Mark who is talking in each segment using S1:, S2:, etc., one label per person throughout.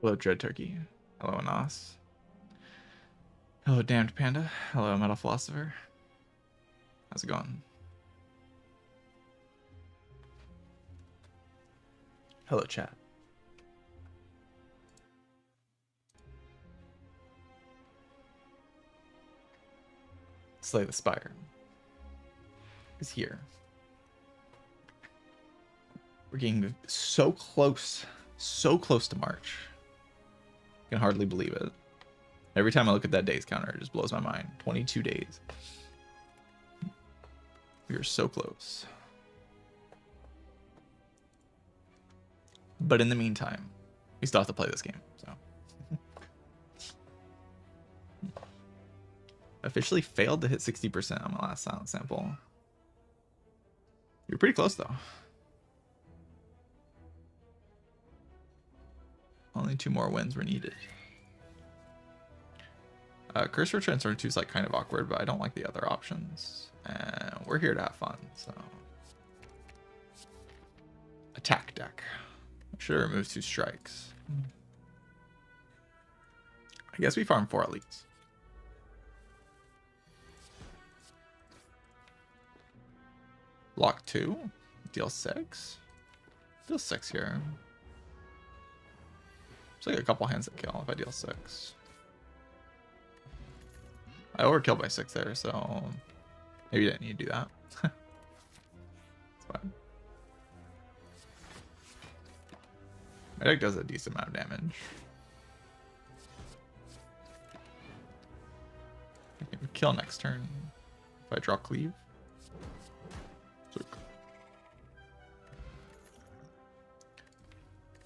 S1: Hello, Dread Turkey. Hello, Anas. Hello, Damned Panda. Hello, Metal Philosopher. How's it going? Hello, chat. Slay the Spire is here. We're getting so close to March. I can hardly believe it. Every time I look at that days counter, it just blows my mind. 22 days. We are so close. But in the meantime, we still have to play this game. So officially failed to hit 60% on my last silent sample. You're pretty close though. Only 2 more wins were needed. Cursor Transform 2 is like kind of awkward, but I don't like the other options. And we're here to have fun, so. Attack deck. Should have removed 2 strikes. I guess we farm 4 elites. Block 2. Deal 6. Deal 6 here. There's like a couple hands that kill if I deal 6. I overkilled by 6 there, so maybe I didn't need to do that. It's fine. My deck does a decent amount of damage. I can kill next turn if I draw Cleave.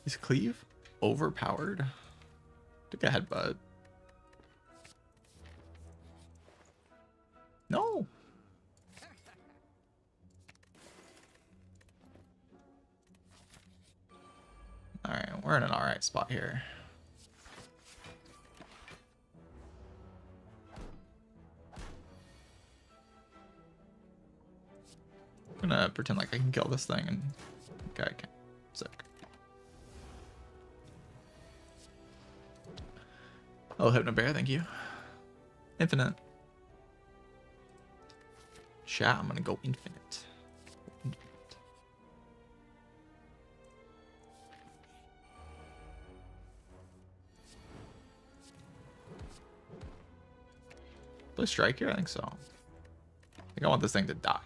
S1: Is Cleave overpowered? Took a headbutt. No. Alright, we're in an alright spot here. I'm gonna pretend like I can kill this thing and okay, I can. Sick. Oh, Hypnobear, thank you. Infinite. Chat, I'm gonna go infinite. Play strike here? I think so. I think I want this thing to die.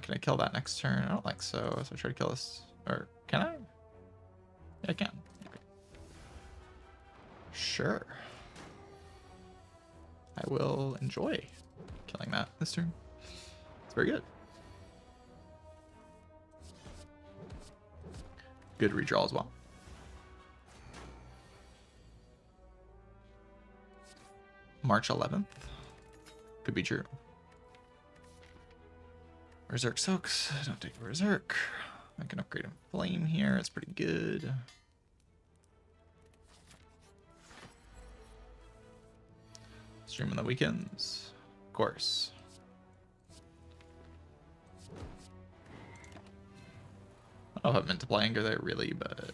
S1: Can I kill that next turn? I don't think so. So I try to kill this. Or can I? Yeah, I can. Okay. Sure. I will enjoy killing that this turn. It's very good. Good redraw as well. March 11th. Could be true. Berserk soaks. Don't take Berserk. I can upgrade in Flame here. It's pretty good. Stream on the weekends. Of course. I don't know if I'm meant to play Anger there really, but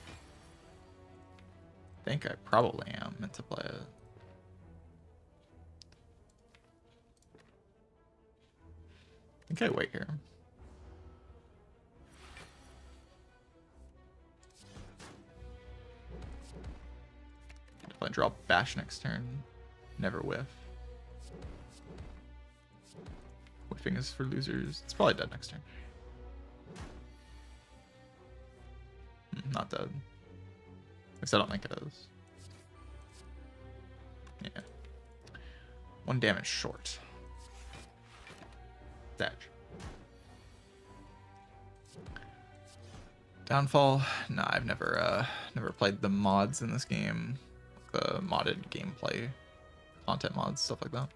S1: I think I probably am meant to play it. I think I wait here. If I draw Bash next turn, never whiff. Whiffing is for losers. It's probably dead next turn. Not dead. At least I don't think it is. Yeah. 1 damage short. Dash. Downfall? Nah, I've never played the mods in this game. The modded gameplay, content mods, stuff like that.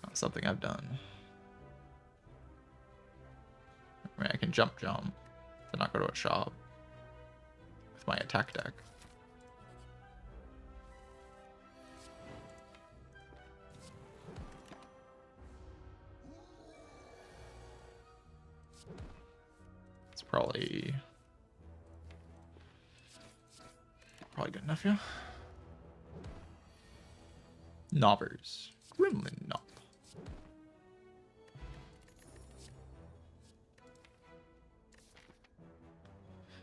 S1: Not something I've done. I mean, I can jump, but not go to a shop with my attack deck. Probably good enough, yeah. Knobbers. Gremlin knob.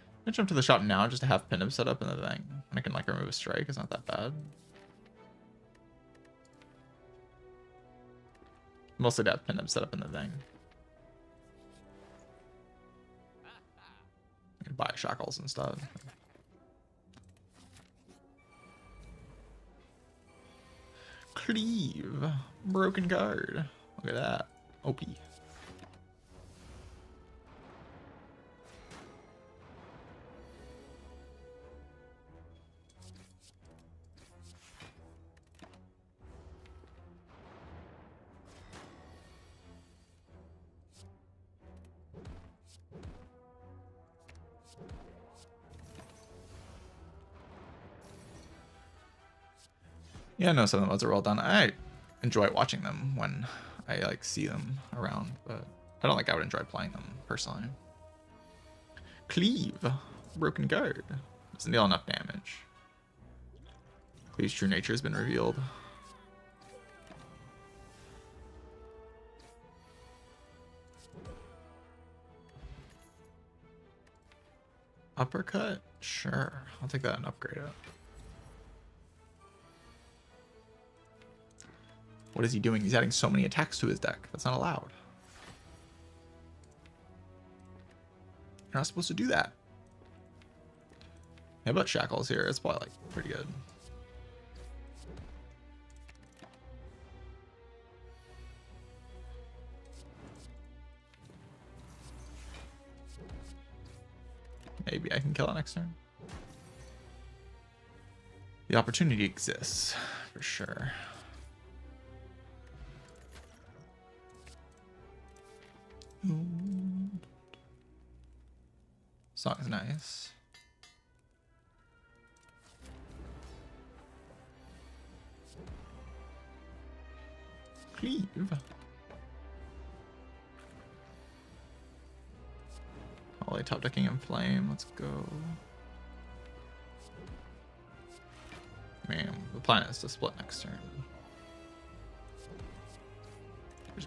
S1: I'm gonna jump to the shop now just to have Pinup set up in the thing. And I can like remove a strike, it's not that bad. Mostly to have Pinup set up in the thing. I can buy shackles and stuff. Cleave. Broken guard. Look at that. OP. Yeah, no, some of the mods are well done. I enjoy watching them when I like see them around, but I don't think I would enjoy playing them personally. Cleave, broken guard. Doesn't deal enough damage. Cleave's true nature has been revealed. Uppercut? Sure, I'll take that and upgrade it. What is he doing? He's adding so many attacks to his deck. That's not allowed. You're not supposed to do that. How about shackles here? It's probably like pretty good. Maybe I can kill it next turn. The opportunity exists for sure. Song's nice. Cleave. Holy, top decking in flame. Let's go. Man, the plan is to split next turn.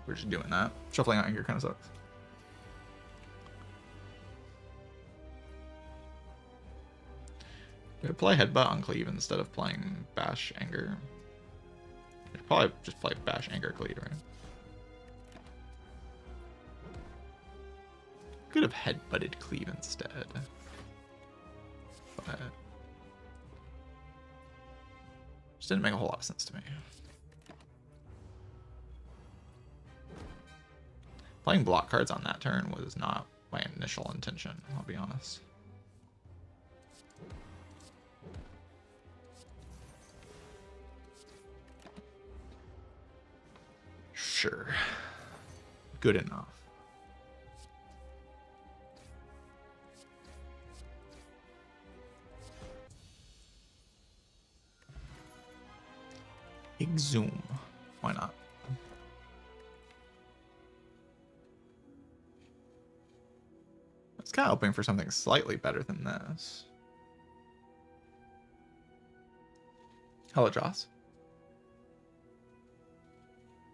S1: We're just doing that. Shuffling out anger kind of sucks. We could play Headbutt on Cleave instead of playing Bash Anger. We should probably just play Bash Anger Cleave, right? Could have Headbutted Cleave instead. But just didn't make a whole lot of sense to me. Playing block cards on that turn was not my initial intention, I'll be honest. Sure. Good enough. Exhume. Why not? I was kind of hoping for something slightly better than this. Hello, Joss.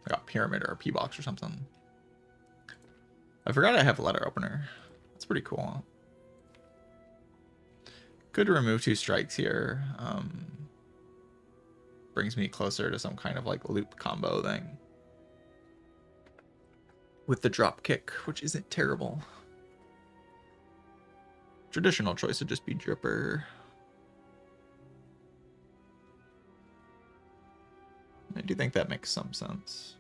S1: I got Pyramid or a P-Box or something. I forgot I have a letter opener. That's pretty cool. Could remove 2 strikes here. Brings me closer to some kind of like loop combo thing. With the drop kick, which isn't terrible. Traditional choice would just be Dripper. I do think that makes some sense.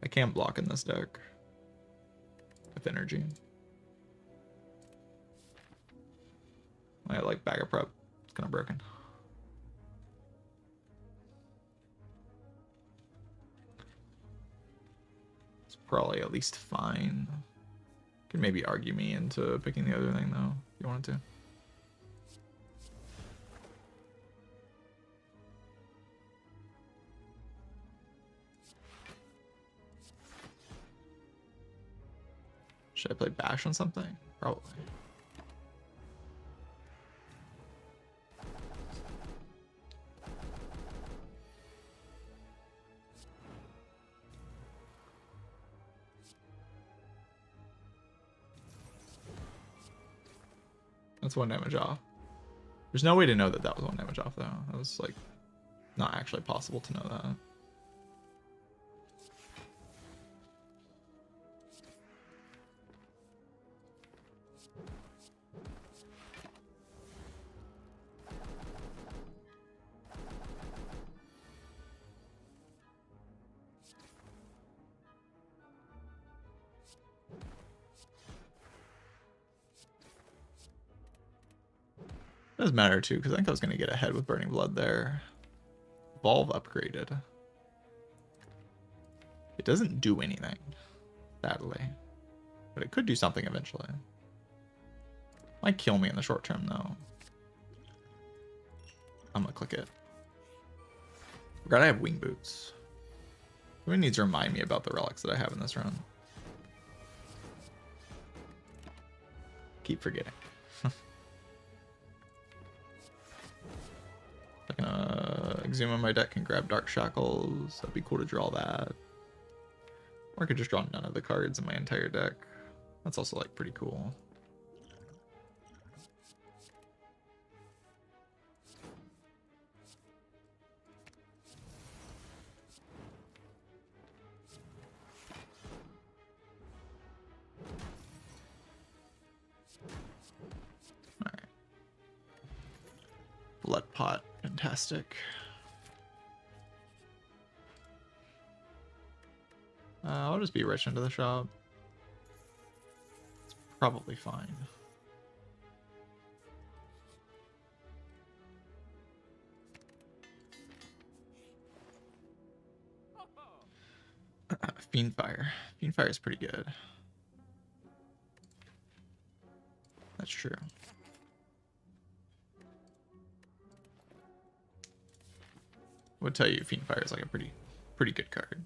S1: I can't block in this deck with energy. I like Bag of Prep. It's kind of broken. It's probably at least fine. Could maybe argue me into picking the other thing though, if you wanted to. Should I play Bash on something? Probably. That's 1 damage off. There's no way to know that that was 1 damage off, though. That was, like, not actually possible to know that. It doesn't matter too, because I think I was going to get ahead with Burning Blood there. Evolve upgraded. It doesn't do anything, sadly. But it could do something eventually. Might kill me in the short term, though. I'm going to click it. Forgot I have wing boots. Someone needs to remind me about the relics that I have in this run. Keep forgetting. I'm gonna Exuma my deck and grab Dark Shackles. That'd be cool to draw that. Or I could just draw none of the cards in my entire deck. That's also like pretty cool. Alright. Blood Pot. Fantastic. I'll just be rich into the shop. It's probably fine. Fiendfire. Fiendfire is pretty good. That's true. I would tell you Fiendfire is like a pretty good card.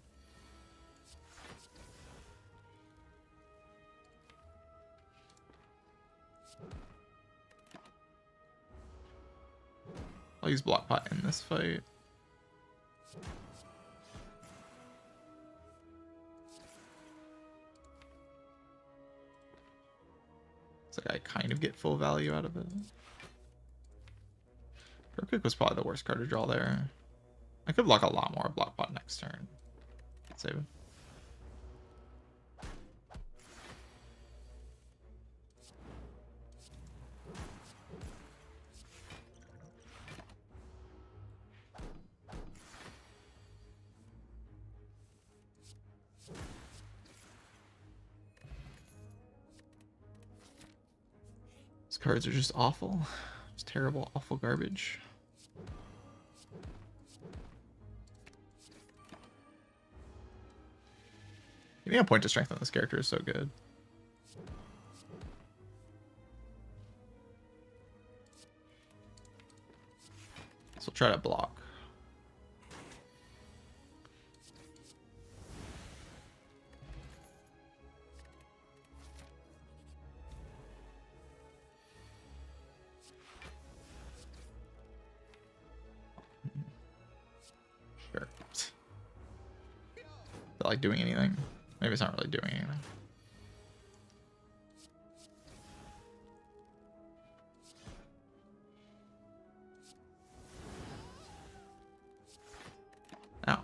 S1: I'll use Block Pot in this fight. It's like I kind of get full value out of it. Kick was probably the worst card to draw there. I could block a lot more Block Pot next turn. Save it. These cards are just awful. It's terrible, awful garbage. Getting a point to strength on this character is so good. So we'll try to block. Sure. Is that like doing anything? Maybe it's not really doing anything. Ow.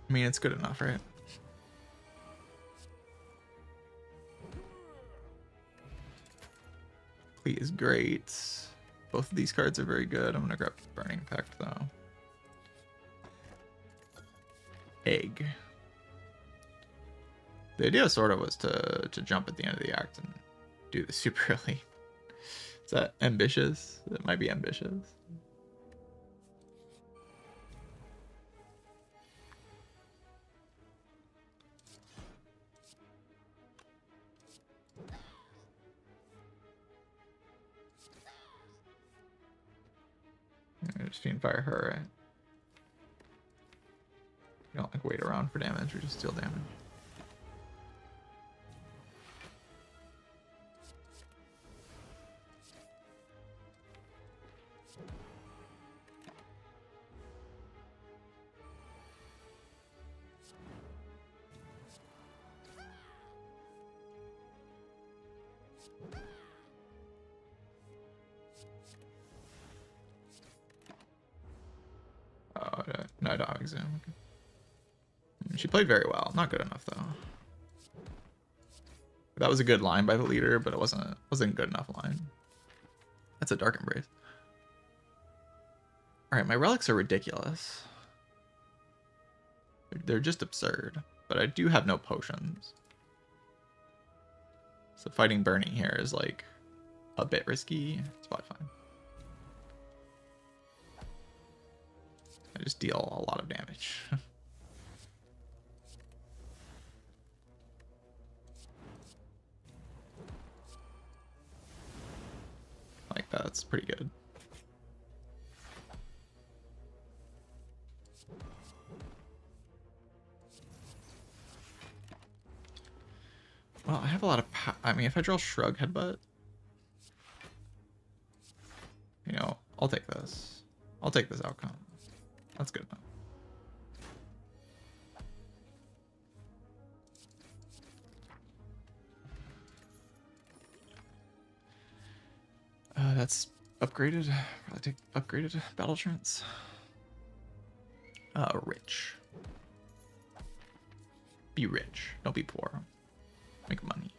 S1: I mean, it's good enough, right? Plea is great. Both of these cards are very good. I'm gonna grab Burning Pact though. egg. The idea sort of was to jump at the end of the act and do the super early. Is that ambitious? It might be ambitious. Just Fiend Fire her, right? You don't like wait around for damage or just deal damage. Oh, no, I don't have exam. Okay. She played very well. Not good enough though. That was a good line by the leader, but it wasn't good enough line. That's a Dark Embrace. All right, my relics are ridiculous. They're just absurd, but I do have no potions. So fighting burning here is like a bit risky. It's probably fine. I just deal a lot of damage. Like that's pretty good. Well, I have a lot of I mean, if I draw Shrug Headbutt, you know, I'll take this. I'll take this outcome. That's good enough. That's upgraded. Probably take upgraded battle trance. Rich. Be rich. Don't be poor. Make money.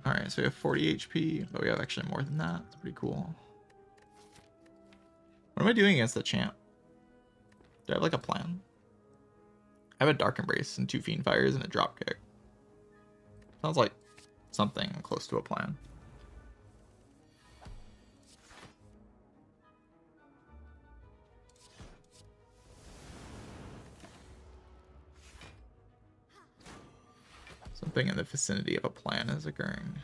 S1: Alright, so we have 40 HP, but we have actually more than that. It's pretty cool. What am I doing against the champ? Do I have like a plan? I have a Dark Embrace and 2 Fiend Fires and a drop kick. Sounds like something close to a plan. Something in the vicinity of a plan is occurring.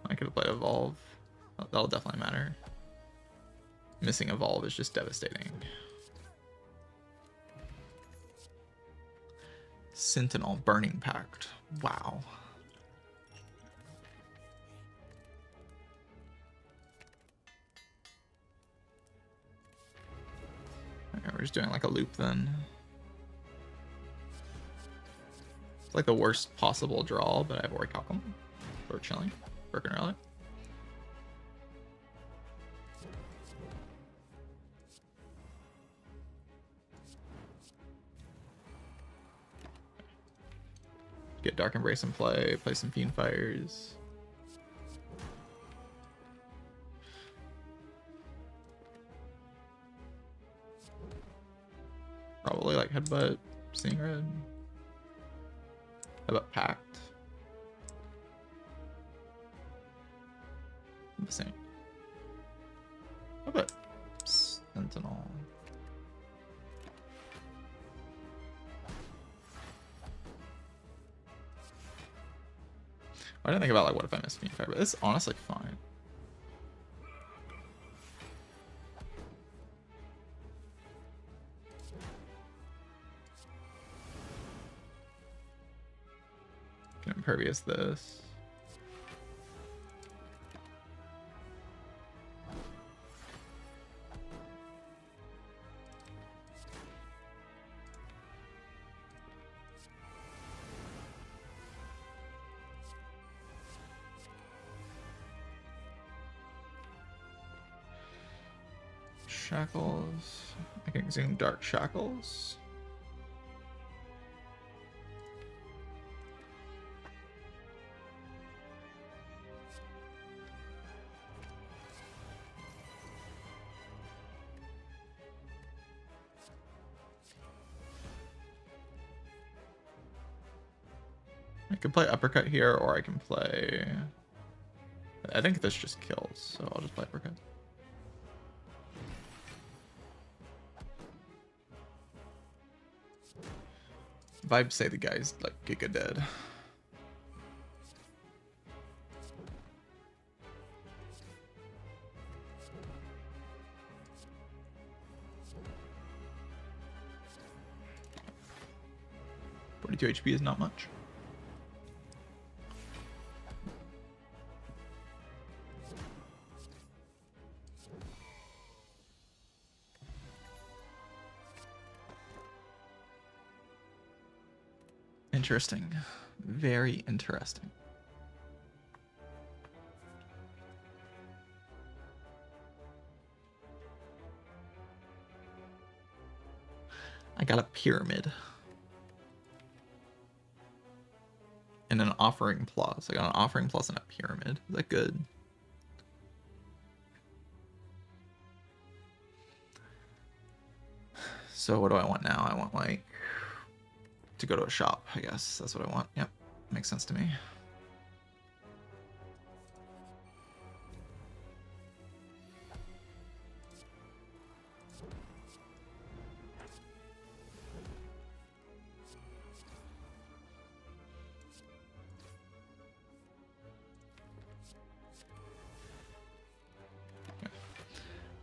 S1: I could have played Evolve. Oh, that'll definitely matter. Missing Evolve is just devastating. Sentinel Burning Pact. Wow. Okay, we're just doing like a loop then. It's like the worst possible draw, but I have Orichalcum. We're chilling. Working early. Get Dark Embrace in play, play some Fiend Fires. Probably like Headbutt, Seeing Red. How about Pact? The same. How about Sentinel? I didn't think about like what if I miss Fiend Fire, but it's honestly fine. Can impervious this. shackles. I can consume dark shackles. I can play uppercut here, or I can play... I think this just kills, so I'll just play uppercut. Vibes say the guy's like giga dead. .42 HP is not much. Interesting. Very interesting. I got a pyramid. And an offering plus. I got an offering plus and a pyramid. Is that good? So what do I want now? I want like to go to a shop, I guess. That's what I want. Yep. Makes sense to me.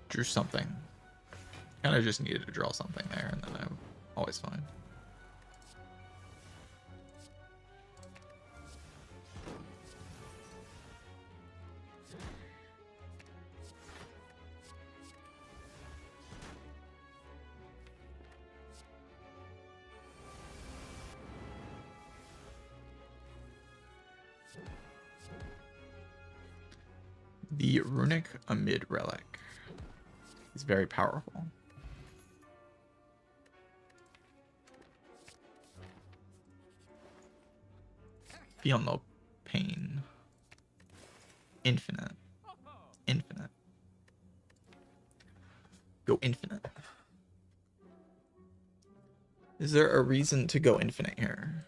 S1: Drew something. Kind of just needed to draw something there, and then I'm always fine. The Runic Amid Relic is very powerful. Feel no pain. Infinite. Infinite. Go infinite. Is there a reason to go infinite here?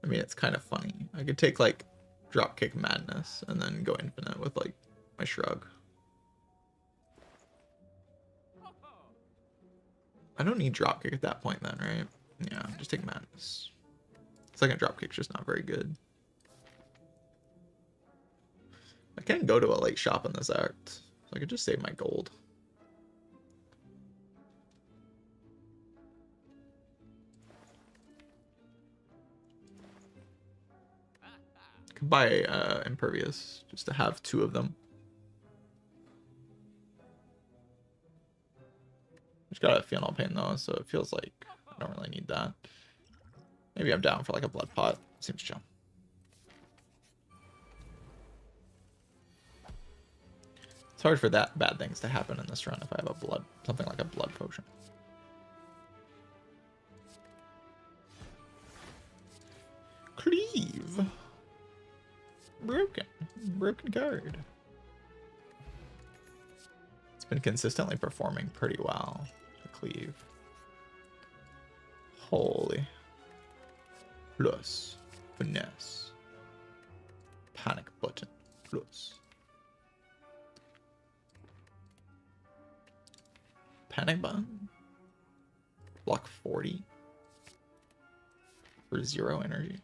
S1: I mean, it's kind of funny. I could take like Dropkick Madness and then go infinite with like my shrug. I don't need Dropkick at that point then, right? Yeah, just take Madness. Second Dropkick's just not very good. I can go to a late shop in this act, so I could just save my gold. Could buy Impervious just to have two of them. Just got a Feel No Pain though, so it feels like I don't really need that. Maybe I'm down for like a Blood Pot. Seems chill. It's hard for that bad things to happen in this run if I have a blood, something like a Blood Potion. Cleave. Broken card. It's been consistently performing pretty well. The Cleave. Holy. Plus. Finesse. Panic button. Plus. Panic button. Block 40. For 0 energy.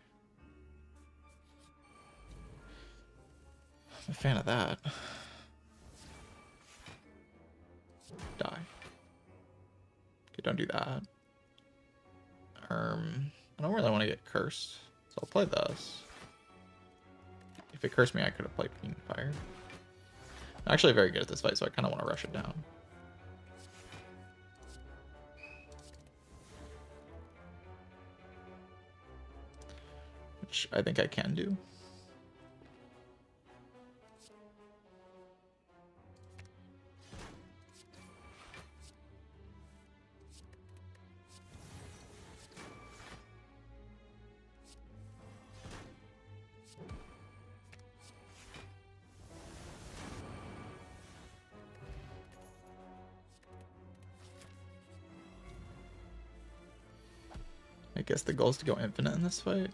S1: I'm a fan of that. Die. Okay, don't do that. I don't really want to get cursed, so I'll play this. If it cursed me, I could have played Fiend Fire. I'm actually very good at this fight, so I kind of want to rush it down. Which I think I can do. I guess the goal is to go infinite in this fight.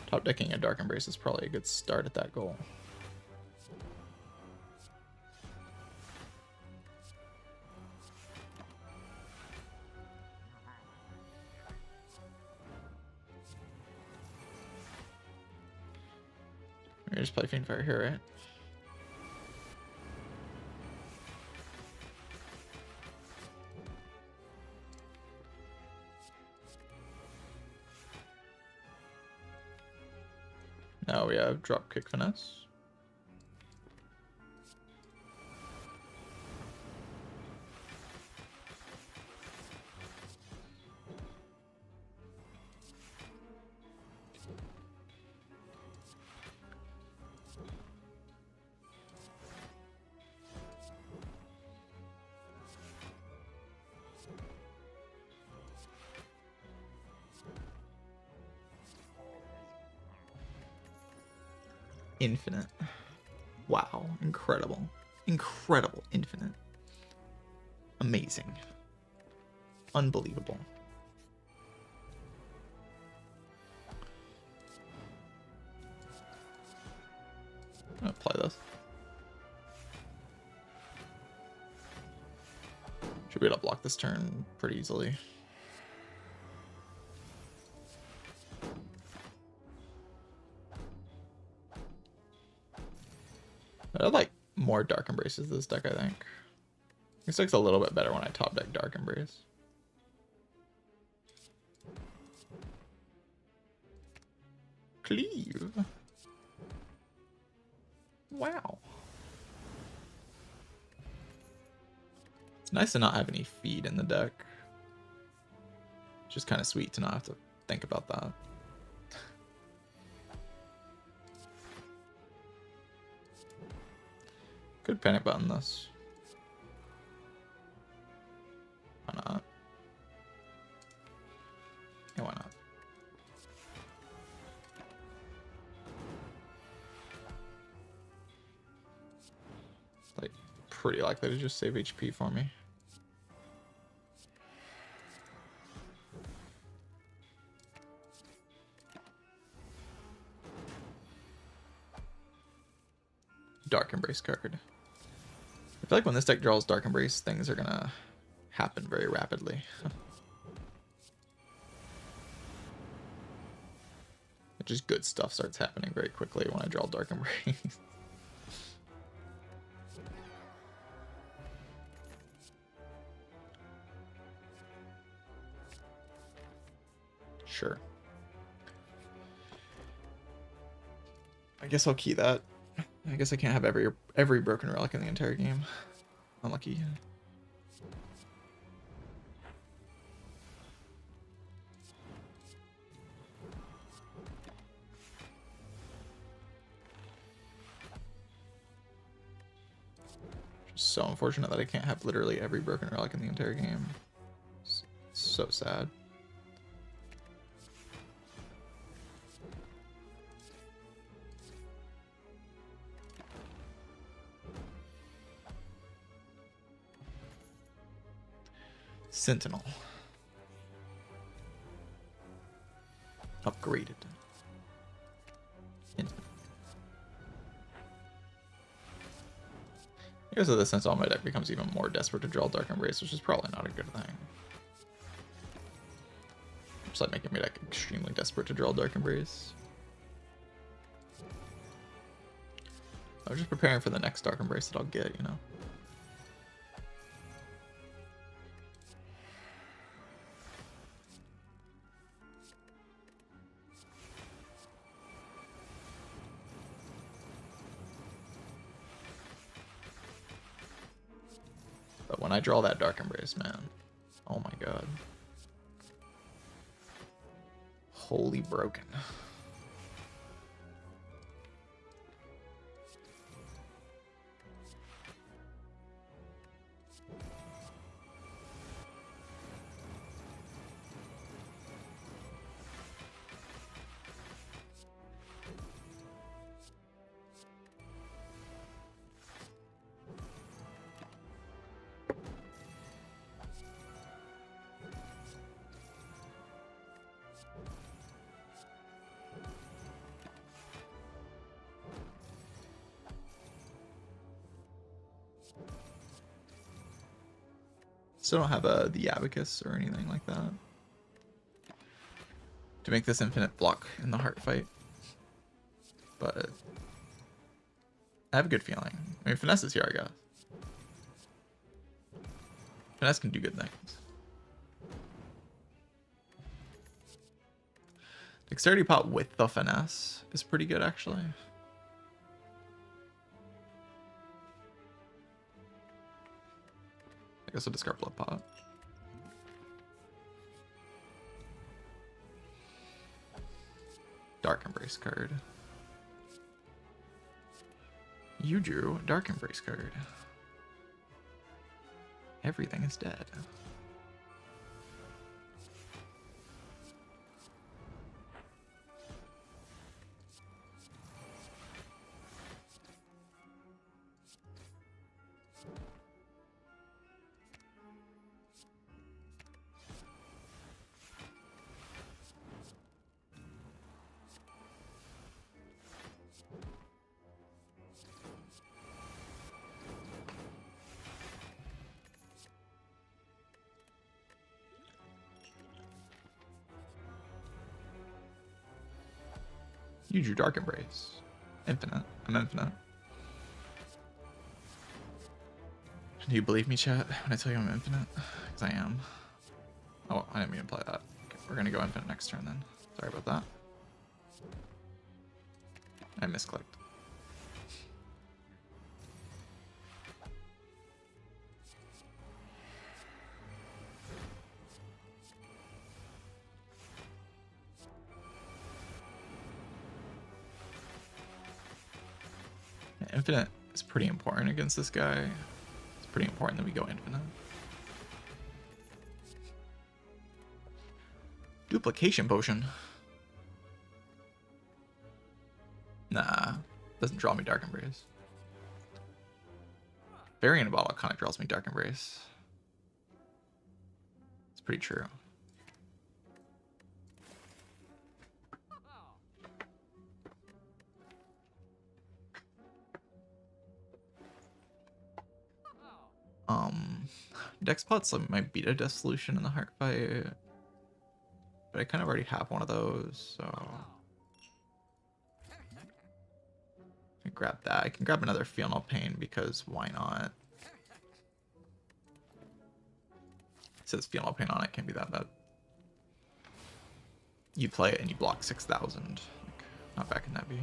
S1: Top decking a Dark Embrace is probably a good start at that goal. You're just play Fiend Fire here, right? Now we have Dropkick Finesse. Infinite. Wow. Incredible. Incredible. Infinite. Amazing. Unbelievable. I'm gonna play this. Should be able to block this turn pretty easily. I like more Dark Embraces this deck, I think. This deck's a little bit better when I top deck Dark Embrace. Cleave. Wow. It's nice to not have any feed in the deck. It's just kind of sweet to not have to think about that. Could panic button this. Why not? Yeah, why not? Like, pretty likely to just save HP for me. Dark Embrace card. I feel like when this deck draws Dark Embrace, things are gonna happen very rapidly. Just good stuff starts happening very quickly when I draw Dark Embrace. Sure. I guess I'll key that. I guess I can't have every broken relic in the entire game. Unlucky. Just so unfortunate that I can't have literally every broken relic in the entire game. It's so sad. Sentinel. Upgraded. Infinite. Because of this, since all my deck becomes even more desperate to draw Dark Embrace, which is probably not a good thing. Just like making my deck extremely desperate to draw Dark Embrace. I was just preparing for the next Dark Embrace that I'll get, you know. But when I draw that Dark Embrace, man, oh my god. Holy broken. Still don't have the Abacus or anything like that to make this infinite block in the heart fight. But I have a good feeling. I mean, Finesse is here, I guess. Finesse can do good things. Dexterity pot with the Finesse is pretty good, actually. I guess I'll discard Blood Pot. Dark Embrace card. You drew a Dark Embrace card. Everything is dead. You drew Dark Embrace. Infinite. I'm infinite. Do you believe me, chat, when I tell you I'm infinite? Because I am. Oh, I didn't mean to play that. Okay, we're going to go infinite next turn then. Sorry about that. I misclicked. Infinite is pretty important against this guy. It's pretty important that we go infinite. Duplication potion. Nah, doesn't draw me Dark Embrace. Variant Bottle kind of draws me Dark Embrace. It's pretty true. Dex pots might beat a Dissolution in the heart fight, but I kind of already have one of those, so I can grab that. I can grab another Feel No Pain because why not? It says Feel No Pain on it, can't be that bad. You play it and you block 6,000. Like, not back in that B.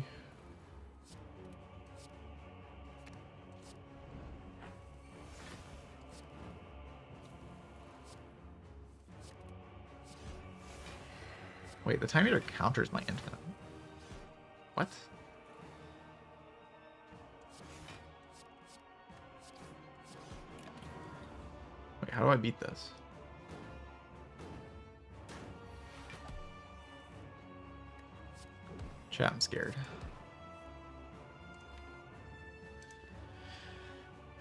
S1: Wait, the time meter counters my infinite. What? Wait, how do I beat this? Chat, I'm scared.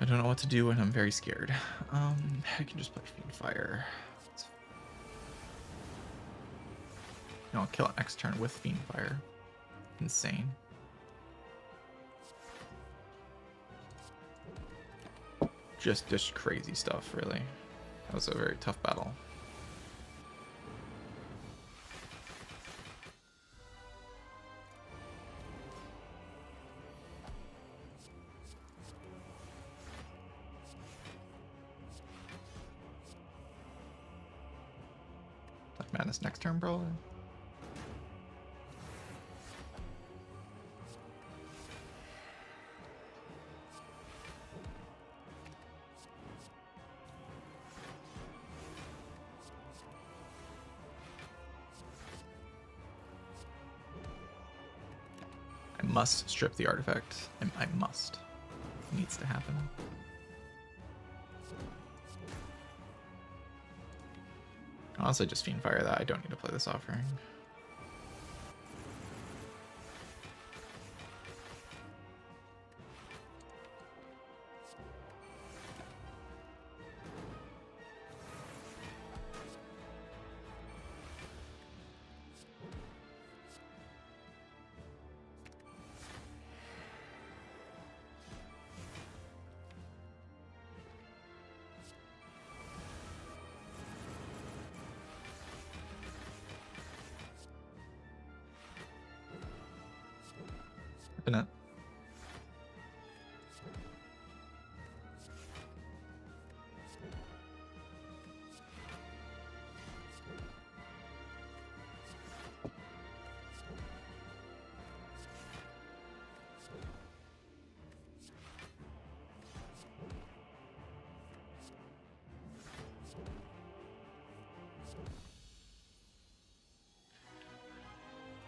S1: I don't know what to do and I'm very scared. I can just play Fiend Fire. No, I'll kill it next turn with Fiend Fire. Insane. Just crazy stuff, really. That was a very tough battle. Black Madness next turn, probably. Must strip the artifact. I must. It needs to happen. Honestly, just Fiend Fire that. I don't need to play this offering. Infinite.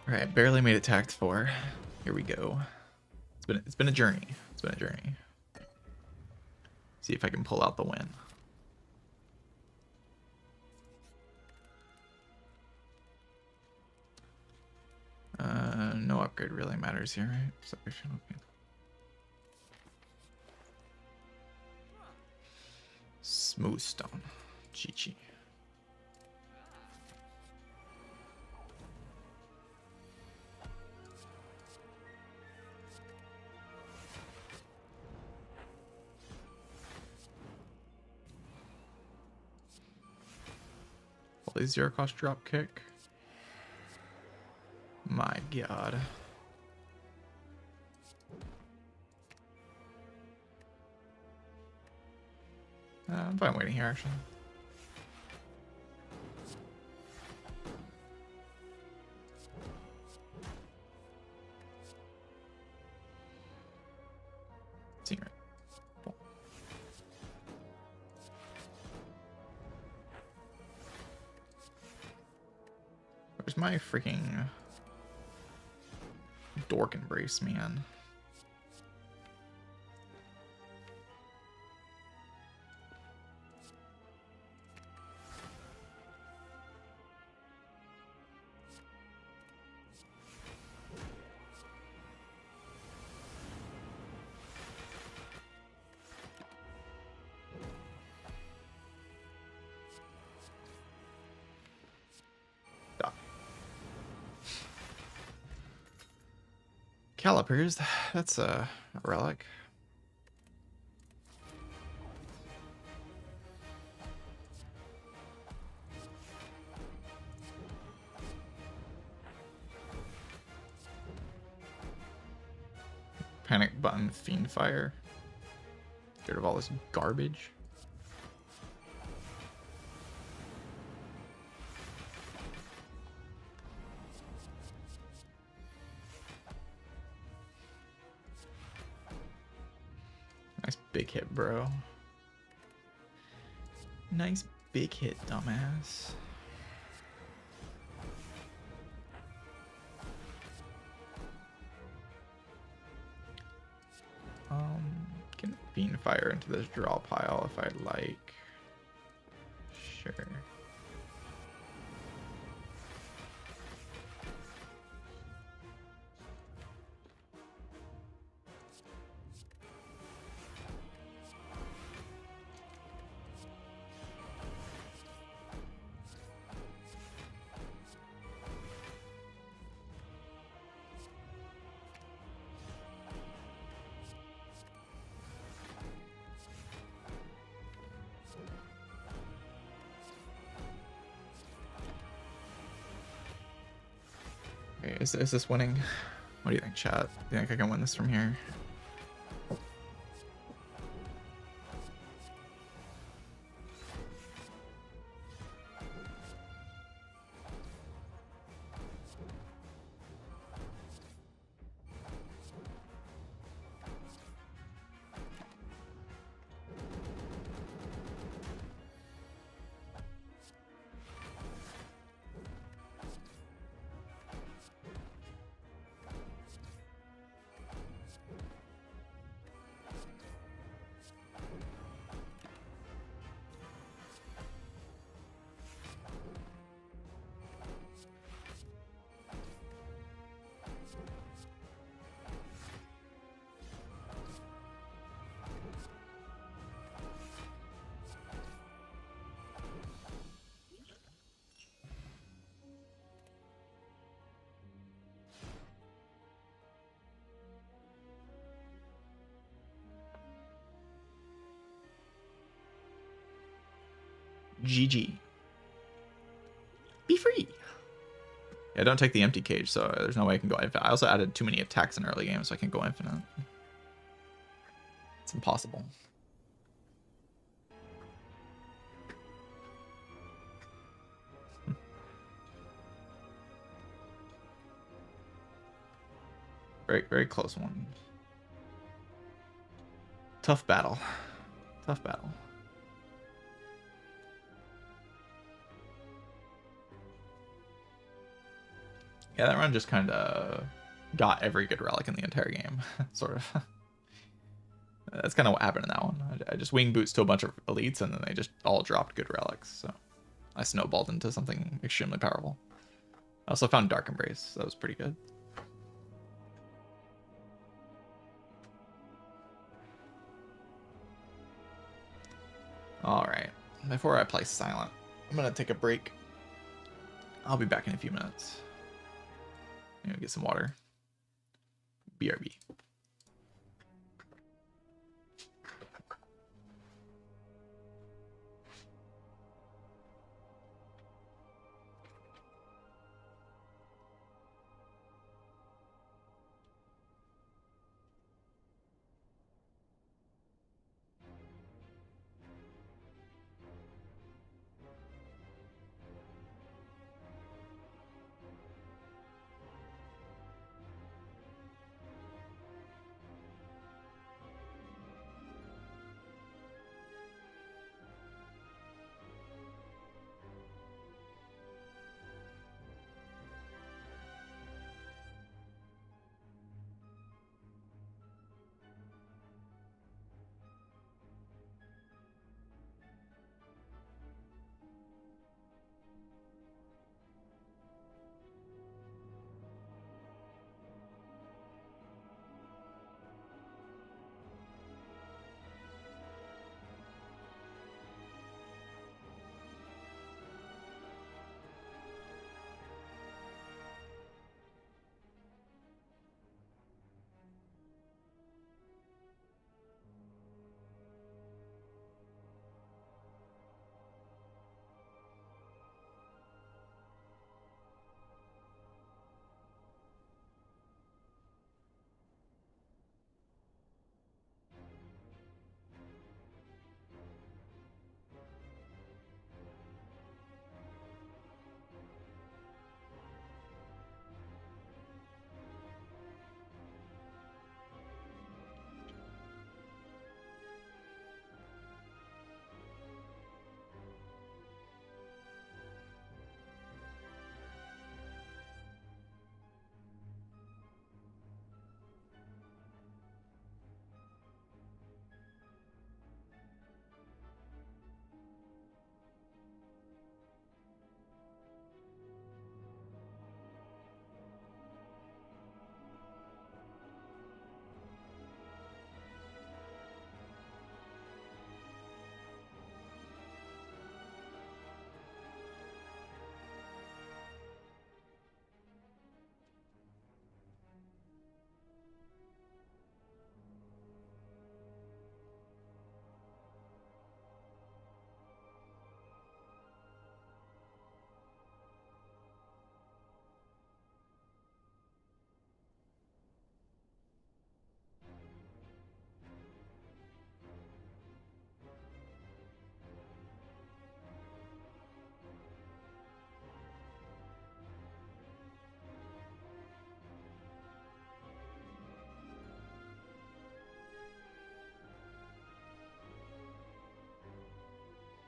S1: All right, barely made it tact 4. Here we go. It's been a journey. It's been a journey. See if I can pull out the win. No upgrade really matters here, right? Separation, okay. Smooth stone. Chi-chi. Holy zero cost drop kick. My god. I'm fine waiting here, actually. Seeing right. Cool. Where's my freaking dork embrace, man? Calipers, that's a relic. Panic button, fiend fire. Get rid of all this garbage. Nice big hit, bro. Nice big hit, dumbass. Can fiend fire into this draw pile if I'd like. Sure. Okay, is this winning? What do you think, chat? Do you think I can win this from here? GG. Be free. Yeah, don't take the empty cage, so there's no way I can go infinite. I also added too many attacks in early game, so I can't go infinite. It's impossible. Very, very close one. Tough battle. Tough battle. Yeah, that run just kind of got every good relic in the entire game, sort of. That's kind of what happened in that one. I just wing boots to a bunch of elites, and then they just all dropped good relics. So I snowballed into something extremely powerful. I also found Dark Embrace. That was pretty good. All right. Before I play Silent, I'm going to take a break. I'll be back in a few minutes. Get some water. BRB.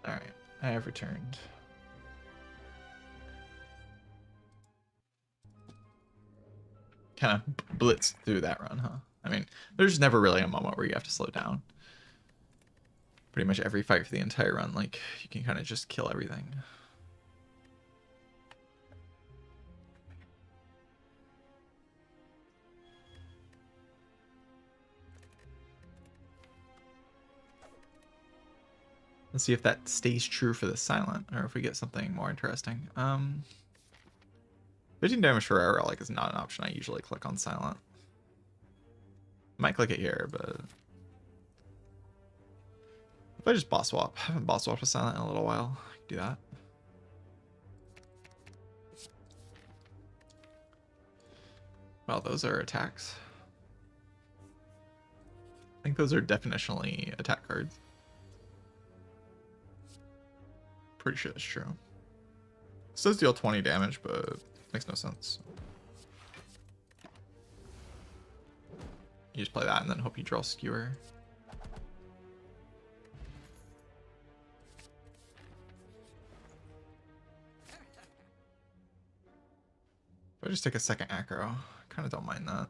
S1: All right, I have returned. Kind of blitzed through that run, huh? I mean, there's never really a moment where you have to slow down. Pretty much every fight for the entire run, like, you can kind of just kill everything. Let's see if that stays true for the Silent, or if we get something more interesting. 15 damage for air relic is not an option I usually click on Silent. Might click it here, but if I just boss swap, I haven't boss swapped a Silent in a little while. I can do that. Well, those are attacks. I think those are definitionally attack cards. Pretty sure that's true. It says deal 20 damage, but makes no sense. You just play that and then hope you draw Skewer. If I just take a second acro, I kind of don't mind that.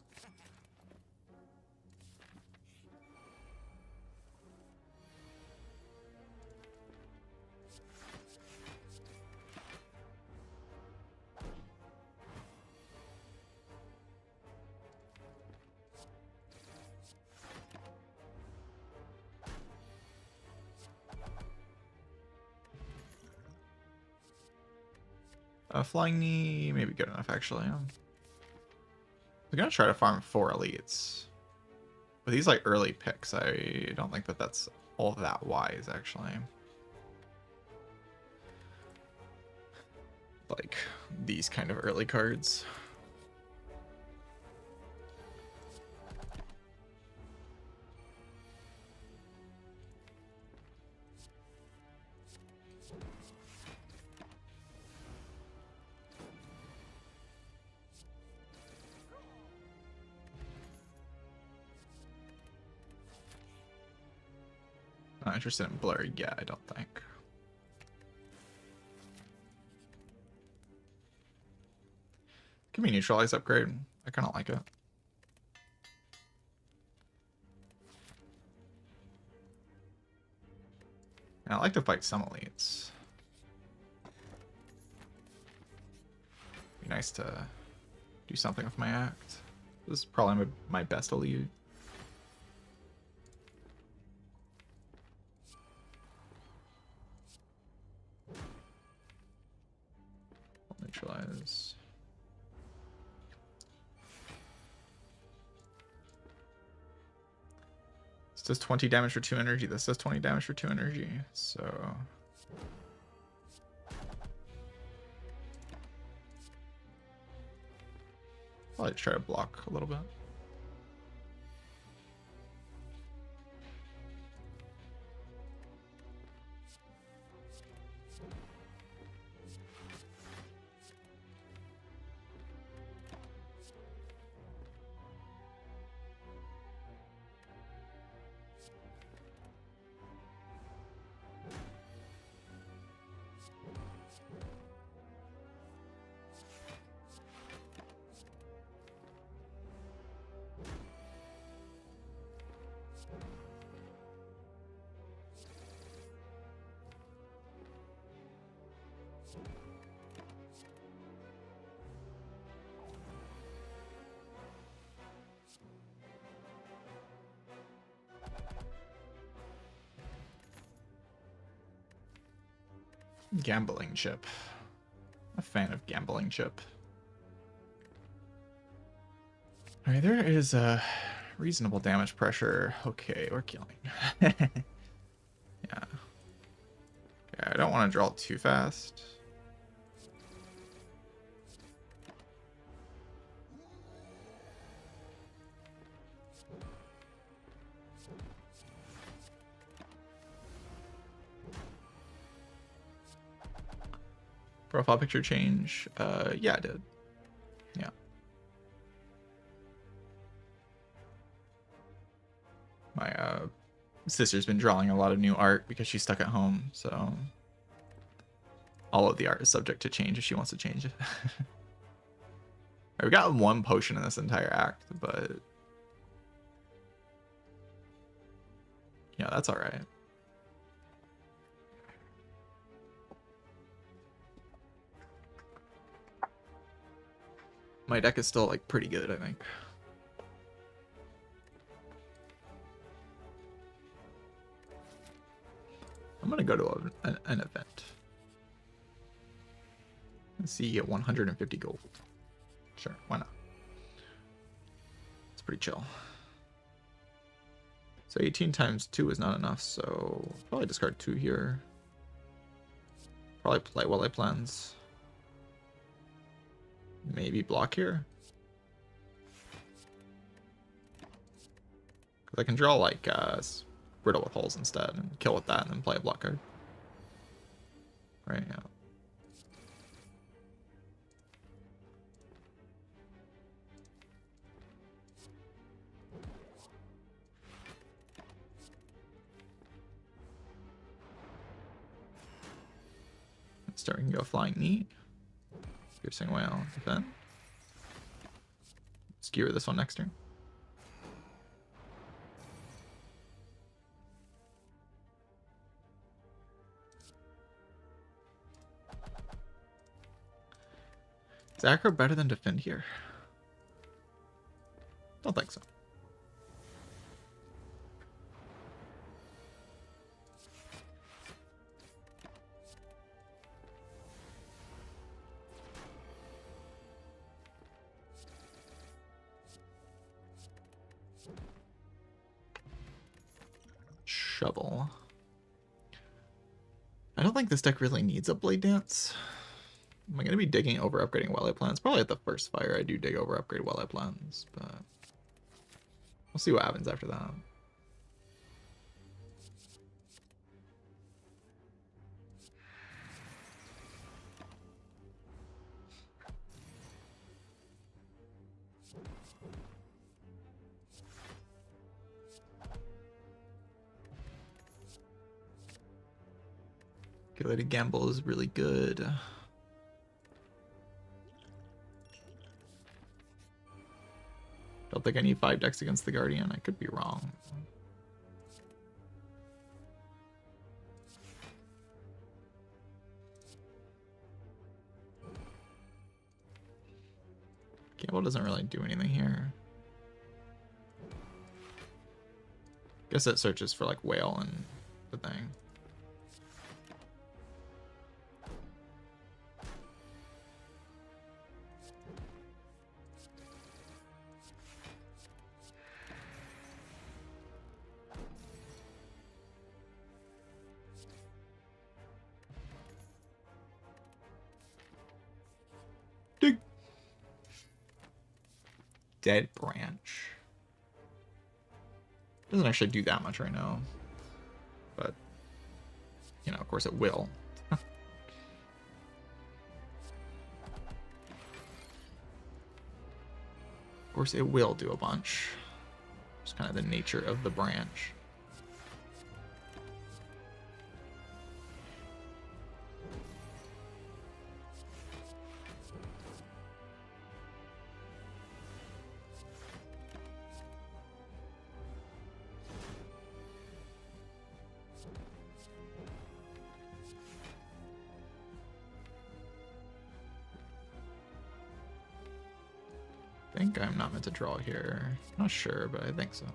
S1: Flying knee, maybe good enough actually. I'm gonna try to farm 4 elites. With these like early picks, I don't think that that's all that wise actually. Like these kind of early cards. Not interested in blur yet, I don't think. Give me neutralize upgrade. I kind of like it. And I like to fight some elites. Be nice to do something with my act. This is probably my best elite. Neutralize. This does 20 damage for 2 energy. This does 20 damage for 2 energy. So probably try to block a little bit. Gambling chip. A fan of gambling chip. Alright, there is a reasonable damage pressure. Okay, we're killing. Yeah. Yeah, I don't want to draw too fast. Profile picture change. Yeah, I did. Yeah. My sister's been drawing a lot of new art because she's stuck at home, so all of the art is subject to change if she wants to change it. We got 1 potion in this entire act, but yeah, that's all right. My deck is still like pretty good, I think. I'm gonna go to an event. Let's see, you get 150 gold. Sure, why not? It's pretty chill. So 18 times 2 is not enough, so probably discard 2 here. Probably play while I plans. Maybe block here. I can draw like Riddle with Holes instead and kill with that and then play a block card. Right, yeah. Starting to go Flying Knee. Piercing Whale, defend. Skewer this one next turn. Is Acro better than Defend here? Don't think so. Shovel. I don't think this deck really needs a Blade Dance. Am I going to be digging over upgrading Wildlife Plans? Probably at the first fire I do dig over upgrade Wildlife Plans, but we'll see what happens after that. Calculated Gamble is really good. Don't think I need 5 decks against the Guardian. I could be wrong. Gamble doesn't really do anything here. Guess it searches for like Whale and the thing. Dead Branch. Doesn't actually do that much right now. But, you know, of course it will. Of course it will do a bunch. It's kind of the nature of the branch. I think I'm not meant to draw here. Not sure, but I think so.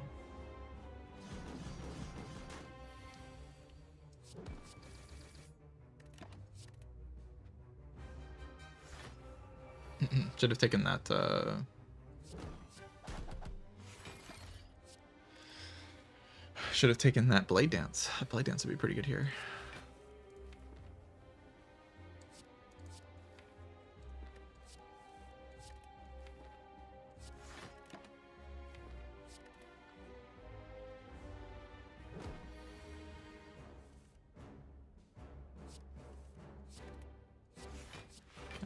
S1: Should have taken that should have taken that Blade Dance. That Blade Dance would be pretty good here.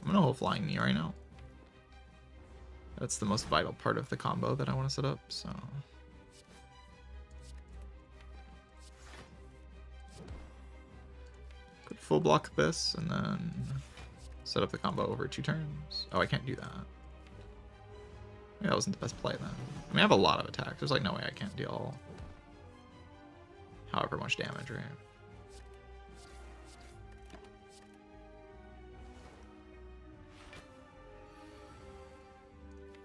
S1: I'm gonna hold Flying Knee right now. That's the most vital part of the combo that I want to set up, so. Could full block this and then set up the combo over 2 turns. Oh, I can't do that. Maybe that wasn't the best play then. I mean, I have a lot of attacks. There's like no way I can't deal however much damage, right?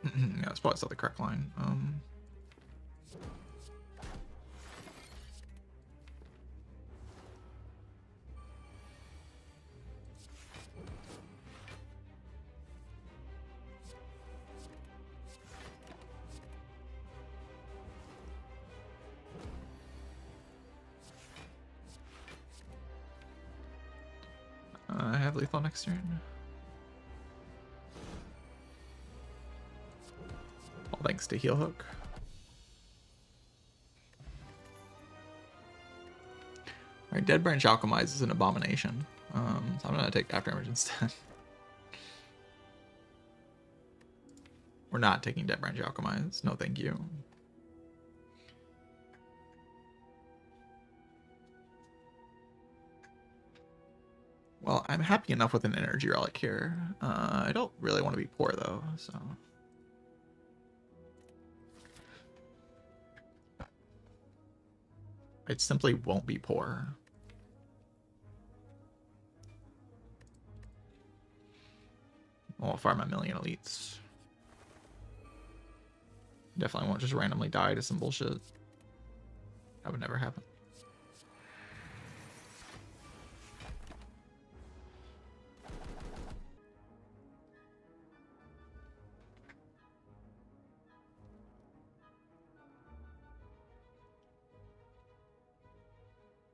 S1: Yeah, that's probably still the correct line. I have lethal next turn. All thanks to Heel Hook. Alright, Dead Branch Alchemize is an abomination. So I'm gonna take Afterimage instead. We're not taking Dead Branch Alchemize. No, thank you. Well, I'm happy enough with an energy relic here. I don't really want to be poor though, so. I simply won't be poor. I'll farm a million elites. Definitely won't just randomly die to some bullshit. That would never happen.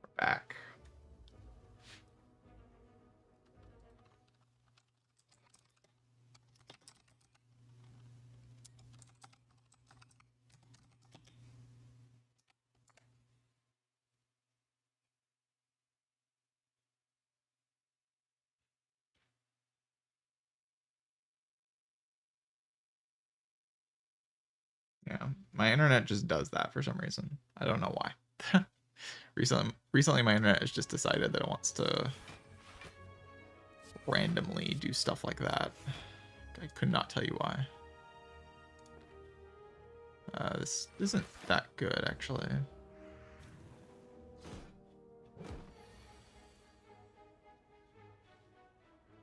S1: We're back. Yeah, my internet just does that for some reason. I don't know why. Recently, my internet has just decided that it wants to randomly do stuff like that. I could not tell you why. This isn't that good, actually.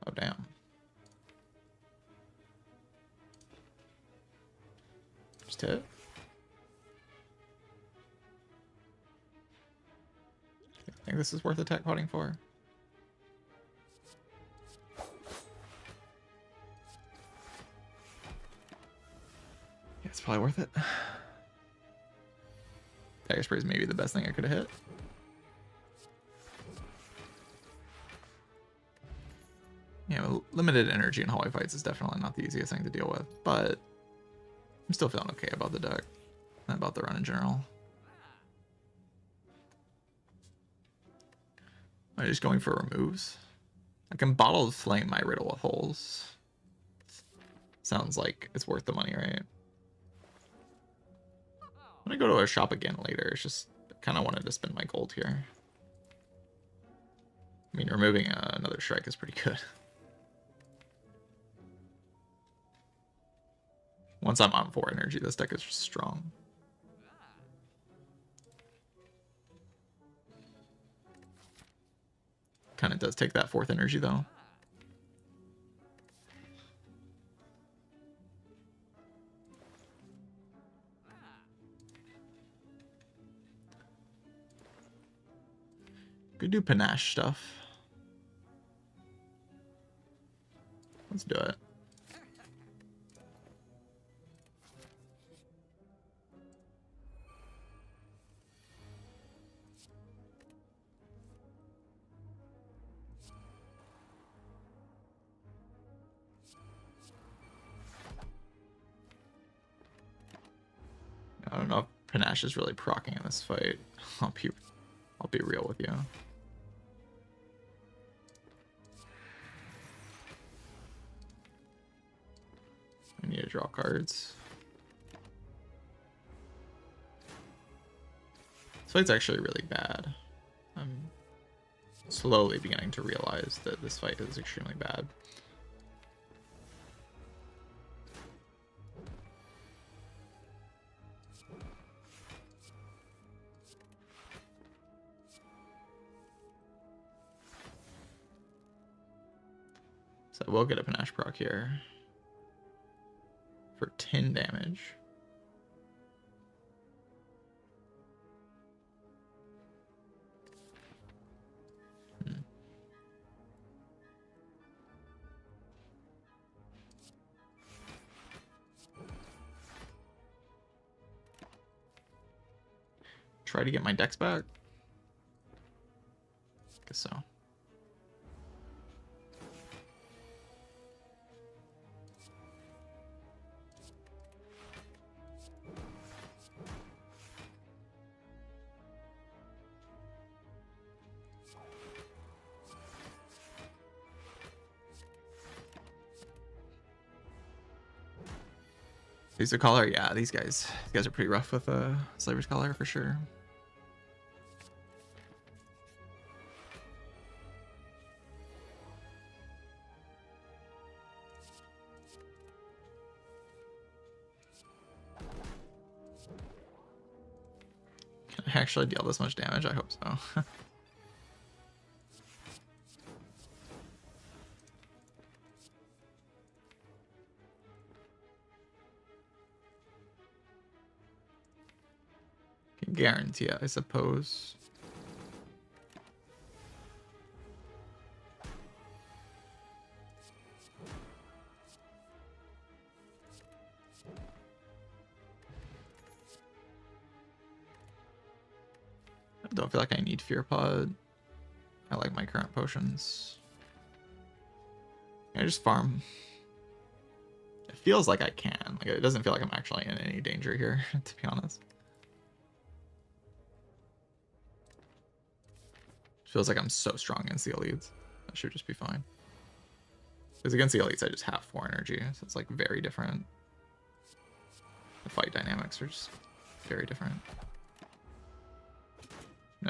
S1: Oh, damn. Just hit. I think this is worth attack potting for. Yeah, it's probably worth it. Dagger Spray is maybe the best thing I could have hit. Yeah, limited energy in hallway fights is definitely not the easiest thing to deal with, but I'm still feeling okay about the deck and about the run in general. Am I just going for removes? I can Bottle Flame my Riddle with holes. Sounds like it's worth the money, right? I'm gonna go to a shop again later. It's just kind of wanted to spend my gold here. I mean, removing another strike is pretty good. Once I'm on 4 energy, this deck is just strong. Kind of does take that 4th energy, though. Could do panache stuff. Let's do it. I don't know if panache is really proccing in this fight. I'll be real with you. I need to draw cards. This fight's actually really bad. I'm slowly beginning to realize that this fight is extremely bad. So I will get a panache proc here for 10 damage. Try to get my decks back. Guess so. These are color, yeah. These guys are pretty rough with Slaver's Collar for sure. Can I actually deal this much damage? I hope so. Can guarantee it, I suppose. I don't feel like I need Fear Pod. I like my current potions. I just farm. It feels like I can. Like, it doesn't feel like I'm actually in any danger here, to be honest. It feels like I'm so strong against the elites. That should just be fine. Because against the elites, I just have 4 energy, so it's like very different. The fight dynamics are just very different.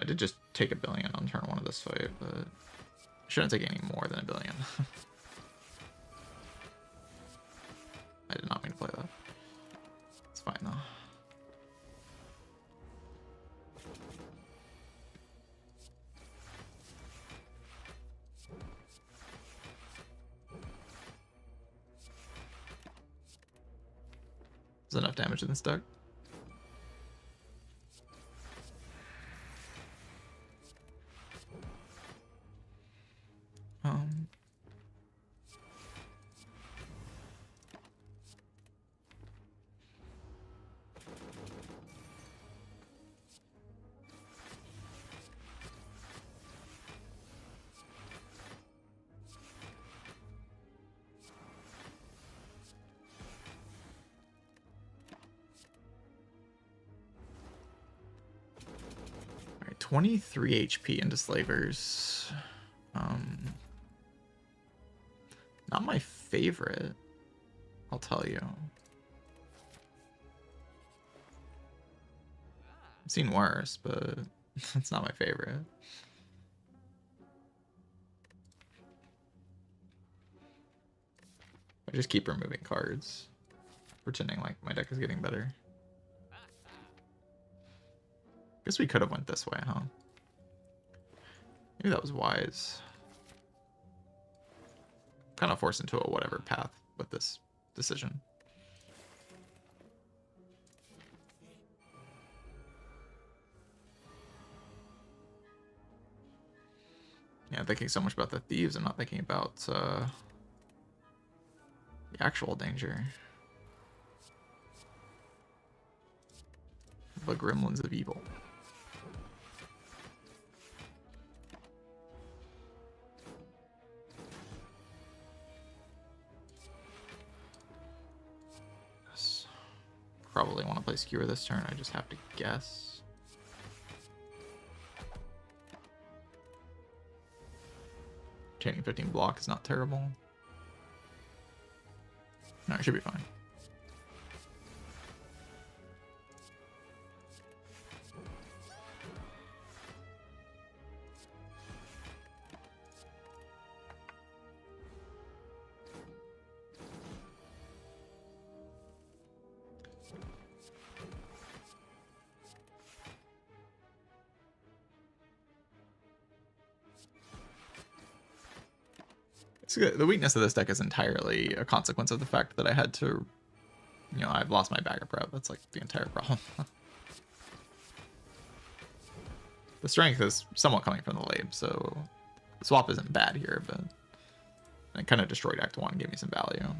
S1: I did just take 1 billion on turn 1 of this fight, but I shouldn't take any more than 1 billion. I did not mean to play that. It's fine though. There's enough damage in this deck. Alright, 23 HP into Slavers. Not my favorite, I'll tell you. I've seen worse, but it's not my favorite. I just keep removing cards, pretending like my deck is getting better. Guess we could have went this way, huh? Maybe that was wise. Kind of forced into a whatever path with this decision. Yeah, thinking so much about the thieves, I'm not thinking about the actual danger. The gremlins of evil. Probably want to play Skewer this turn, I just have to guess. Chaining 15 block is not terrible. No, it should be fine. The weakness of this deck is entirely a consequence of the fact that I had to, you know, I've lost my bagger prep. That's like the entire problem. The strength is somewhat coming from the lab, so the swap isn't bad here, but it kind of destroyed Act 1 and gave me some value.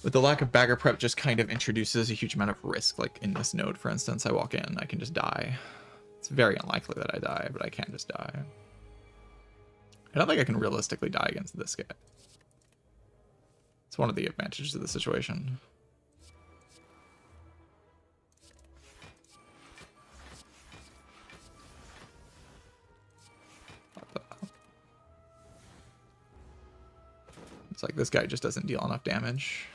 S1: But the lack of bagger prep just kind of introduces a huge amount of risk. Like in this node, for instance, I walk in, I can just die. It's very unlikely that I die, but I can just die. I don't think I can realistically die against this guy. It's one of the advantages of the situation. It's like this guy just doesn't deal enough damage.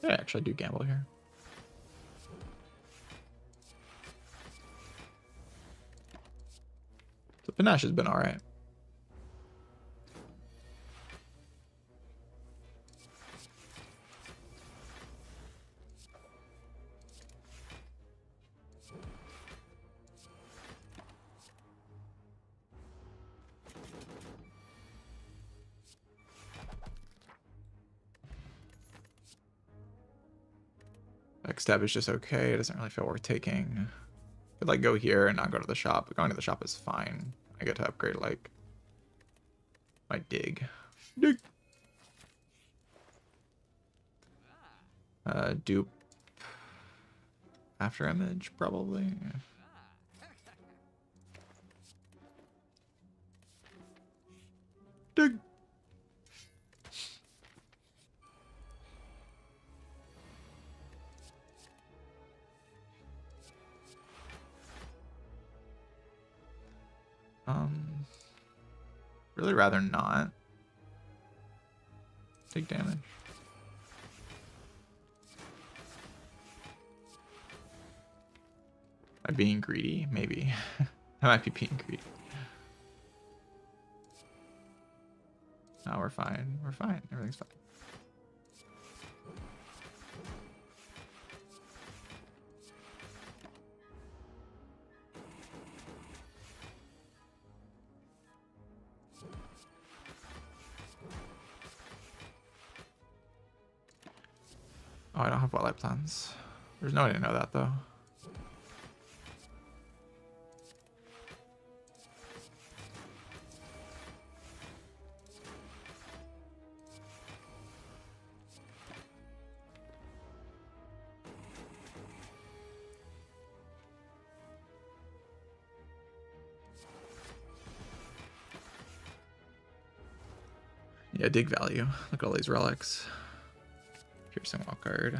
S1: Yeah, actually I do gamble here. So Panache has been alright. Backstab is just okay. It doesn't really feel worth taking. Could like go here and not go to the shop. But going to the shop is fine. I get to upgrade like my dig. Dig. Dupe. After image probably. Dig. Really rather not take damage. Am I being greedy? Maybe. I might be being greedy. No, we're fine. We're fine. Everything's fine. Oh, I don't have wildlife plans. There's no way to know that though. Yeah, dig value. Look at all these relics. Piercing wild card.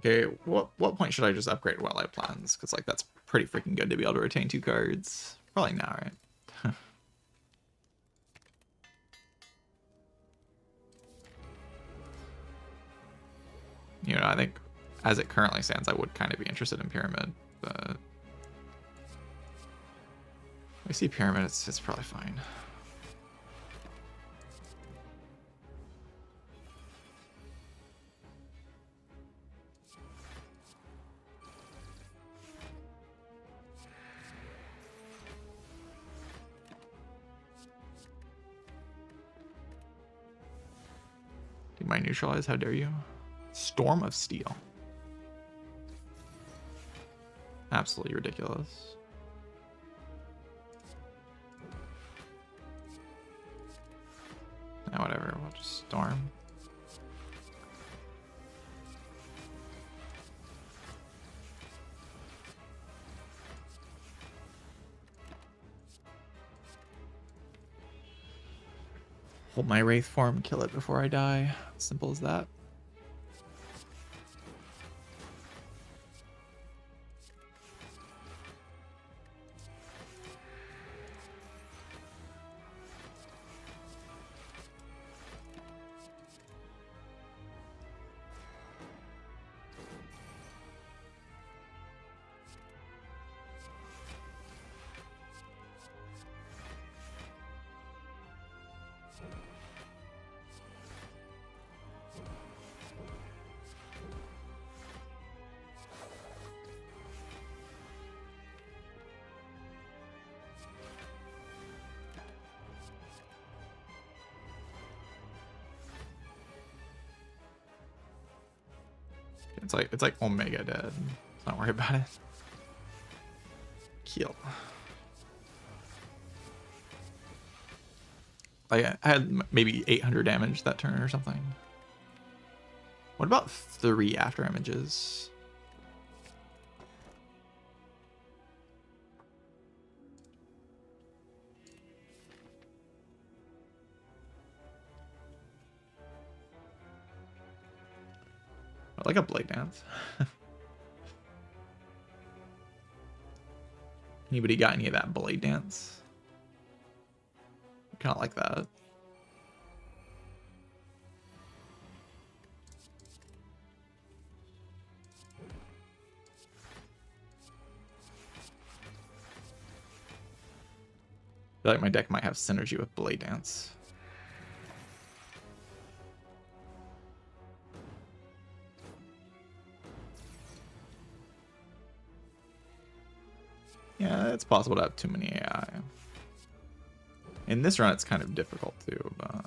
S1: Okay, what point should I just upgrade wildlife plans? Because like that's pretty freaking good to be able to retain 2 cards. Probably now, right? You know, I think as it currently stands, I would kind of be interested in Pyramid, but I see Pyramid, it's probably fine. Do my neutralize? How dare you? Storm of Steel. Absolutely ridiculous. Now whatever, we'll just storm. Hold my Wraith form, kill it before I die. Simple as that. It's like Omega dead. Let's not worry about it. Kill. Like I had maybe 800 damage that turn or something. What about 3 after images? I like a Blade Dance. Anybody got any of that Blade Dance? Kind of like that. I feel like my deck might have synergy with Blade Dance. Yeah, it's possible to have too many AI. In this run, it's kind of difficult too, but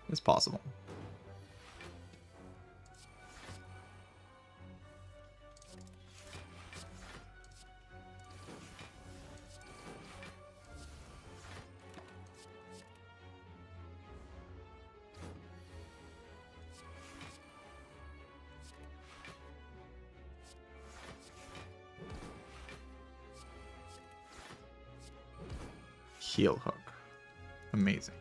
S1: it's possible. Heel hook. Amazing.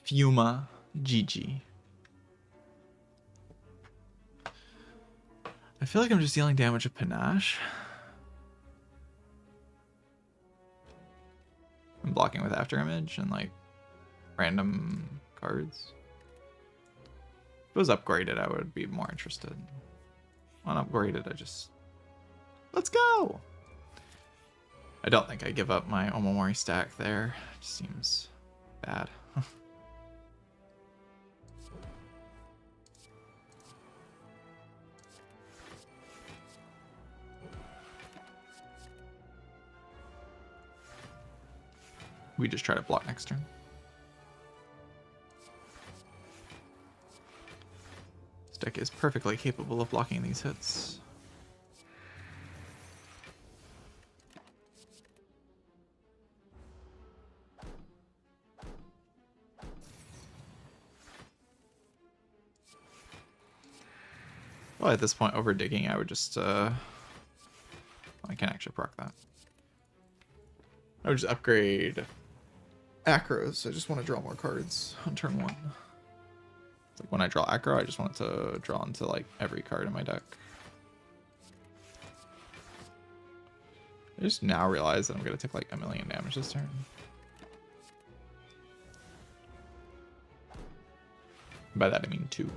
S1: Fuma. GG. I feel like I'm just dealing damage with Panache. I'm blocking with After Image and like random cards. If it was upgraded, I would be more interested. Unupgraded, I just... Let's go! I don't think I give up my Omamori stack there. It just seems bad. We just try to block next turn. This deck is perfectly capable of blocking these hits. Well, at this point, over digging, I would just, I can actually proc that. I would just upgrade Acros. I just want to draw more cards on turn one. It's like when I draw Acro, I just want to draw into like every card in my deck. I just now realize that I'm going to take like 1,000,000 damage this turn. By that I mean 2.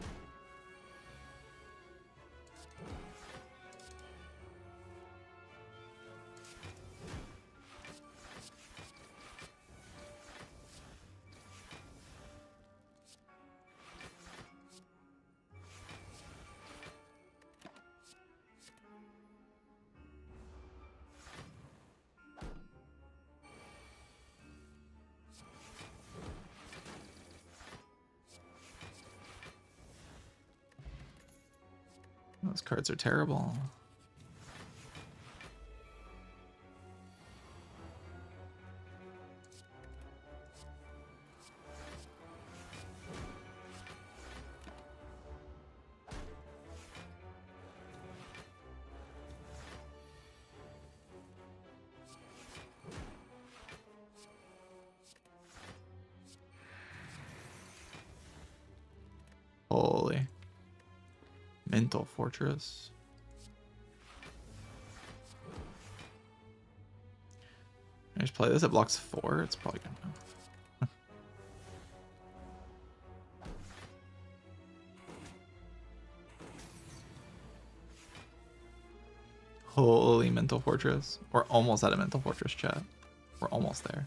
S1: Those cards are terrible. Holy. Mental Fortress. I just play this. It blocks 4. It's probably gonna. Holy Mental Fortress. We're almost at a Mental Fortress, chat. We're almost there.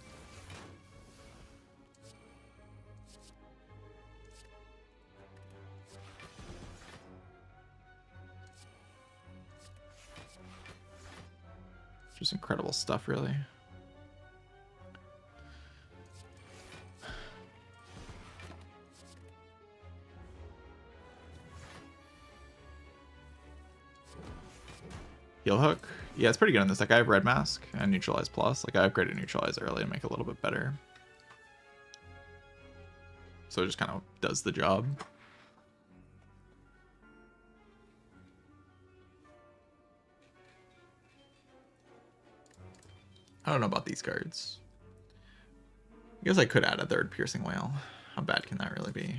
S1: Just incredible stuff, really. Heel hook. Yeah, it's pretty good on this deck. I have Red Mask and Neutralize Plus. Like I upgraded Neutralize early to make it a little bit better. So it just kind of does the job. I don't know about these cards. I guess I could add a third Piercing Whale. how bad can that really be?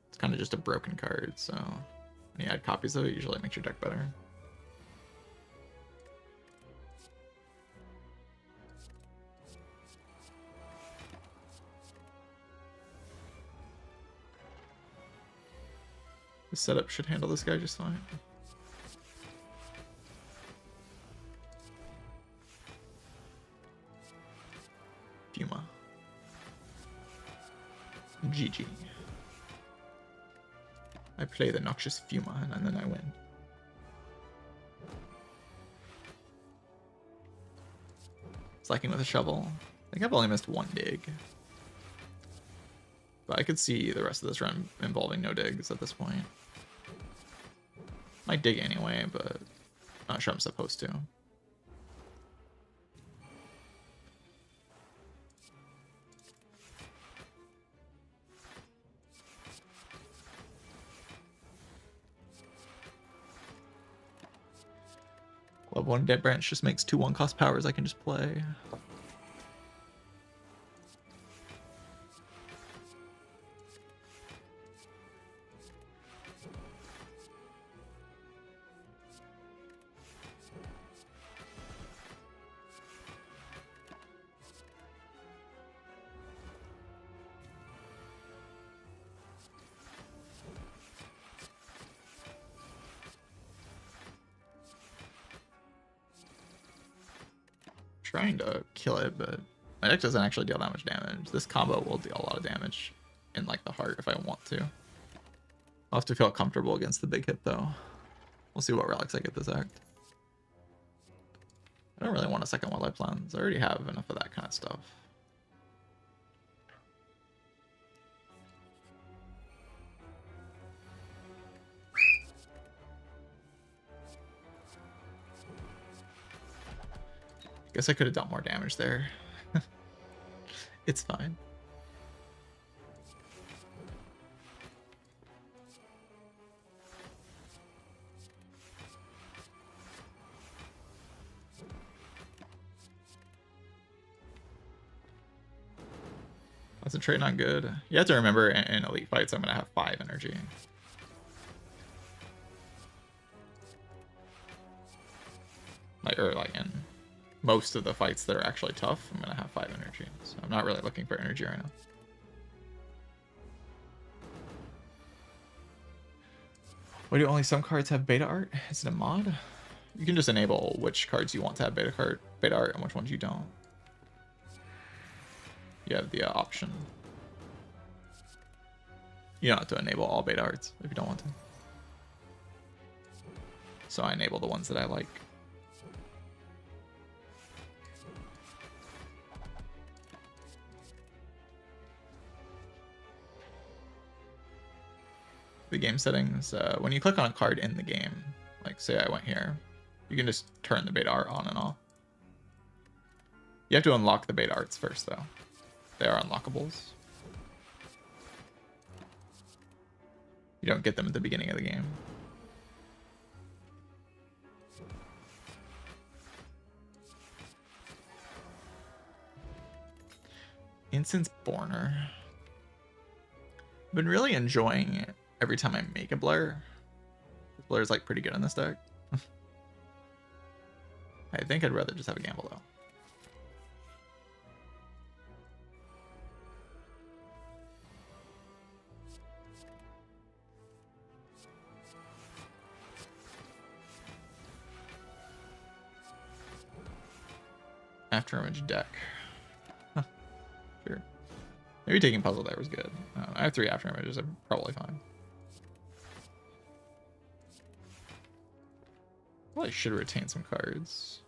S1: It's kind of just a broken card, so when you add copies of it, usually it makes your deck better. The setup should handle this guy just fine. Fuma. GG. I play the Noxious Fuma and then I win. Slacking with a shovel. I think I've only missed one dig. But I could see the rest of this run involving no digs at this point. Might dig anyway, but not sure I'm supposed to. Love one dead branch just makes 2 1-cost powers I can just play. Trying to kill it, but my deck doesn't actually deal that much damage. This combo will deal a lot of damage in like the heart if I want to. I'll have to feel comfortable against the big hit though. We'll see what relics I get this act. I don't really want a second Wildlife Lens. I already have enough of that kind of stuff. Guess I could have done more damage there. It's fine. Concentrate not good. You have to remember in elite fights I'm gonna have 5 energy. Like in most of the fights that are actually tough, I'm gonna have 5 energy. So I'm not really looking for energy right now. Why do only some cards have beta art? Is it a mod? You can just enable which cards you want to have beta art and which ones you don't. You have the option. You don't have to enable all beta arts if you don't want to. So I enable the ones that I like. The game settings, when you click on a card in the game, like say I went here, you can just turn the beta art on and off. You have to unlock the beta arts first though. They are unlockables. You don't get them at the beginning of the game. Incense Borner. I've been really enjoying it every time I make a Blair. Blair's like pretty good in this deck. I think I'd rather just have a gamble though. Afterimage deck. Huh. Sure. Maybe taking puzzle there was good. I have 3 afterimages, I'm probably fine. Probably should retain some cards.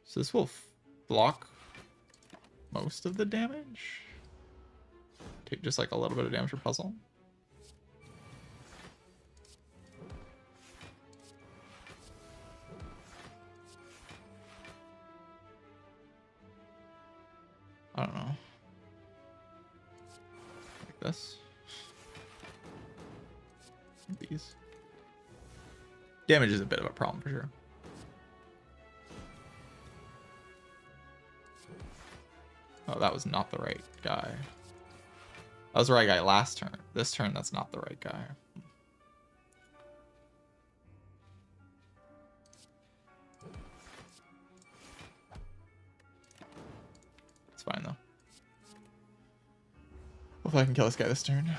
S1: So this will block most of the damage. Take just like a little bit of damage for puzzle. I don't know. Like this. Like these. Damage is a bit of a problem for sure. Oh, that was not the right guy. That was the right guy last turn. This turn, that's not the right guy. It's fine, though. Hopefully I can kill this guy this turn.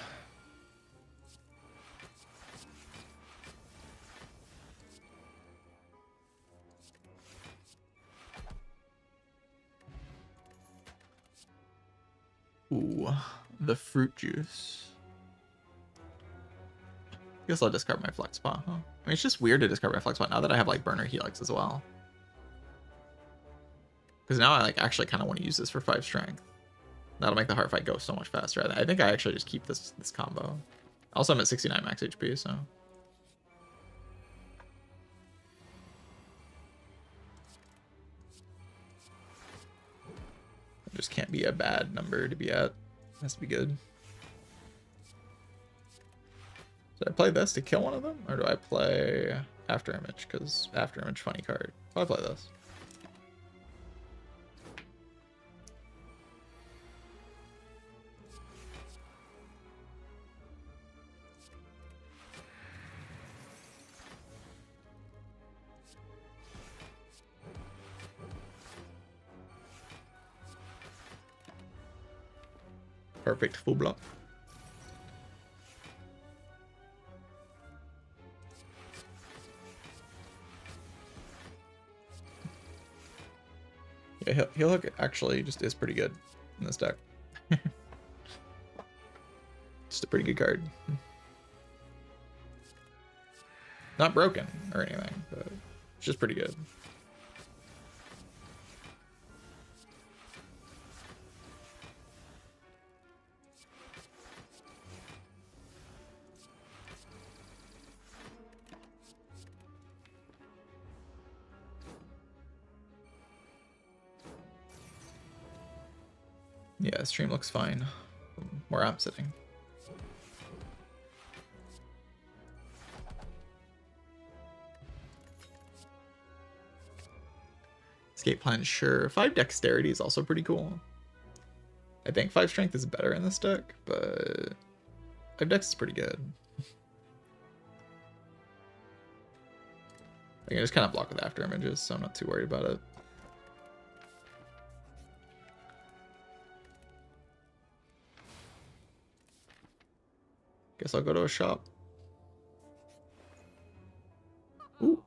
S1: Ooh, the fruit juice. I guess I'll discard my flex spot, huh? I mean, it's just weird to discard my flex spot now that I have like burner helix as well. Because now I like actually kind of want to use this for 5 strength. That'll make the heart fight go so much faster. I think I actually just keep this combo. Also, I'm at 69 max HP, so. It just can't be a bad number to be at. It has to be good. Do I play this to kill one of them? Or do I play After Image? Because After Image, funny card. Oh, I play this. Perfect full block. Yeah, heal hook actually just is pretty good in this deck. Just a pretty good card. Not broken or anything, but it's just pretty good. Yeah, stream looks fine from where I'm sitting. Escape plan, sure. 5 dexterity is also pretty cool. I think 5 strength is better in this deck, but 5 dex is pretty good. I can just kind of block with after images, so I'm not too worried about it. Guess I'll go to a shop. Ooh.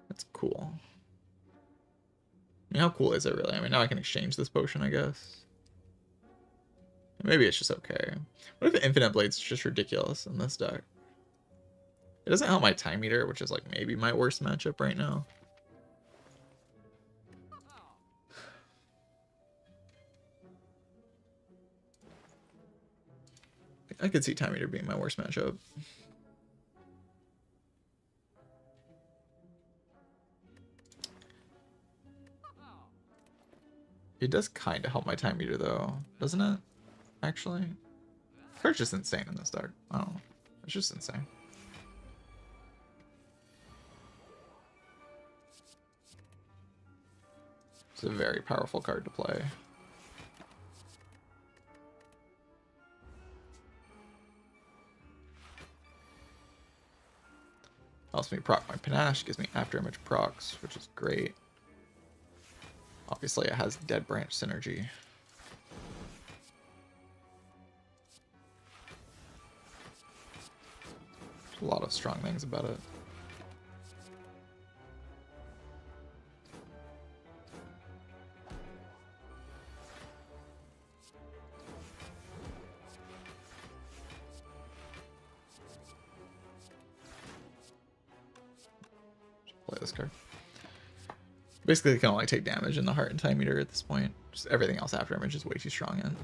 S1: That's cool. I mean, how cool is it really? I mean, now I can exchange this potion, I guess. Maybe it's just okay. What if Infinite Blade's just ridiculous in this deck? It doesn't help my Time Eater, which is like maybe my worst matchup right now. I could see Time Eater being my worst matchup. It does kind of help my Time Eater though, doesn't it? Actually, it's just insane in this deck. I don't know. It's just insane. It's a very powerful card to play. Helps me proc my panache, gives me after image procs, which is great. Obviously, it has Dead Branch synergy. There's a lot of strong things about it. Play this card. Basically, they can only take damage in the Heart and Time Eater at this point. Just everything else after image is way too strong in.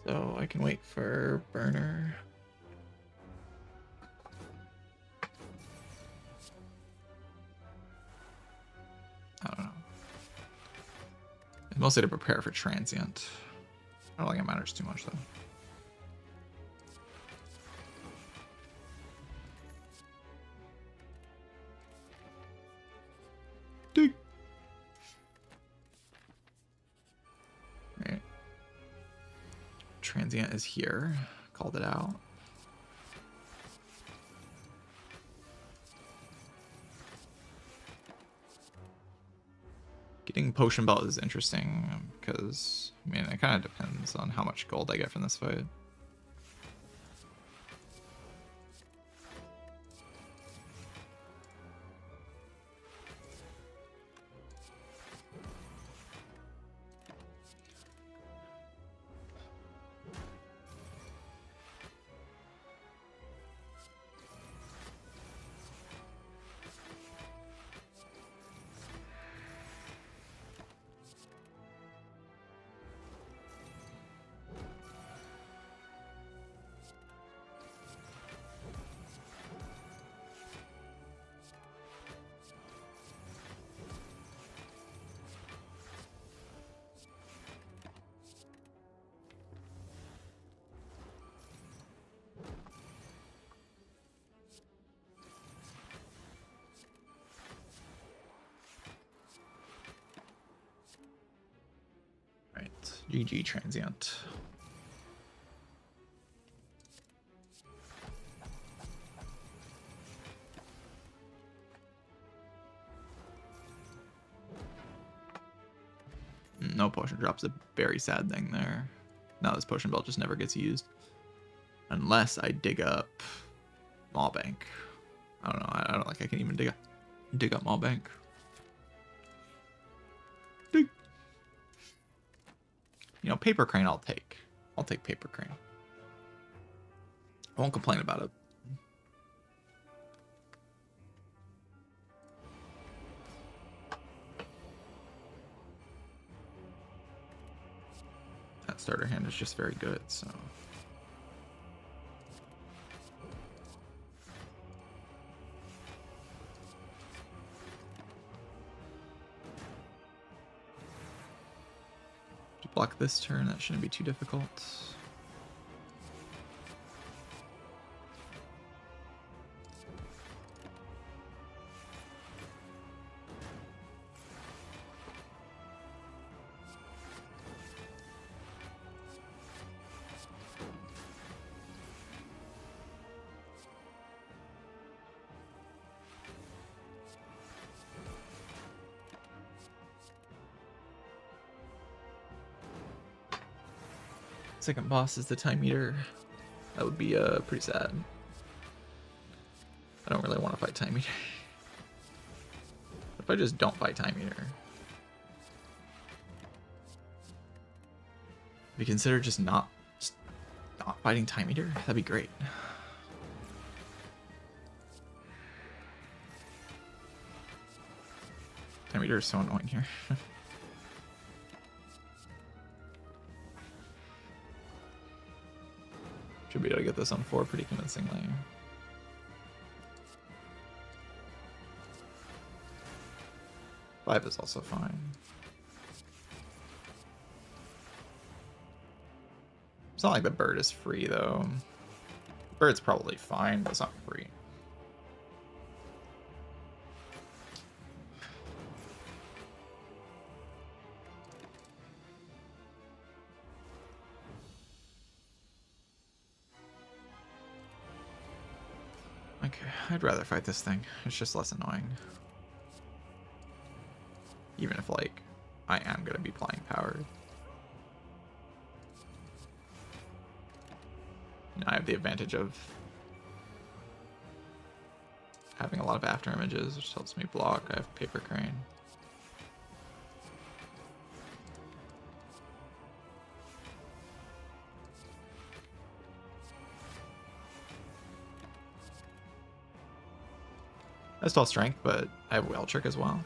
S1: So I can wait for burner. I don't know. It's mostly to prepare for transient. I don't think it matters too much though. Dig. Right. Transient is here. Called it out. Getting potion belt is interesting because, I mean, it kind of depends on how much gold I get from this fight. GG transient. No potion drops, a very sad thing there. Now this potion belt just never gets used. Unless I dig up Maw Bank. I don't know, I don't think I can even dig up Maw Bank. Dig. You know, Paper Crane I'll take. I'll take Paper Crane. I won't complain about it. That starter hand is just very good, so. To block this turn, that shouldn't be too difficult. Second boss is the time meter. That would be pretty sad. I don't really want to fight time meter. If I just don't fight time meter, if you consider just not fighting time meter, that'd be great. Time meter is so annoying here. Should be able to get this on 4 pretty convincingly. Five is also fine. It's not like the bird is free though. The bird's probably fine, but it's not free. Okay, I'd rather fight this thing. It's just less annoying. Even if, like, I am going to be playing powered. And I have the advantage of having a lot of after images, which helps me block. I have Paper Crane. I still have strength, but I have Whale Trick as well.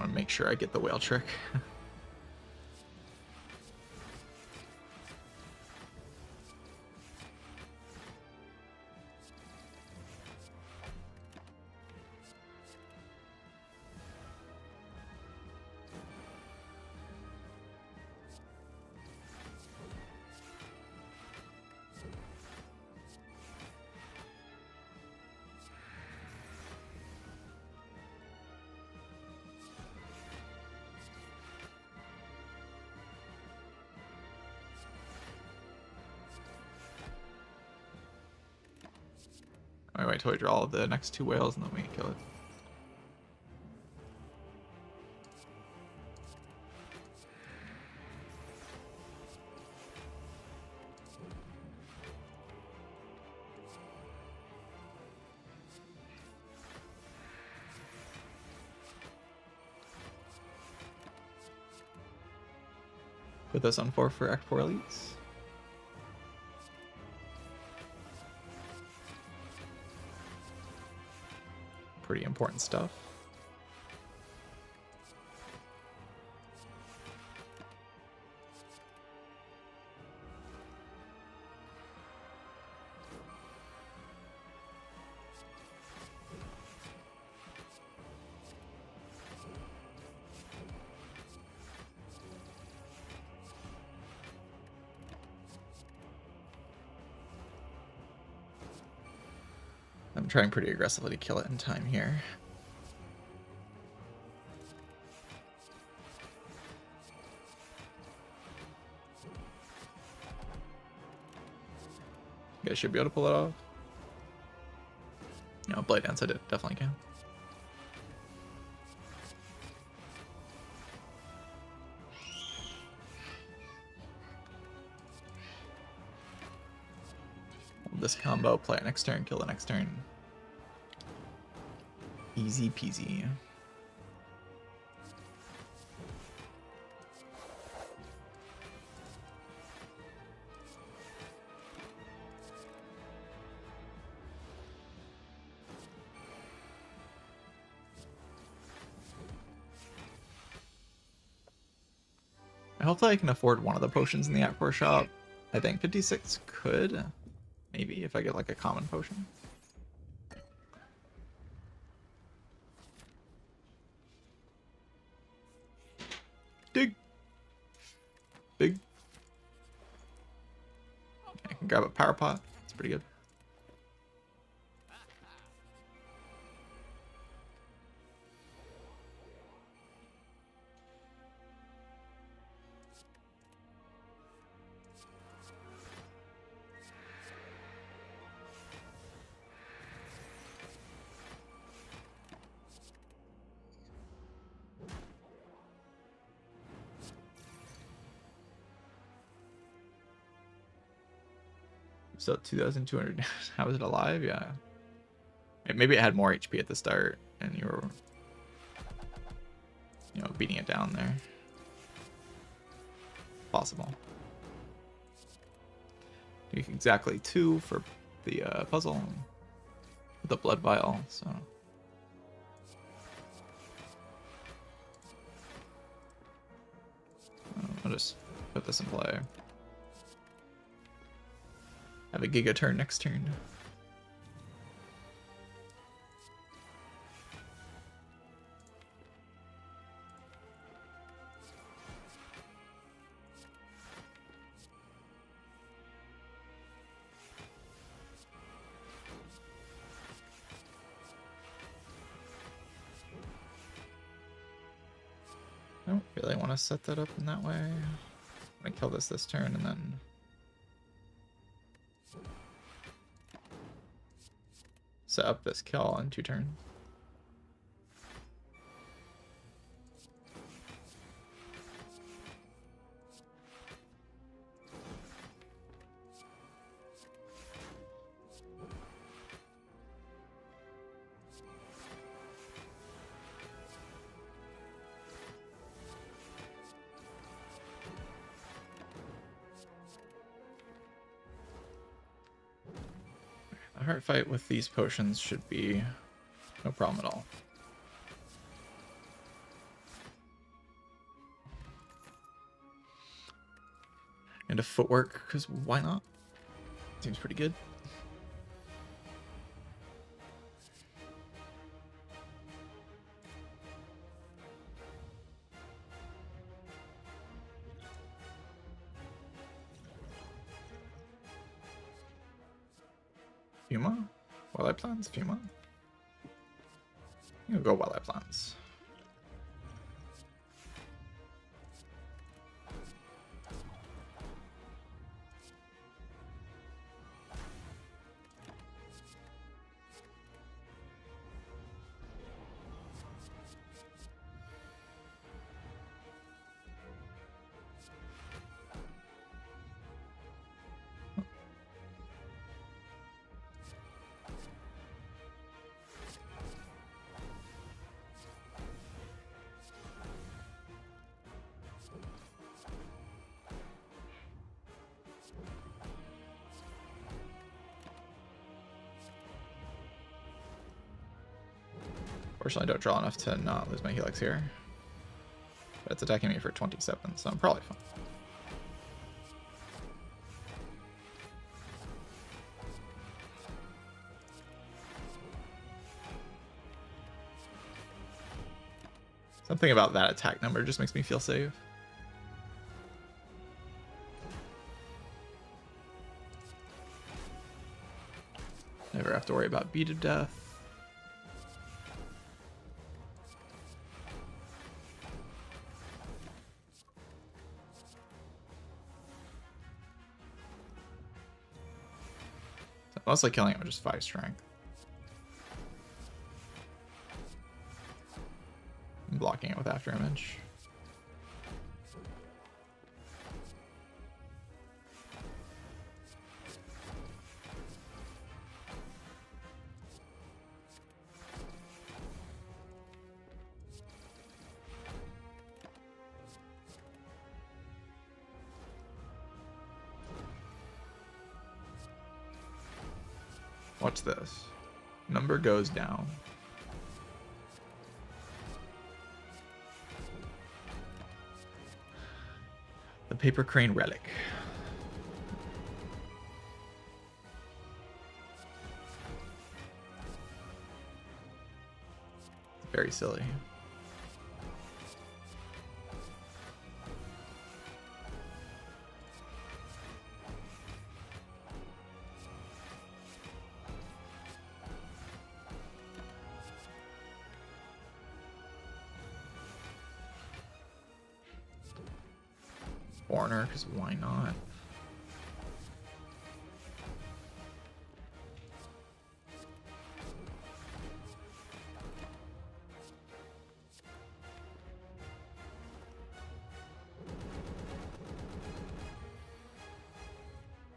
S1: want to make sure I get the whale trick. Wait till we draw the next 2 whales and then we kill it. Put this on 4 for Act 4 elites. Pretty important stuff. I'm trying pretty aggressively to kill it in time here. You guys should be able to pull it off. You know, Blade Dance I did, definitely can. This combo, play it next turn, kill the next turn. Easy peasy. Hopefully I can afford one of the potions in the Act 4 shop. I think 56 could. Maybe if I get like a common potion. Dig. Big. I can grab a power pot. It's pretty good. So 2,200. How is it alive? Yeah. Maybe it had more HP at the start, and you were, you know, beating it down there. Possible. Exactly 2 for the puzzle. The blood vial. So. I'll just put this in play. Have a Giga turn next turn. I don't really want to set that up in that way. I'm gonna kill this turn and then set up this kill in 2 turns. A heart fight with these potions should be no problem at all. Into footwork, because why not? Seems pretty good. Fuma? Wildlife plans? Fuma? You'll go wildlife plans. Fortunately, I don't draw enough to not lose my Helix here. But it's attacking me for 27, so I'm probably fine. Something about that attack number just makes me feel safe. Never have to worry about beat of death. Mostly killing it with just 5 strength. I'm blocking it with after image. Watch this. Number goes down. The paper crane relic. Very silly. Foreigner, because why not?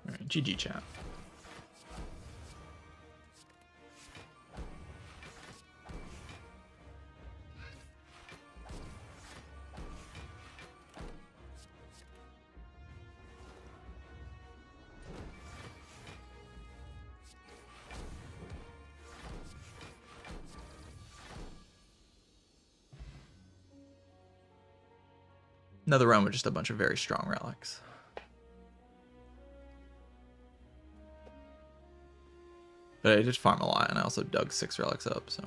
S1: All right, GG chat. Another run with just a bunch of very strong relics. But I did farm a lot, and I also dug 6 relics up, so...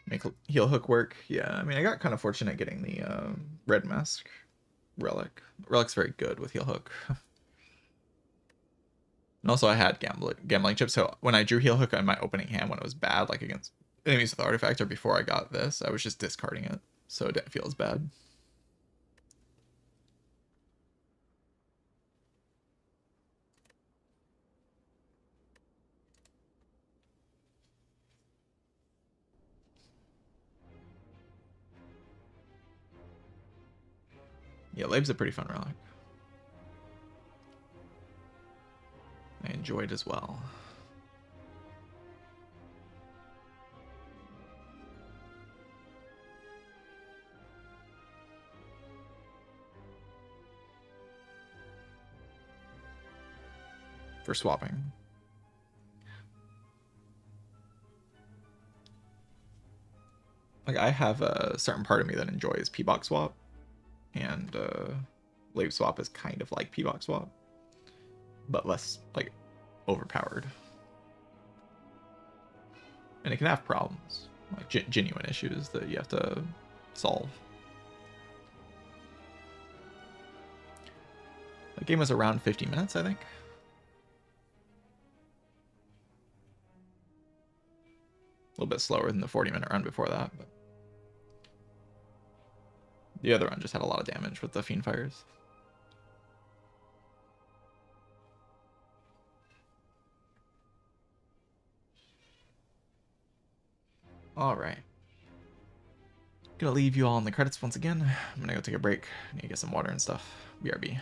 S1: Make heal hook work. Yeah, I mean, I got kind of fortunate getting the red mask relic. Relic's very good with heal hook. And also I had gambling chips, so when I drew heal hook on my opening hand when it was bad, like against enemies with artifact or before I got this, I was just discarding it, so it didn't feel as bad. Yeah, Labe's a pretty fun relic. I enjoyed as well. for swapping. Like, I have a certain part of me that enjoys P-Box swap, and Lave swap is kind of like P-Box swap, but less, like, overpowered. And it can have problems, like genuine issues that you have to solve. The game was around 50 minutes, I think. A little bit slower than the 40-minute run before that, but the other run just had a lot of damage with the Fiend Fires. Alright. Gonna leave you all in the credits once again. I'm gonna go take a break. I need to get some water and stuff. BRB.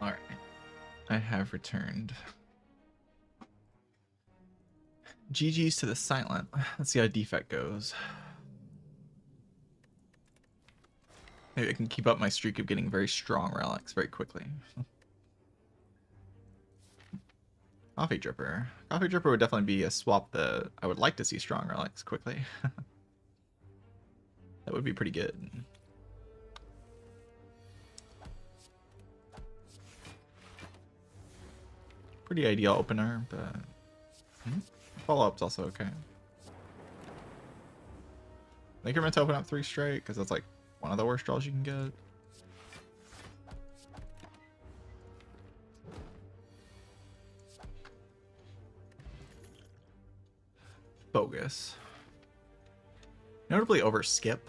S1: Alright. I have returned. GG's to the silent. Let's see how Defect goes. Maybe I can keep up my streak of getting very strong relics very quickly. Coffee Dripper. Coffee Dripper would definitely be a swap that I would like to see strong relics quickly. That would be pretty good. Pretty ideal opener, but follow-up's also okay. I think you're meant to open up 3 straight, because that's like one of the worst draws you can get. bogus. Notably over skip.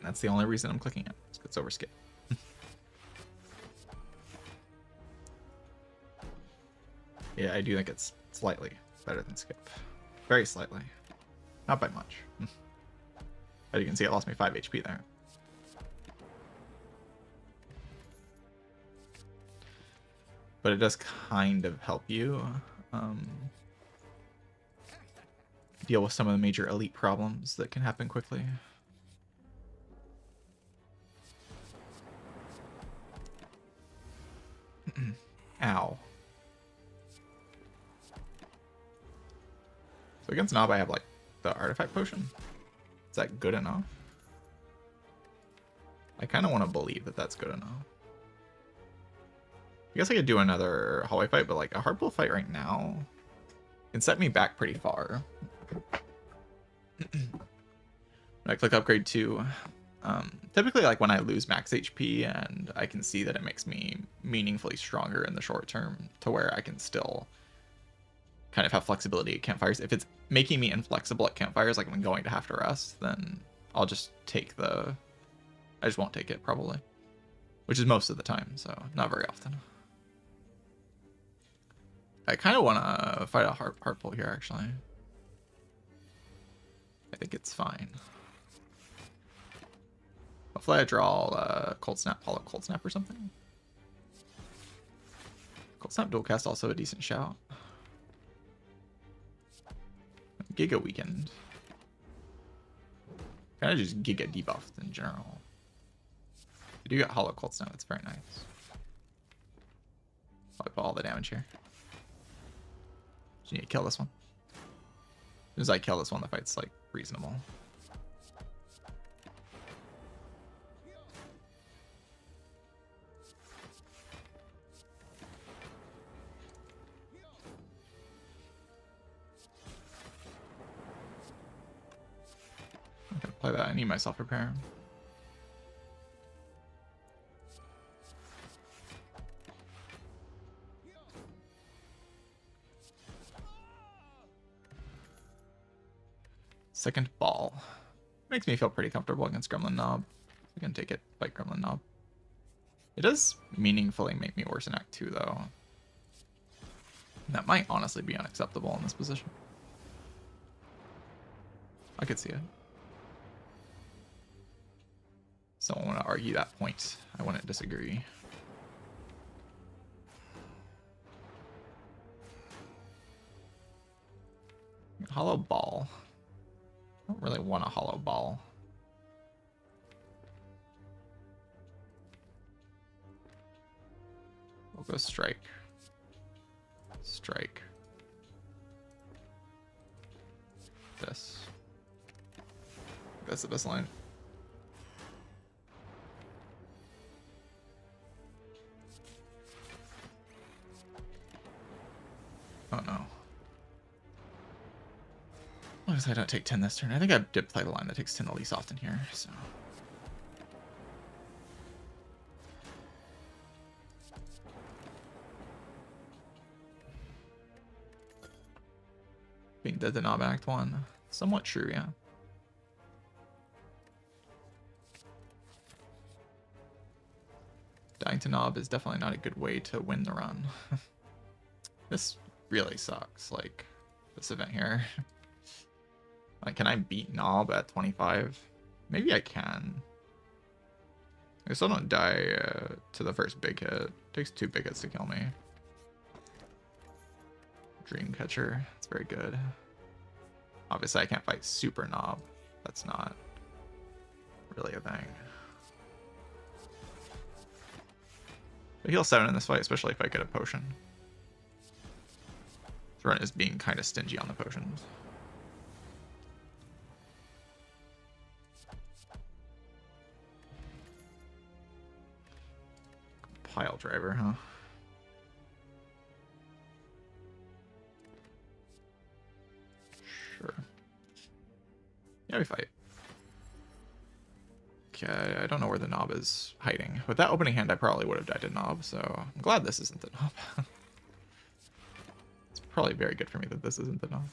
S1: That's the only reason I'm clicking it. It's over skip. Yeah, I do think it's slightly better than skip. Very slightly. Not by much. As you can see, it lost me 5 HP there. But it does kind of help you deal with some of the major elite problems that can happen quickly. Ow. So against Nob, I have like the artifact potion. Is that good enough? I kind of want to believe that that's good enough. I guess I could do another hallway fight, but like a hard pull fight right now can set me back pretty far. When I click upgrade 2, typically like when I lose max HP and I can see that it makes me meaningfully stronger in the short term to where I can still kind of have flexibility at campfires. If it's making me inflexible at campfires, like I'm going to have to rest, then I'll just take I just won't take it probably, which is most of the time, so not very often. I kind of want to fight a hard pull here, actually. I think it's fine. Hopefully I draw Cold Snap, Hollow Cold Snap or something. Cold Snap dual cast also a decent shout. Giga Weekend. Kind of just Giga debuffed in general. I do get Hollow Cold Snap, that's very nice. Probably put all the damage here. Just need to kill this one. As soon as I kill this one, the fight's like reasonable. I'm gonna play that. I need my self repair. Second ball. Makes me feel pretty comfortable against Gremlin Knob. I can take it, fight Gremlin Knob. It does meaningfully make me worse in Act 2, though. That might honestly be unacceptable in this position. I could see it. Someone want to argue that point. I wouldn't disagree. Hollow ball. I don't really want a hollow ball. We'll go strike. Strike. This. That's the best line. Oh no. As long as I don't take 10 this turn. I think I did play the line that takes 10 the least often here, so. Being dead to Knob Act 1. Somewhat true, yeah. Dying to Knob is definitely not a good way to win the run. This really sucks, like, this event here. Like, can I beat Knob at 25? Maybe I can. I still don't die to the first big hit. It takes 2 big hits to kill me. Dreamcatcher, it's very good. Obviously, I can't fight Super Knob. That's not really a thing. But heal 7 in this fight, especially if I get a potion. Thrun is being kind of stingy on the potions. Pile driver, huh? Sure. Yeah, we fight. Okay, I don't know where the Knob is hiding. With that opening hand, I probably would have died to Knob, so I'm glad this isn't the Knob. It's probably very good for me that this isn't the Knob.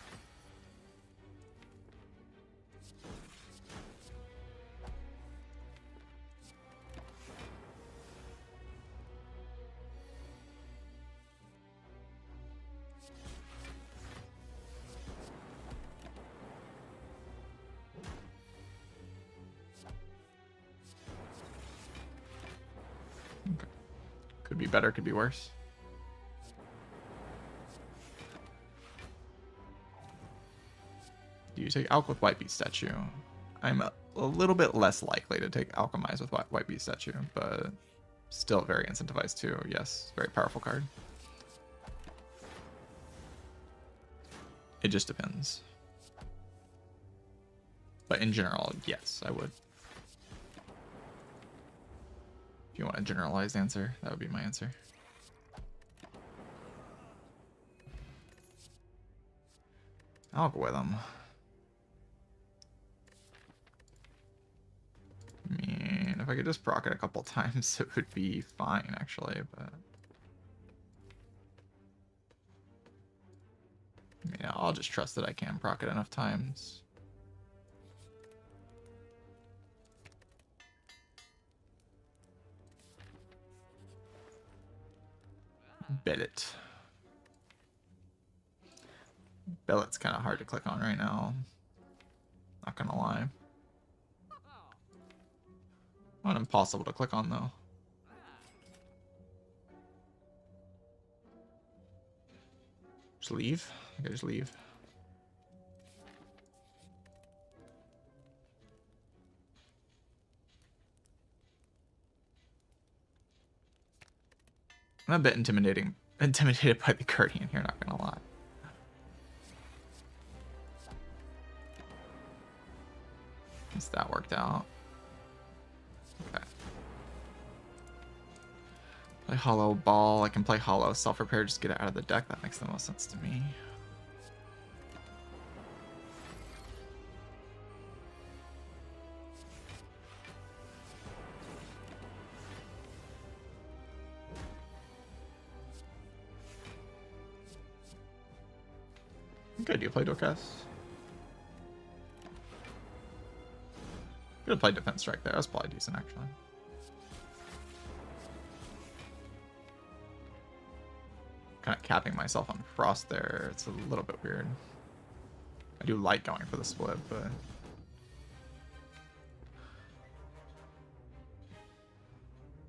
S1: Okay. Could be better, could be worse. Do you take Alch with White Beast Statue? I'm a little bit less likely to take Alchemize with White Beast Statue, but still very incentivized too. Yes, very powerful card. It just depends. But in general, yes, I would. If you want a generalized answer, that would be my answer. I'll go with them. I mean, if I could just proc it a couple times, it would be fine, actually, but... I mean, I'll just trust that I can proc it enough times. Bellet. Bellet's kind of hard to click on right now. Not gonna lie. Not impossible to click on, though. Just leave? I can just leave. I'm a bit intimidated by the Guardian here, not gonna lie. At least that worked out. Okay. Play Hollow Ball. I can play Hollow Self-Repair, just get it out of the deck. That makes the most sense to me. Good, do you play Dual Cast? Could have played Defense Strike there. That's probably decent, actually. Kind of capping myself on Frost there. It's a little bit weird. I do like going for the split, but...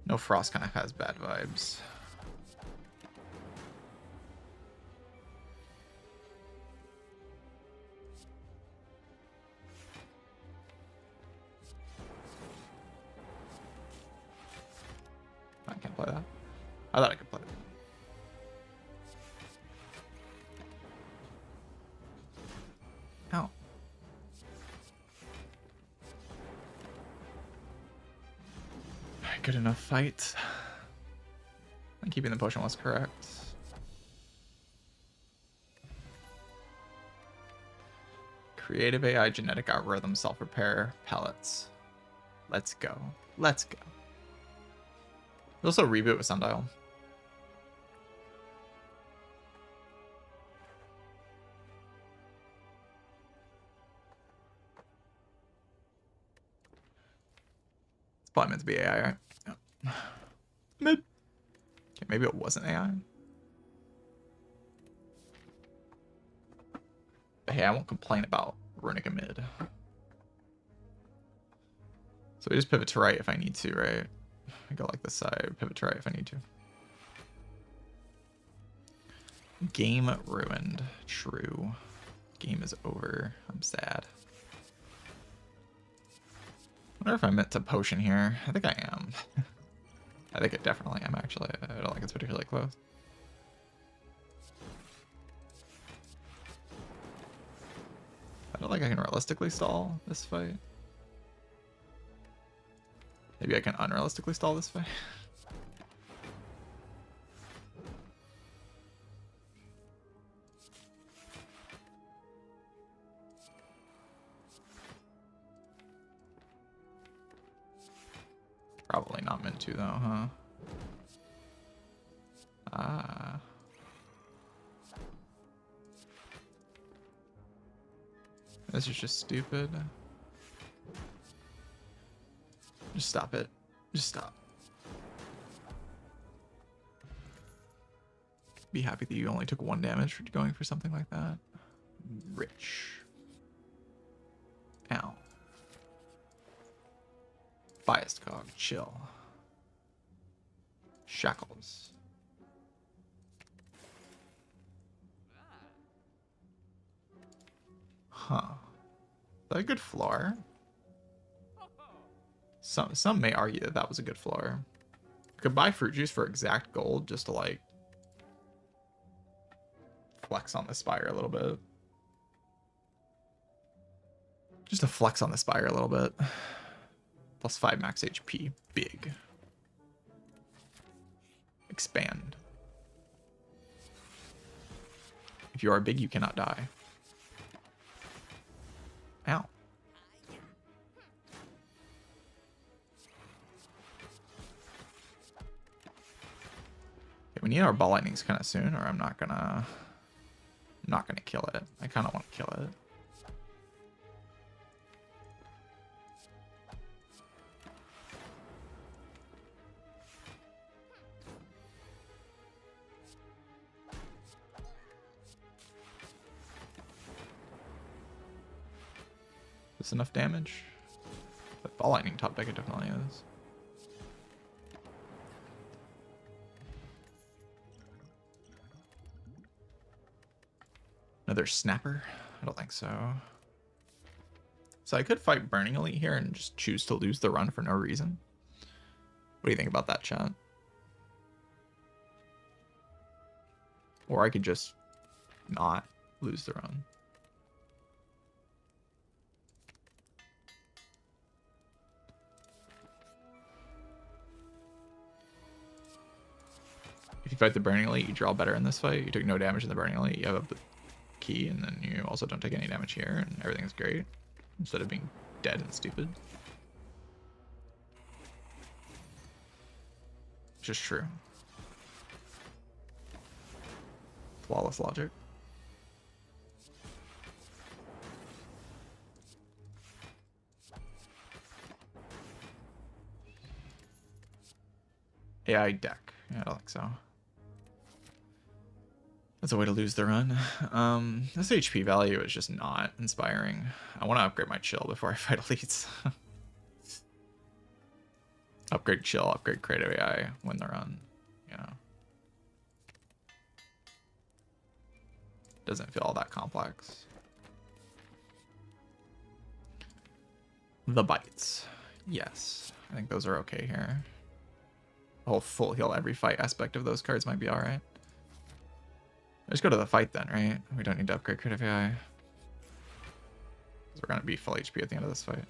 S1: No Frost kind of has bad vibes. I can't play that. I thought I could play it. Ow. Good enough fight. And keeping the potion was correct. Creative AI, genetic algorithm, self-repair, pellets. Let's go. Let's go. There's also a reboot with Sundial. It's probably meant to be AI, right? Yeah. Mid. Okay, maybe it wasn't AI. But hey, I won't complain about running a mid. So we just pivot to right if I need to, right? I go like this side, pivot to right if I need to. Game ruined. True. Game is over. I'm sad. I wonder if I meant to potion here. I think I am. I think I definitely am, actually. I don't think it's particularly close. I don't think I can realistically stall this fight. Maybe I can unrealistically stall this fight. Probably not meant to, though, huh? Ah. This is just stupid. Just stop it. Just stop. Be happy that you only took 1 damage for going for something like that. Rich. Ow. Biased cog, chill. Shackles. Huh. Is that a good floor? Some may argue that that was a good floor. Could buy fruit juice for exact gold just to like flex on the Spire a little bit. Just to flex on the Spire a little bit. Plus 5 max HP. Big. Expand. If you are big, you cannot die. Ow. Okay, we need our ball lightnings kind of soon, or I'm not gonna kill it. I kind of want to kill it. Is this enough damage? The ball lightning top deck it definitely is. Another snapper? I don't think so. So I could fight Burning Elite here and just choose to lose the run for no reason. What do you think about that, chat? Or I could just not lose the run. If you fight the Burning Elite, you draw better in this fight. You took no damage in the Burning Elite. You have the key, and then you also don't take any damage here, and everything's great. Instead of being dead and stupid. Which is true. Flawless logic. AI deck. Yeah, I don't think so. That's a way to lose the run. This HP value is just not inspiring. I want to upgrade my chill before I fight elites. Upgrade chill, upgrade creative AI, win the run. You know. Doesn't feel all that complex. The bites. Yes. I think those are okay here. The whole full heal every fight aspect of those cards might be alright. Let's go to the fight then, right? We don't need to upgrade creative AI. Because we're going to be full HP at the end of this fight.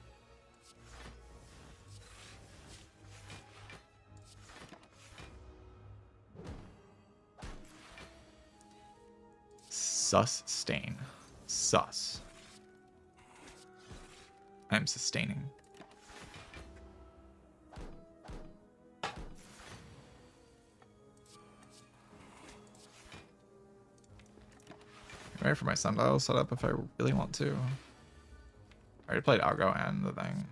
S1: Sustain. Sus. I'm sustaining. Ready for my sundial setup if I really want to. I already played Algo and the thing.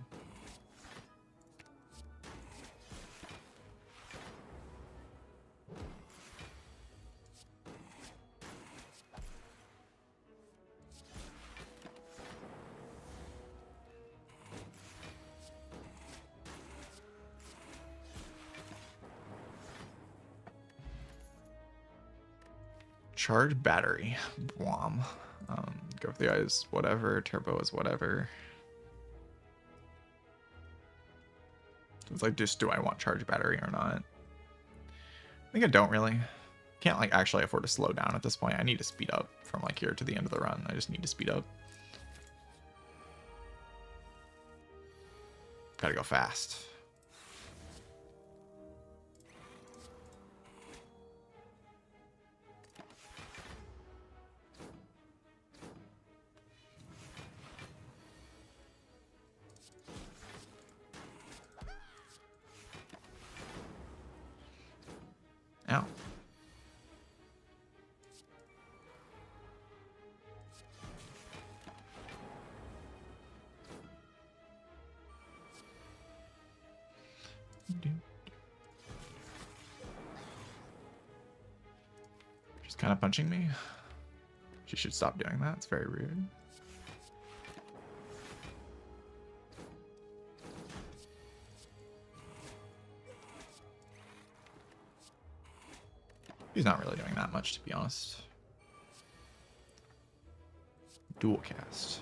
S1: Charge battery. Blom. Go for the eyes, whatever. Turbo is whatever. It's like, just do I want charge battery or not? I think I don't really. Can't like actually afford to slow down at this point. I need to speed up from like here to the end of the run. I just need to speed up. Gotta go fast. Ow. She's kind of punching me. She should stop doing that. It's very rude. He's not really doing that much, to be honest. Dual cast.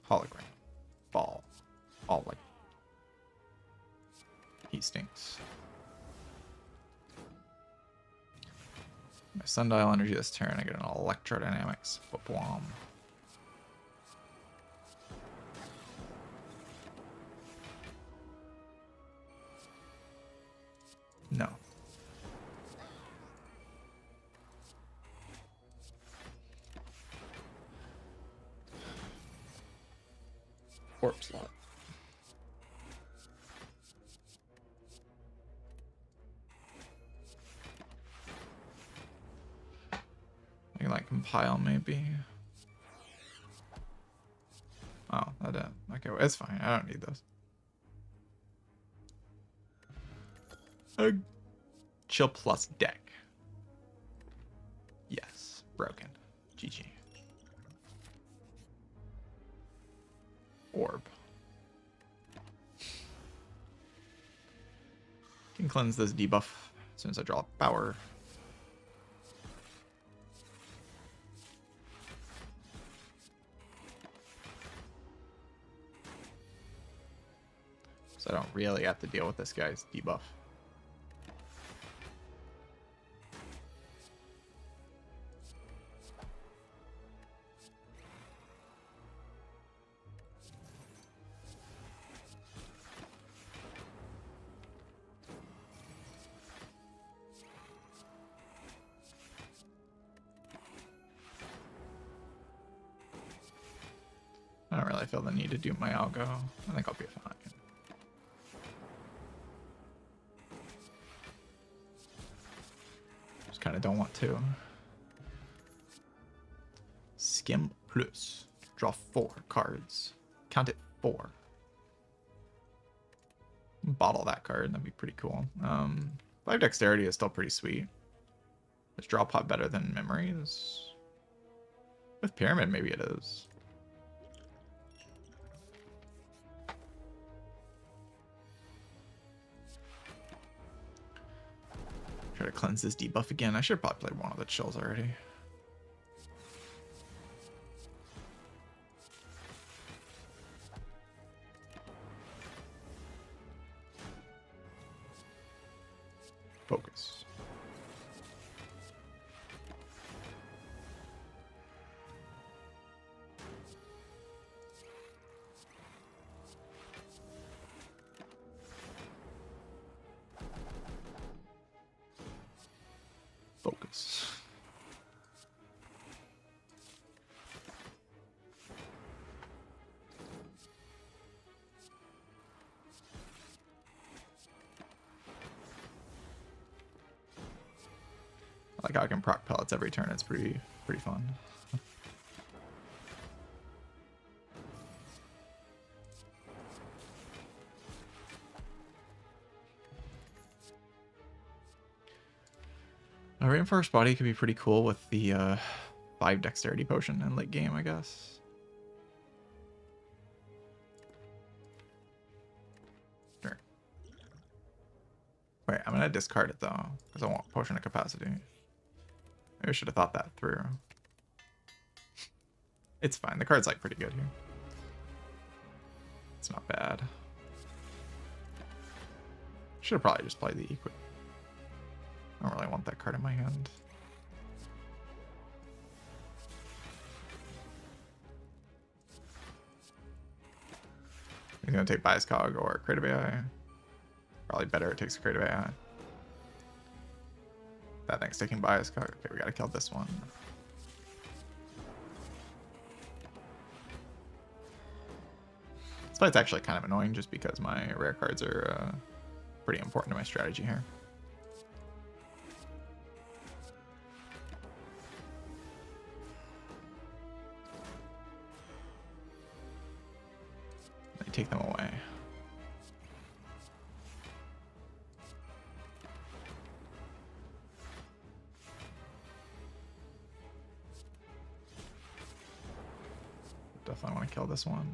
S1: Hologram. Ball. All like. He stinks. My sundial energy this turn, I get an electrodynamics. Ba-bwom. No. Warp slot. I can like compile maybe. Oh, that did. Okay, well, it's fine. I don't need those. Chill plus deck. Yes, broken. GG. Orb. Can cleanse this debuff as soon as I draw power. So I don't really have to deal with this guy's debuff. I don't really feel the need to do my algo. I think I'll be fine. Just kind of don't want to. Skim plus. Draw 4 cards. Count it 4. Bottle that card. That'd be pretty cool. 5 dexterity is still pretty sweet. Is draw pot better than memories? With pyramid, maybe it is. Try to cleanse this debuff again. I should probably play one of the chills already. Focus. Focus. I like how I can proc pellets every turn. It's pretty fun. A reinforced body could be pretty cool with the 5 dexterity potion in late game, I guess. Sure. Wait, I'm gonna discard it though, because I want potion of capacity. Maybe I should have thought that through. It's fine. The card's like pretty good here. It's not bad. Should have probably just played the equip. I don't really want that card in my hand. He's gonna take Bias Cog or Creative AI. Probably better it takes a Creative AI. That thing's taking Bias Cog. Okay, we gotta kill this one. This fight's actually kind of annoying just because my rare cards are pretty important to my strategy here. Take them away. Definitely want to kill this one.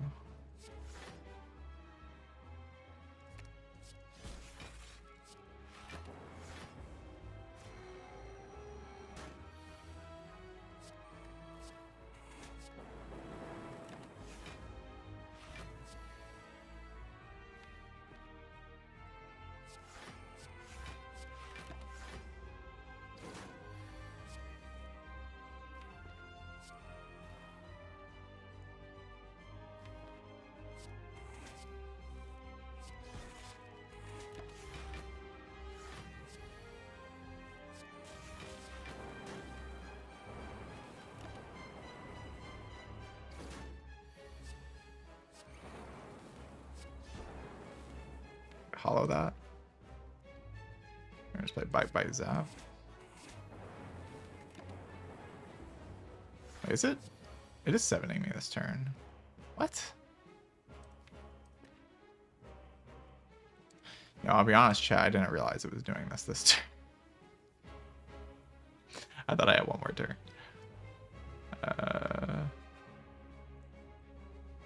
S1: hollow that. I'm gonna just play Bite Zap. Wait, is it? It is 7ing me this turn. What? No, I'll be honest, chat. I didn't realize it was doing this turn. I thought I had one more turn.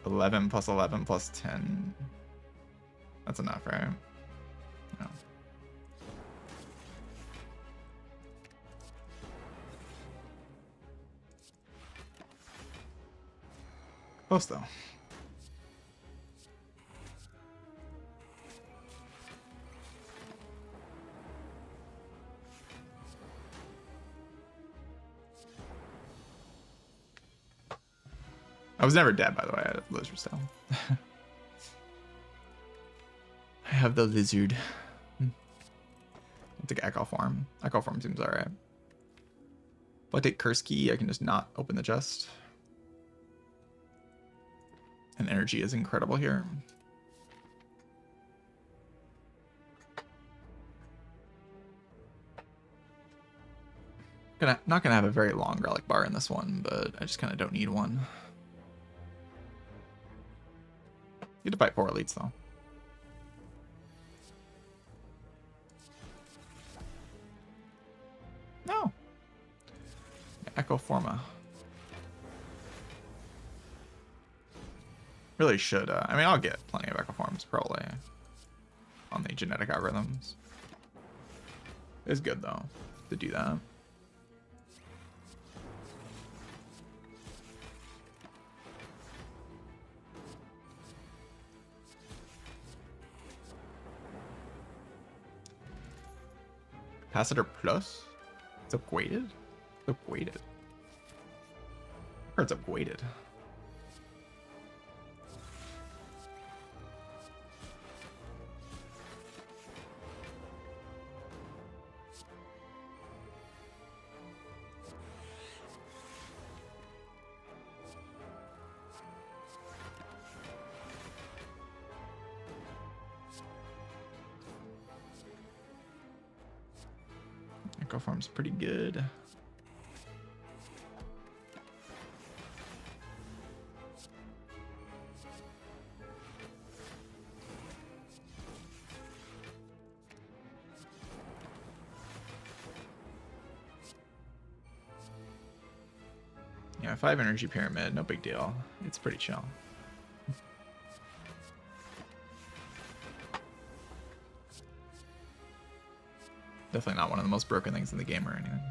S1: 11 plus 11 plus 10. That's enough, right? No. Close though. I was never dead, by the way. I had a lizard cell. I have the lizard. I'll take Echo Form. Echo Form seems alright. If I take Curse Key, I can just not open the chest. And energy is incredible here. Not gonna have a very long relic bar in this one, but I just kind of don't need one. Need to fight 4 elites though. No. Echo Forma. Really should. I mean, I'll get plenty of Echo Forms probably on the genetic algorithms. It's good though to do that. Capacitor Plus? It's upgraded? It's upgraded. Or it's upgraded. Echo Form's pretty good. Yeah, 5 energy pyramid, no big deal. It's pretty chill. Definitely not one of the most broken things in the game or anything.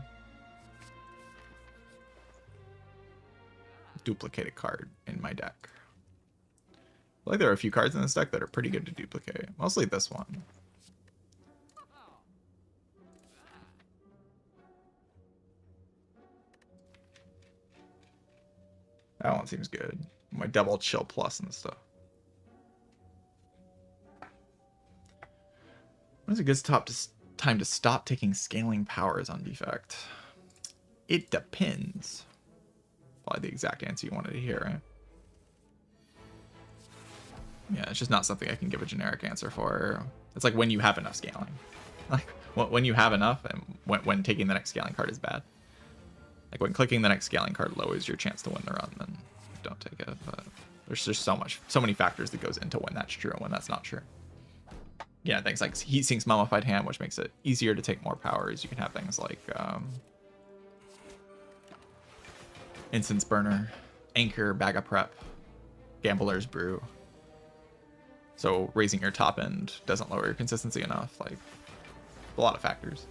S1: Duplicate a card in my deck. I feel like there are a few cards in this deck that are pretty good to duplicate. Mostly this one. That one seems good. My double chill plus and stuff. When is a good time to stop taking scaling powers on Defect? It depends. Probably the exact answer you wanted to hear, right? Yeah, it's just not something I can give a generic answer for. It's like when you have enough scaling. Like when you have enough and when taking the next scaling card is bad. Like when clicking the next scaling card lowers your chance to win the run, then don't take it. But there's just so many factors that goes into when that's true and when that's not true. Yeah, things like Heat Sink's Mummified Hand, which makes it easier to take more powers. You can have things like Incense Burner, Anchor, Bag of Prep, Gambler's Brew. So raising your top end doesn't lower your consistency enough. Like, a lot of factors.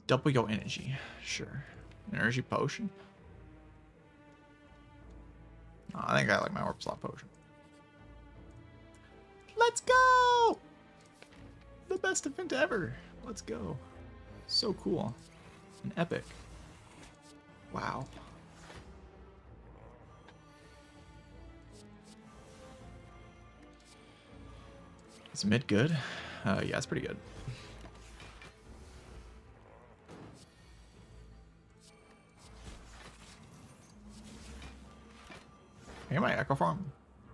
S1: Double your energy. Sure. Energy potion. Oh, I think I like my Orb Slot potion. Let's go! The best event ever. Let's go. So cool. An epic. Wow. Is mid good? Yeah, it's pretty good. I get my Echo Form.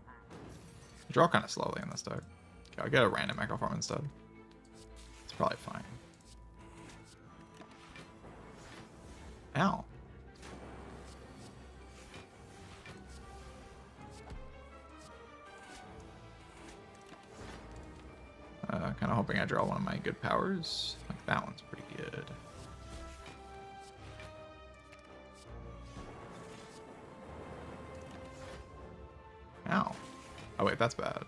S1: I draw kind of slowly in this deck. Okay, I'll get a random Echo Form instead. It's probably fine. Ow. Kind of hoping I draw one of my good powers. Like that one's pretty good. Ow. Oh wait, that's bad.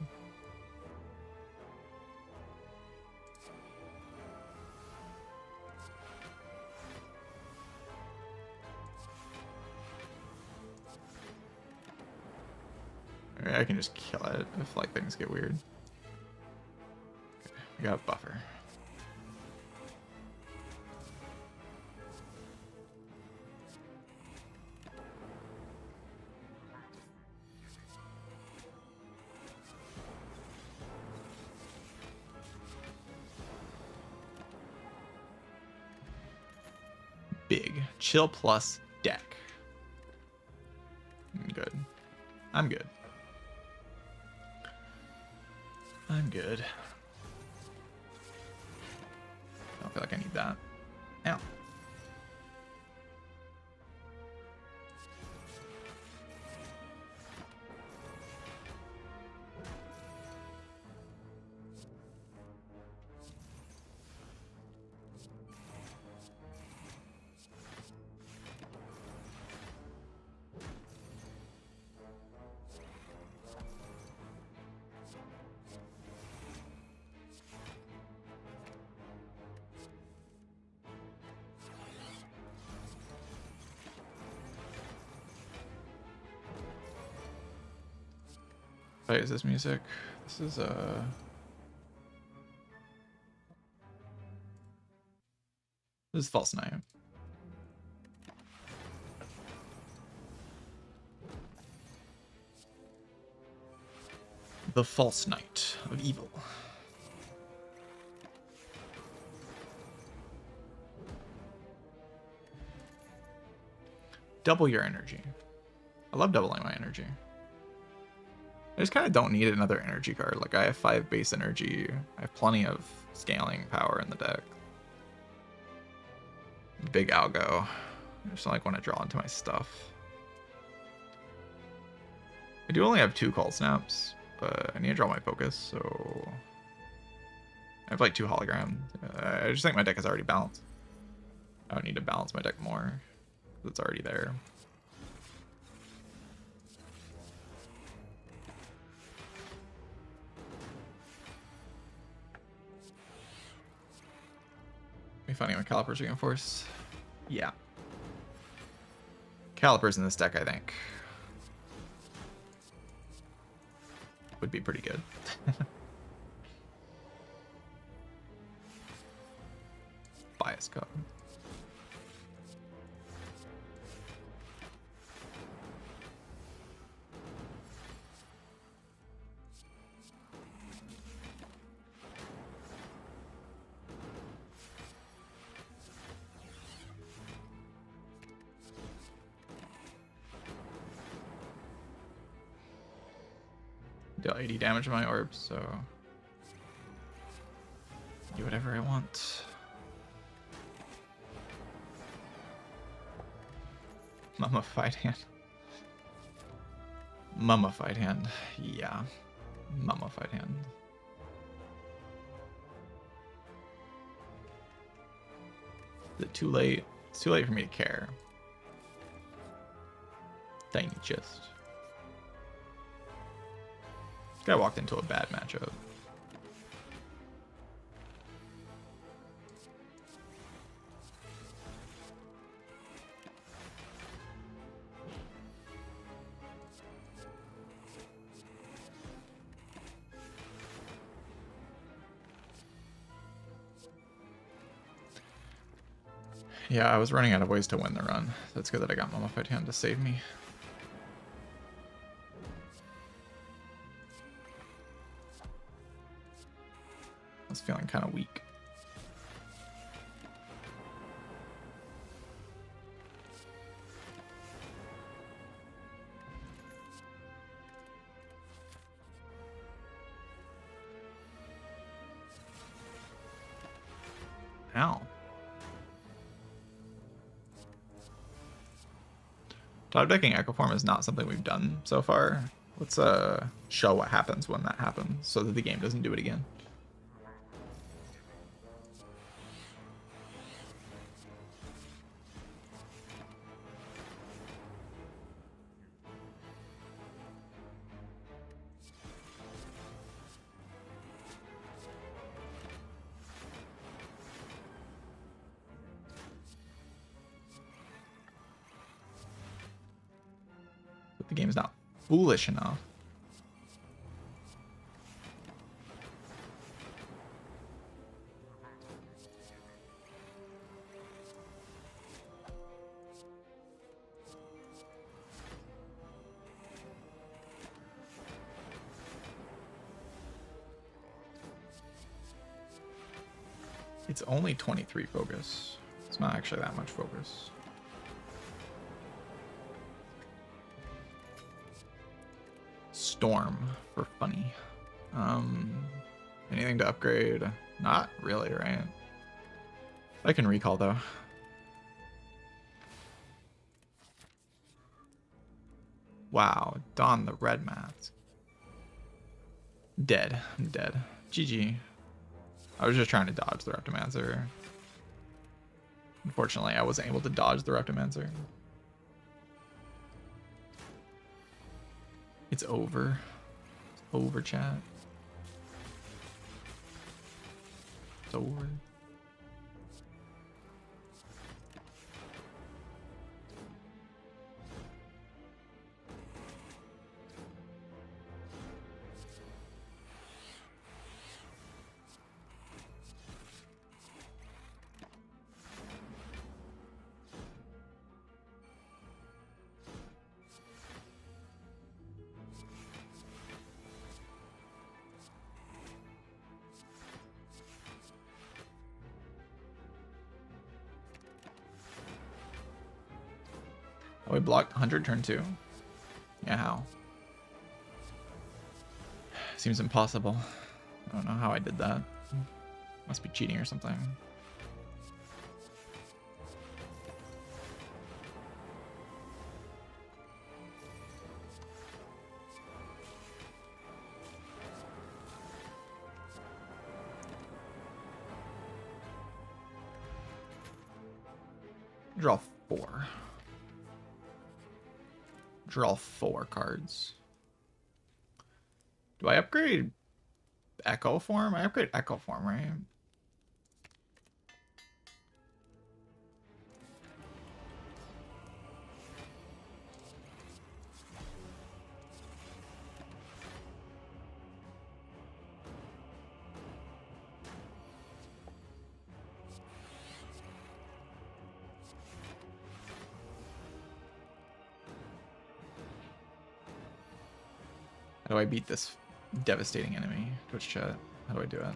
S1: Maybe I can just kill it if like things get weird. Okay, we got a buffer. Big. Chill plus deck. I'm good. I'm good. I'm good. I don't feel like I need that. Ow. Wait, is this music? This is this is False Night. The False Knight of Evil. Double your energy. I love doubling my energy. I just kind of don't need another energy card. Like, I have 5 base energy. I have plenty of scaling power in the deck. Big algo. I just like want to draw into my stuff. I do only have 2 call snaps, but I need to draw my focus, so I have like 2 holograms. I just think my deck is already balanced. I don't need to balance my deck more. It's already there. Me finding my Calipers reinforced. Yeah. Calipers in this deck, I think, would be pretty good. Bias card. Deal 80 damage to my orbs, so do whatever I want. Mummified hand. Mummified hand. Yeah. Mummified hand. Is it too late? It's too late for me to care. Tiny chest. This guy walked into a bad matchup. Yeah, I was running out of ways to win the run. That's good that I got Mummified Hand to save me. I was feeling kind of weak. Ow. Top decking Echo Form is not something we've done so far. Let's show what happens when that happens so that the game doesn't do it again. But the game's not foolish enough. It's only 23 focus. It's not actually that much focus. Storm for funny. Anything to upgrade? Not really, right? I can recall though. Wow, don the red mask. Dead. I'm dead. GG. I was just trying to dodge the Reptomancer. Unfortunately, I wasn't able to dodge the Reptomancer. It's over. It's over, chat. It's over. Oh, we blocked 100 turn 2. Yeah, how? Seems impossible. I don't know how I did that. Must be cheating or something. Draw 4. Draw 4 cards. Do I upgrade Echo Form? I upgrade Echo Form, right? How do I beat this devastating enemy? Twitch chat. How do I do it?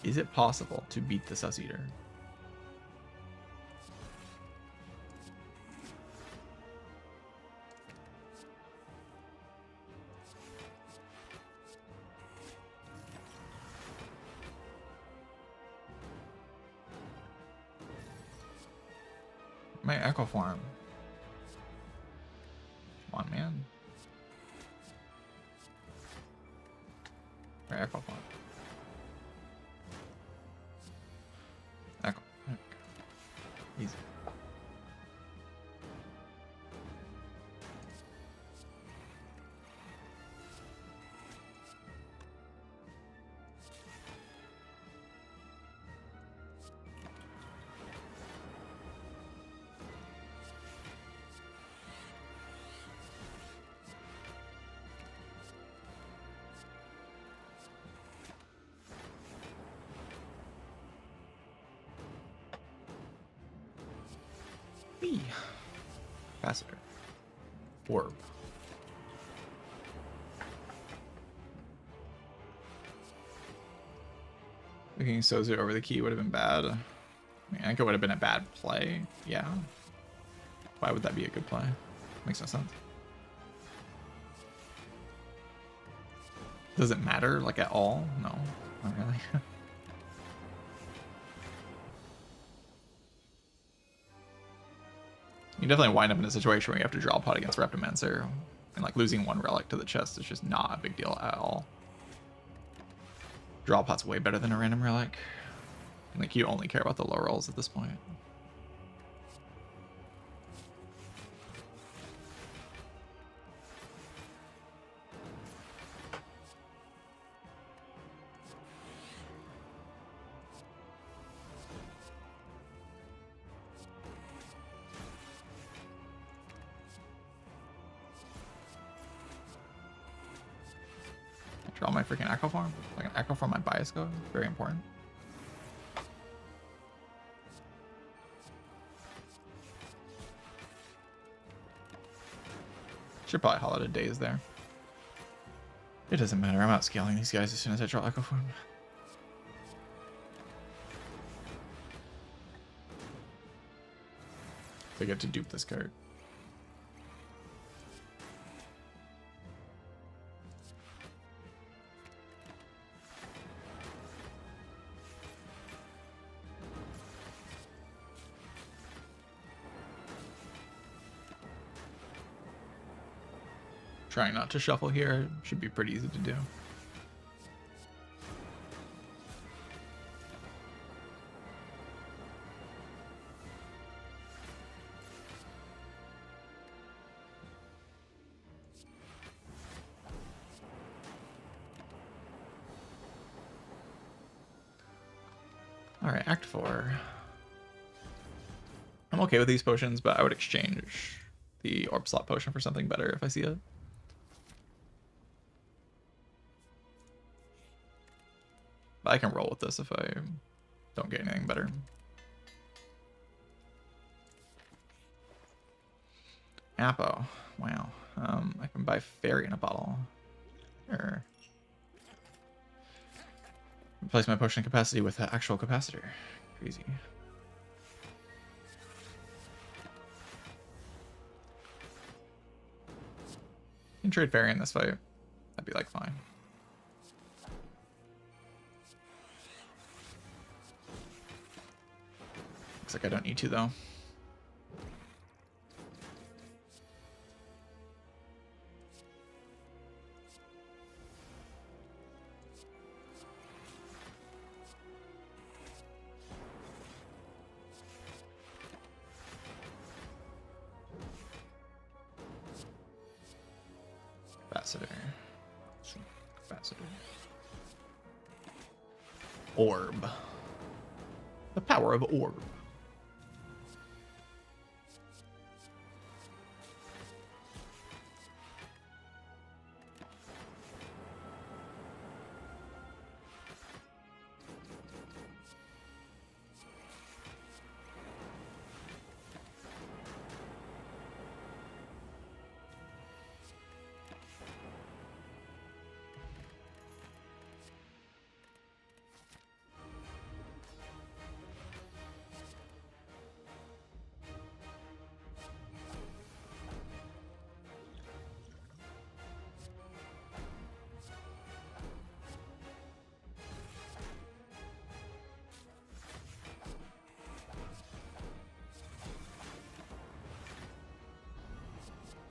S1: Is it possible to beat the Sus Eater? My Echo Form. Come on, man. My Echo Form. Echo. Okay. Easy. Whee! Capacitor. Orb. Looking Sozu over the key would have been bad. I mean, I think it would have been a bad play. Yeah. Why would that be a good play? Makes no sense. Does it matter, like, at all? No, not really. You definitely wind up in a situation where you have to draw a pot against Reptimancer, and like losing one relic to the chest is just not a big deal at all. Draw pot's way better than a random relic. Like, you only care about the low rolls at this point. Draw my freaking Echo Form. Like an Echo Form my bias code. Very important. Should probably hollow to Daze there. It doesn't matter. I'm out scaling these guys as soon as I draw Echo Form. I get to dupe this card. Trying not to shuffle here should be pretty easy to do. All right, Act 4. I'm okay with these potions, but I would exchange the Orb Slot potion for something better if I see it. But I can roll with this if I don't get anything better. Apo. Wow. I can buy Fairy in a bottle. Or replace my potion capacity with an actual capacitor. Crazy. You can trade Fairy in this fight. That'd be like fine. Looks like I don't need to though. Capacitor. Capacitor. Orb. The power of Orb.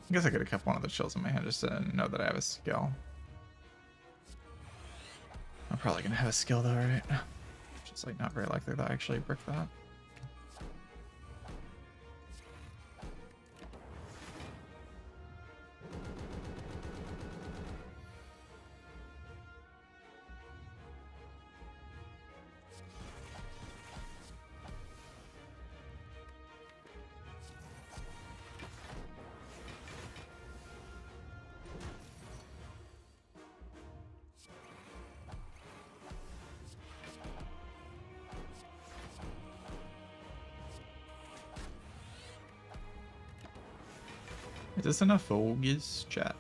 S1: I guess I could have kept one of the chills in my hand just to know that I have a skill. I'm probably gonna have a skill though, right? Just like not very likely that I actually brick that. Is this enough focus, chat?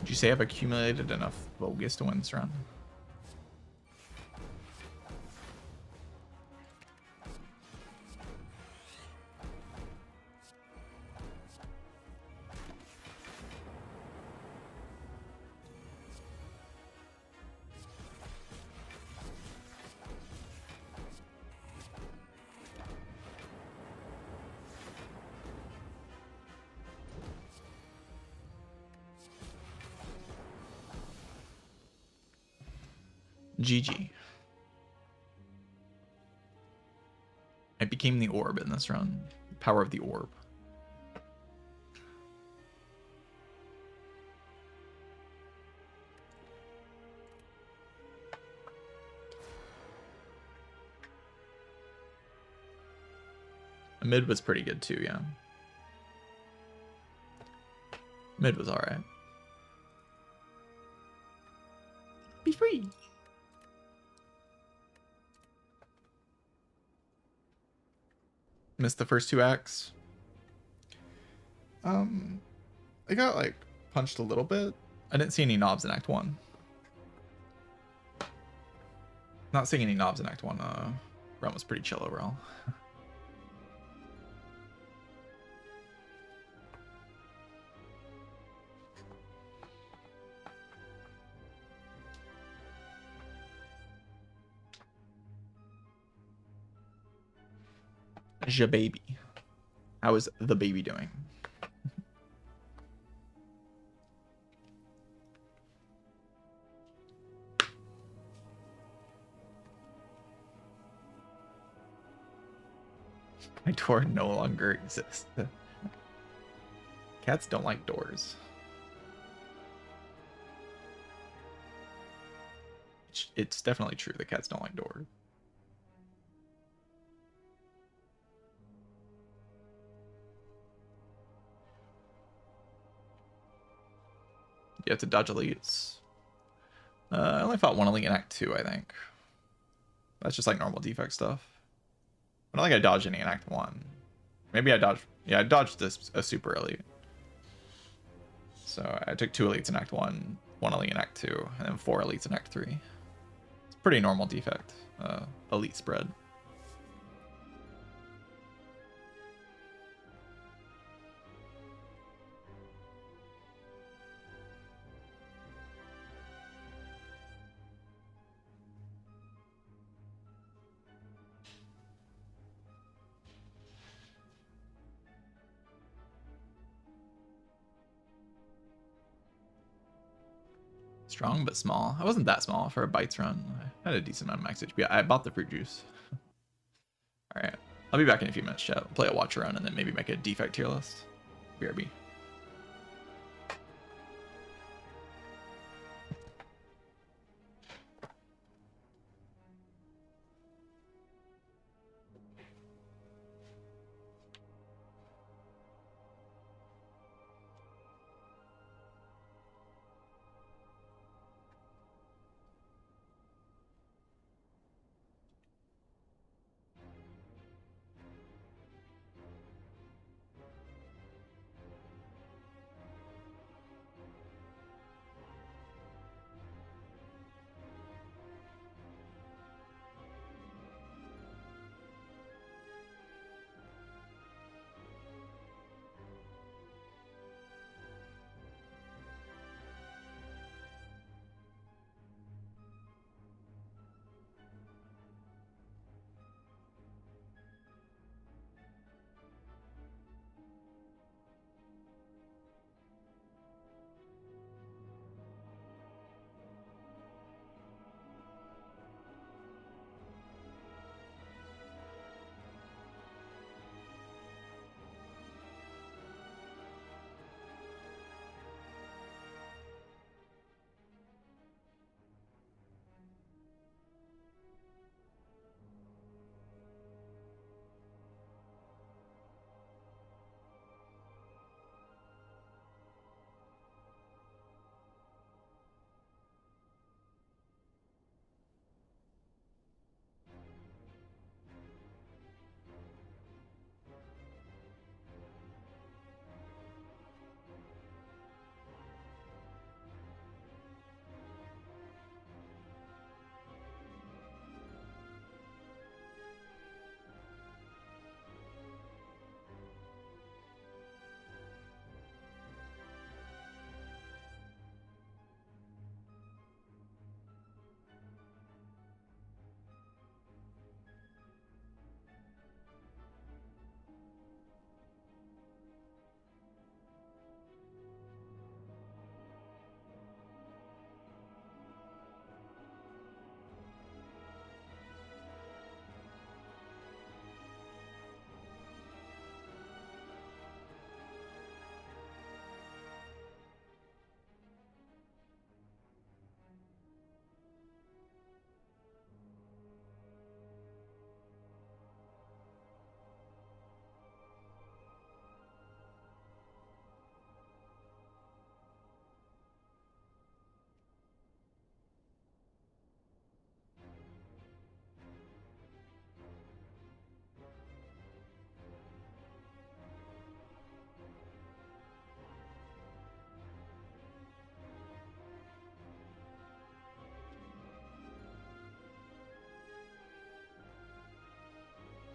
S1: Did you say I've accumulated enough bogus to win this run? GG. I became the orb in this run. The power of the orb. Mid was pretty good too, yeah. Mid was alright. Be free. Missed the first 2 acts. I got like punched a little bit. I didn't see any knobs in Act 1. Not seeing any knobs in Act 1. Run was pretty chill overall. Ja baby. How is the baby doing? My door no longer exists. Cats don't like doors. It's definitely true that cats don't like doors. You have to dodge elites. I only fought 1 elite in Act 2, I think. That's just like normal defect stuff. I don't think I dodged any in Act 1. Maybe I dodged... Yeah, I dodged a super elite. So I took 2 elites in Act 1, 1 elite in Act 2, and then 4 elites in Act 3. It's pretty normal defect. Elite spread. Strong but small. I wasn't that small for a bites run. I had a decent amount of max HP. I bought the fruit juice. Alright. I'll be back in a few minutes, chat. I'll play a watch run and then maybe make a defect tier list. BRB.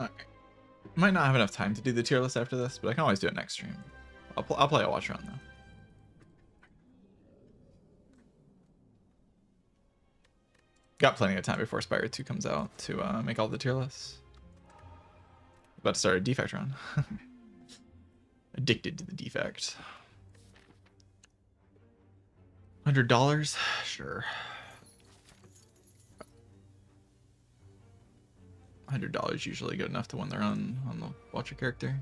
S1: Okay. Might not have enough time to do the tier list after this, but I can always do it next stream. I'll play a watch run though. Got plenty of time before Spire 2 comes out to make all the tier lists. About to start a Defect run. Addicted to the Defect. $100? Sure. $100 usually good enough to win the run on the Watcher character.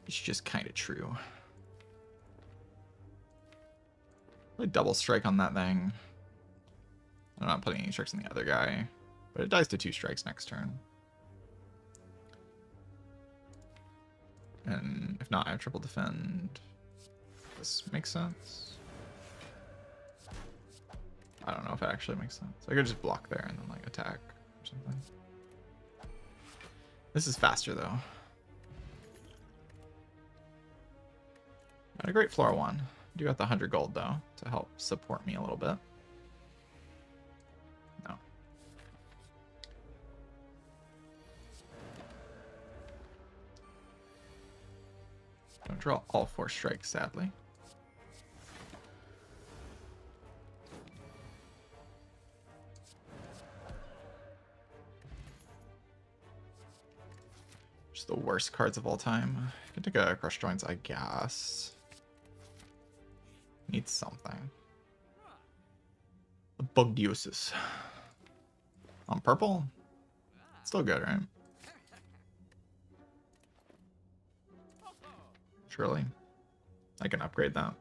S1: It's just kind of true. Really double strike on that thing. I'm not putting any strikes on the other guy, but it dies to 2 strikes next turn. And if not, I have triple defend. This makes sense. I don't know if it actually makes sense. I could just block there and then like attack or something. This is faster though. Not a great floor one. Do got the 100 gold though to help support me a little bit. No. Don't draw all 4 strikes, sadly. Just the worst cards of all time. I can take a Crush Joints, I guess. Need something. The Bugdiosis. On purple? Still good, right? Surely. I can upgrade that.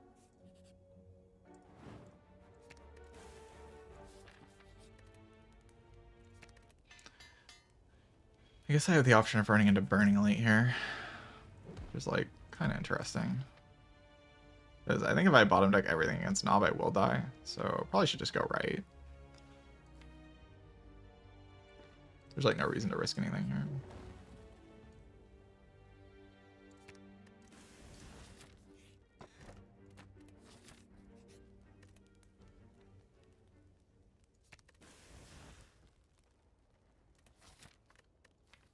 S1: I guess I have the option of running into Burning Elite here. Which is like kind of interesting. Because I think if I bottom deck everything against Knob, I will die. So probably should just go right. There's like no reason to risk anything here.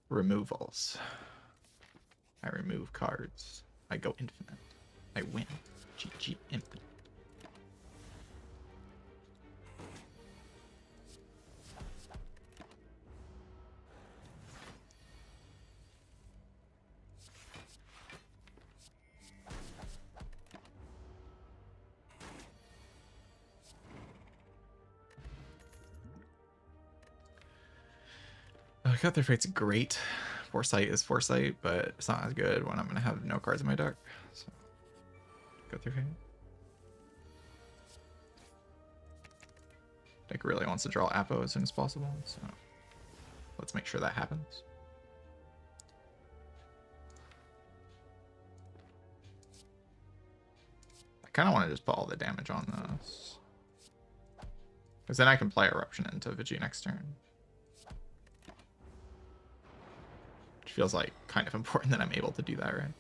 S1: Removals. I remove cards. I go infinite. I win. GG infinite. Cut Their Fate's great. Foresight is Foresight, but it's not as good when I'm going to have no cards in my deck. So, Cut Their Fate. Deck really wants to draw Apo as soon as possible, so let's make sure that happens. I kind of want to just put all the damage on this. Because then I can play Eruption into Vigi next turn. Which feels like kind of important that I'm able to do that, right?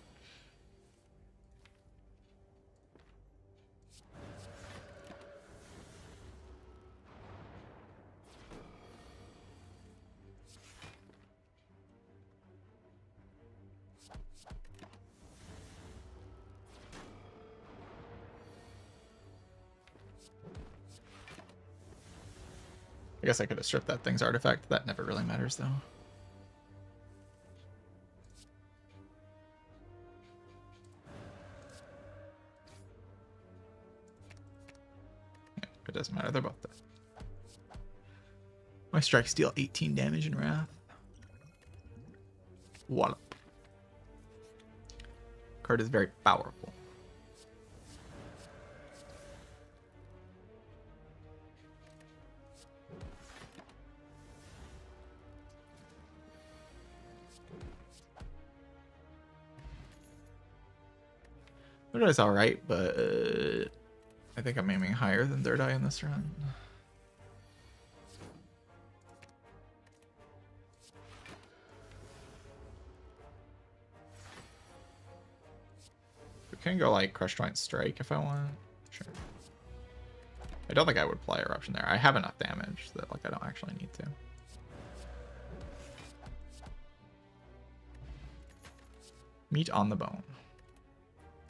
S1: I guess I could have stripped that thing's artifact. That never really matters, though. Yeah, it doesn't matter. They're both dead. My strikes deal 18 damage in Wrath. Wallop. Card is very powerful. Third Eye's alright, but I think I'm aiming higher than Third Eye in this run. We can go like Crush Joint Strike if I want. Sure. I don't think I would play Eruption there. I have enough damage that like I don't actually need to. Meat on the bone.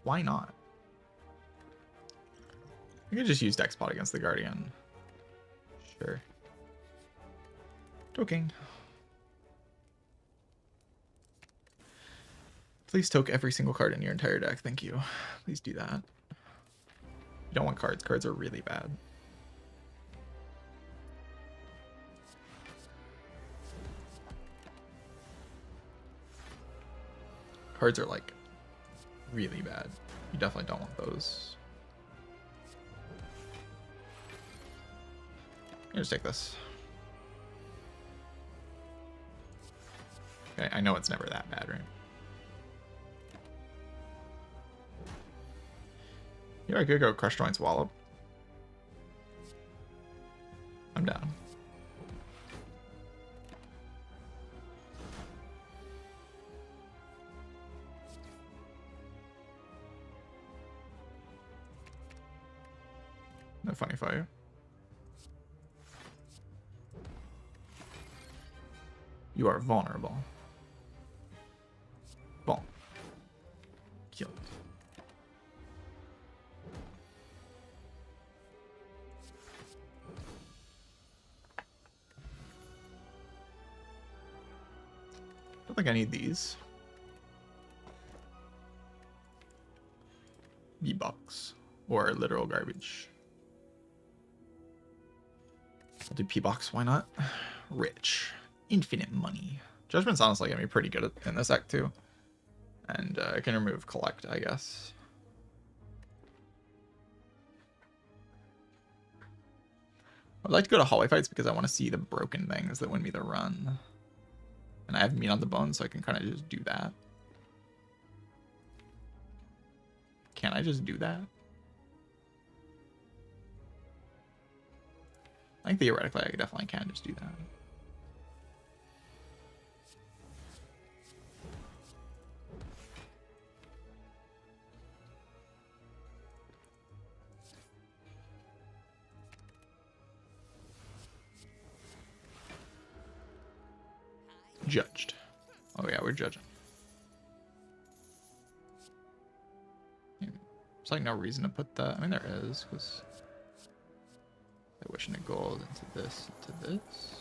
S1: Why not? I could just use Dexpot against the Guardian. Sure. Toking. Please toke every single card in your entire deck. Thank you. Please do that. You don't want cards. Cards are really bad. Cards are like really bad. You definitely don't want those. I'll just take this. Okay, I know it's never that bad, right? Yeah, I could go Crush Joints Wallop. I'm down. No funny fire. You are vulnerable. Boom. Killed. Don't think I need these. V-Bucks. Or literal garbage. I'll do P-Box, why not? Rich. Infinite money. Judgment's honestly gonna be pretty good in this deck too. And I can remove Collect, I guess. I'd like to go to hallway fights because I want to see the broken things that win me the run. And I have meat on the bone, so I can kind of just do that. Can I just do that? I think theoretically I definitely can just do that. Judged. Oh yeah, we're judging. There's like no reason to put that. I mean, there is, because I wish into gold into this, into this.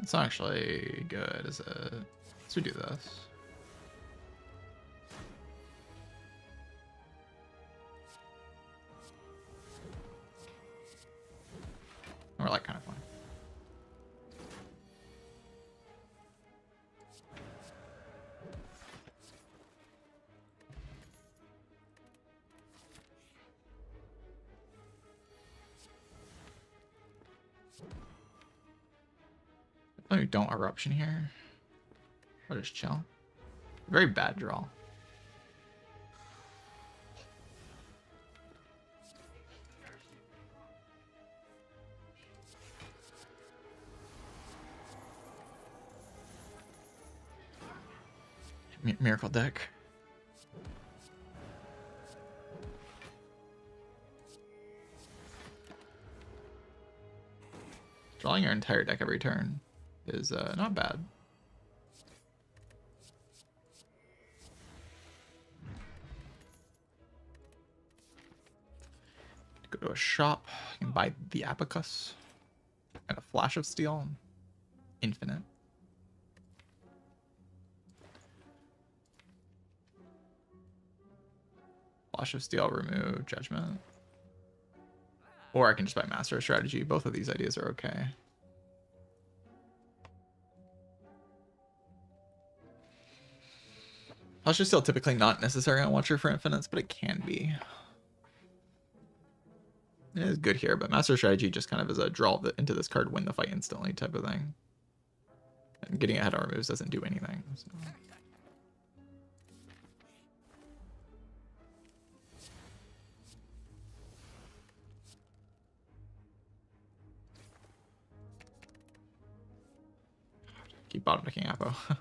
S1: It's not actually good, is it? Let's redo this. Or like kind of fun. Oh, you don't eruption here. I'll just chill. Very bad draw. Miracle deck. Drawing your entire deck every turn is not bad. Go to a shop and buy the Abacus and a Flash of Steel. Infinite. Flash of Steel, remove Judgment. Or I can just buy Master of Strategy. Both of these ideas are okay. Hush is still typically not necessary on Watcher for infinites, but it can be. It is good here, but Master Strategy just kind of is a draw into this card, win the fight instantly type of thing. And getting ahead of our moves doesn't do anything. So. Keep bottom decking Apo. I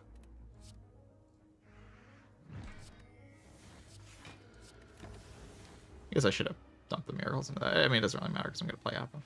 S1: guess I should have dumped the miracles into that. I mean, it doesn't really matter because I'm going to play Apo.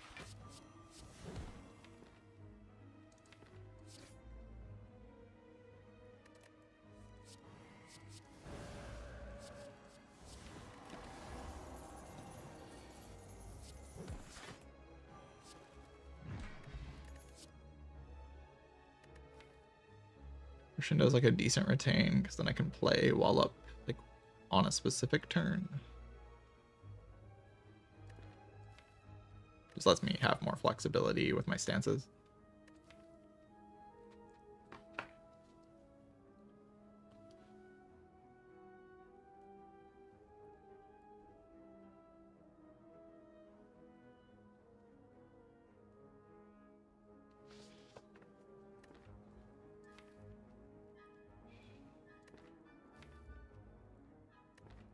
S1: Does like a decent retain because then I can play while up like on a specific turn. Just lets me have more flexibility with my stances.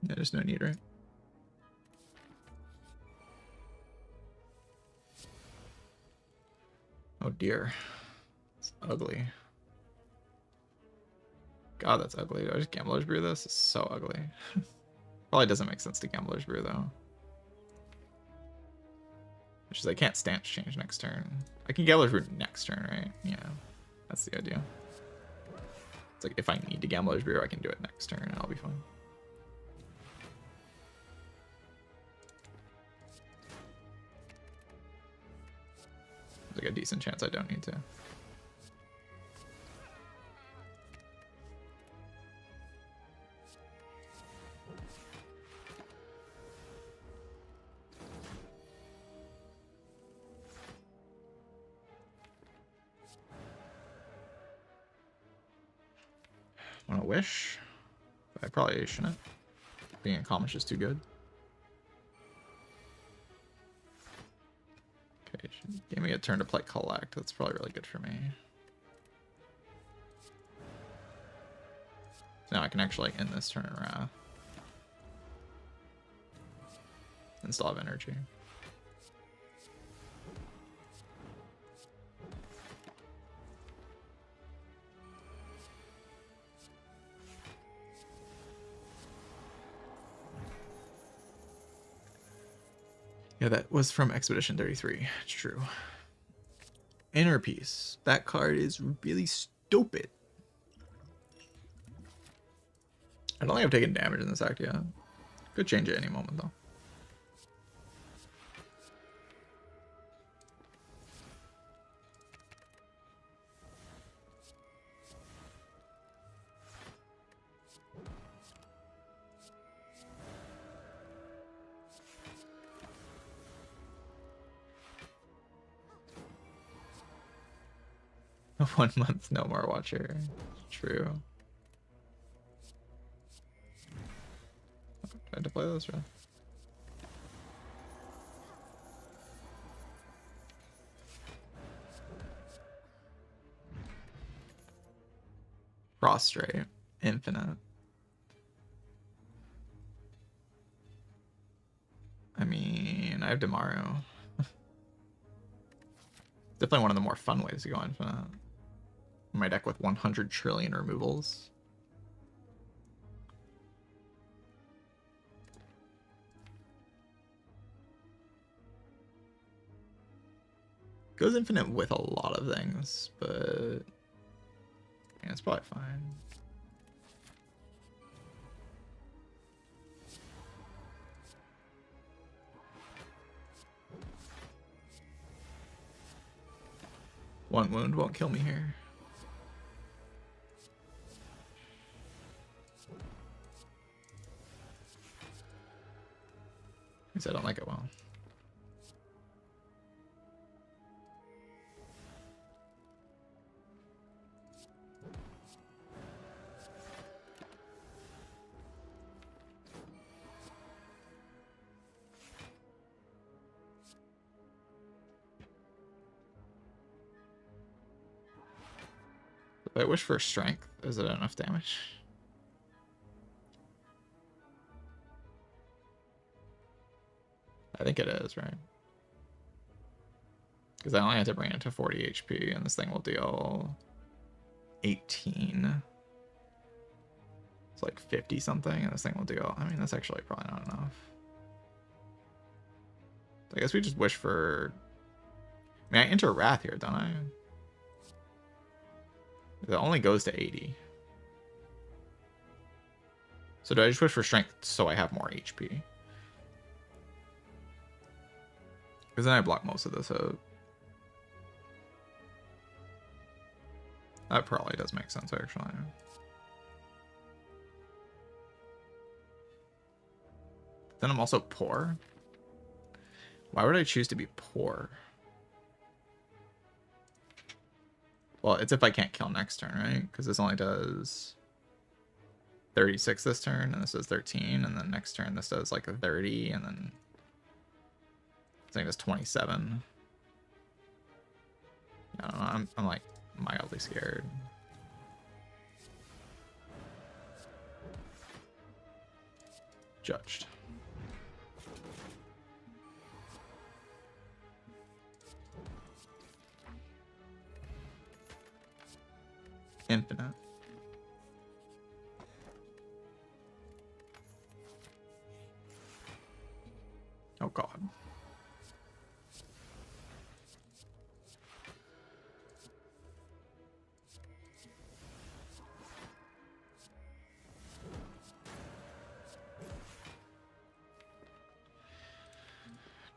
S1: Yeah, there's no need, right? Oh dear. It's ugly. God, that's ugly. Do I just Gambler's Brew this? It's so ugly. Probably doesn't make sense to Gambler's Brew though. Which is I can't stance change next turn. I can Gambler's Brew next turn, right? Yeah. That's the idea. It's like if I need to Gambler's Brew, I can do it next turn and I'll be fine. There's like a decent chance I don't need to. Want to wish? But I probably shouldn't. Being accomplished is too good. Okay, give me a turn to play collect. That's probably really good for me. So now I can actually end this turn in Wrath. And still have energy. Yeah, that was from Expedition 33. It's true. Inner Peace. That card is really stupid. I don't think I've taken damage in this act yet. Could change it any moment, though. One month, no more Watcher. True. Tried to play this, right? Prostrate. Infinite. I mean, I have Demaru. Definitely one of the more fun ways to go infinite. My deck with 100 trillion removals. Goes infinite with a lot of things, but yeah, it's probably fine. One wound won't kill me here. At least I don't like it well. If I wish for strength, is it enough damage? I think it is, right? Because I only have to bring it to 40 HP, and this thing will deal 18. It's like 50 something, and this thing will deal. I mean, that's actually probably not enough. I guess we just wish for. I mean, I enter Wrath here, don't I? It only goes to 80. So do I just wish for strength so I have more HP? Because then I block most of this out. That probably does make sense, actually. Then I'm also poor. Why would I choose to be poor? Well, it's if I can't kill next turn, right? Because this only does 36 this turn, and this does 13, and then next turn this does like a 30, and then I think it's 27. I don't know. I'm like mildly scared. Judged. Infinite. Oh god.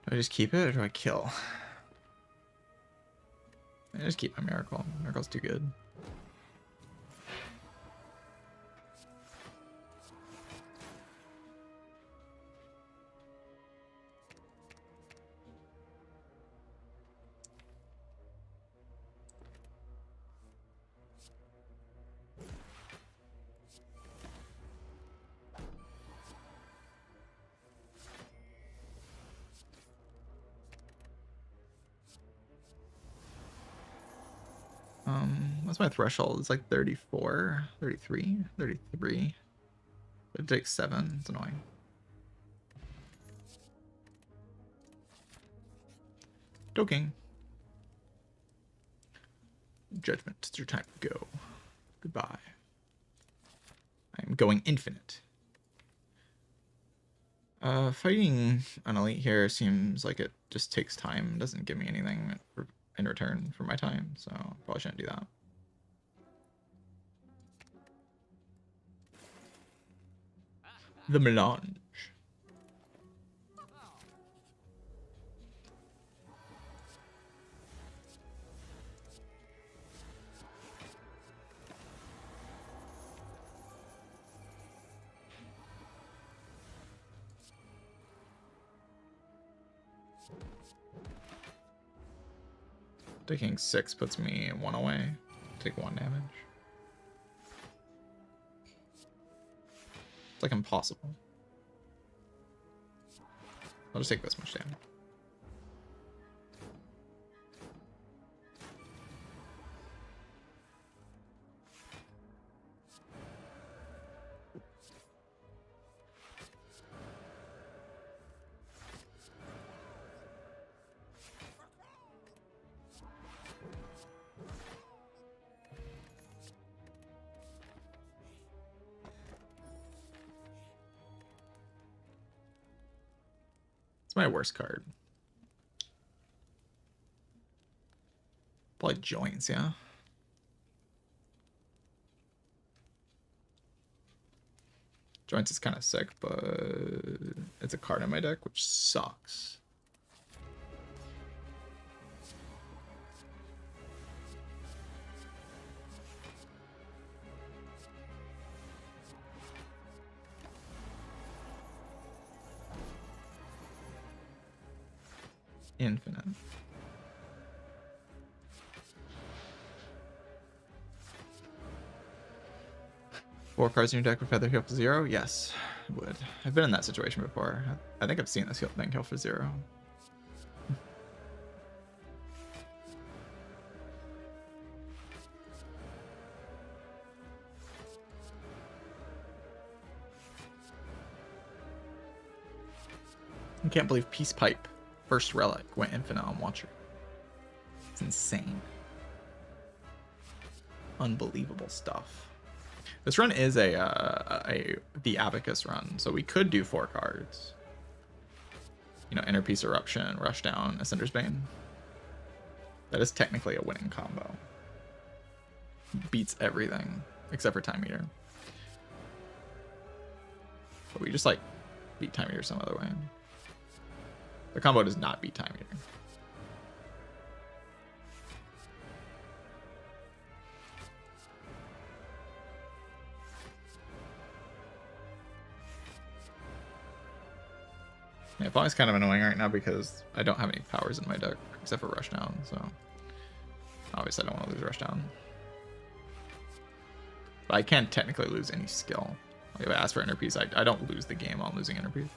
S1: Do I just keep it or do I kill? I just keep my Miracle. Miracle's too good. What's my threshold? It's like 34, 33, 33. It takes 7. It's annoying. Joking. Judgment. It's your time to go. Goodbye. I'm going infinite. Fighting an elite here seems like it just takes time. It doesn't give me anything in return for my time, so probably shouldn't do that. The melange. Taking 6 puts me 1 away. Take 1 damage. It's like impossible. I'll just take this much damage. My worst card. Probably joints, yeah. Joints is kind of sick, but it's a card in my deck, which sucks. Infinite. Four cards in your deck with Feather heal for 0? Yes, it would. I've been in that situation before. I think I've seen this thing heal for 0. I can't believe Peace Pipe, first relic, went infinite on Watcher. It's insane. Unbelievable stuff. This run is the Abacus run, so we could do 4 cards. You know, Inner Peace Eruption, Rushdown, Ascender's Bane. That is technically a winning combo. Beats everything except for Time Eater. But we just like beat Time Eater some other way. The combo does not beat Time Eater. Yeah, Flying's kind of annoying right now because I don't have any powers in my deck except for Rushdown, so obviously I don't want to lose Rushdown. But I can technically lose any skill. Like if I ask for Inner Peace, I don't lose the game on losing Inner Peace.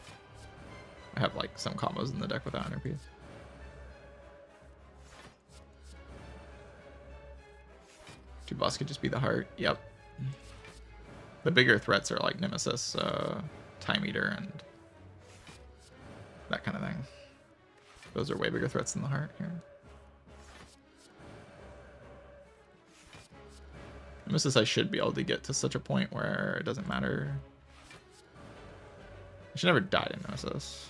S1: I have like some combos in the deck without Inner Peace. Two boss could just be the heart. Yep. The bigger threats are like Nemesis, Time Eater, and that kind of thing. Those are way bigger threats than the heart here. Nemesis I should be able to get to such a point where it doesn't matter. I should never die in Nemesis.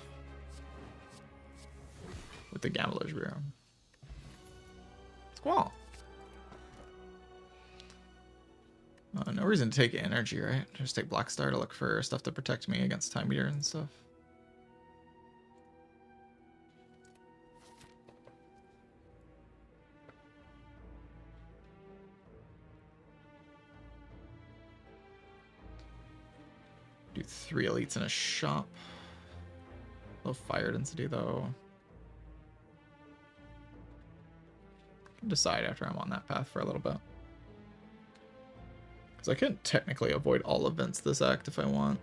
S1: With the Gambler's Bureau. Squall. No reason to take energy, right? Just take Black Star to look for stuff to protect me against Time Eater and stuff. Do 3 elites in a shop. Low fire density though. Can decide after I'm on that path for a little bit. Because I can technically avoid all events this act if I want.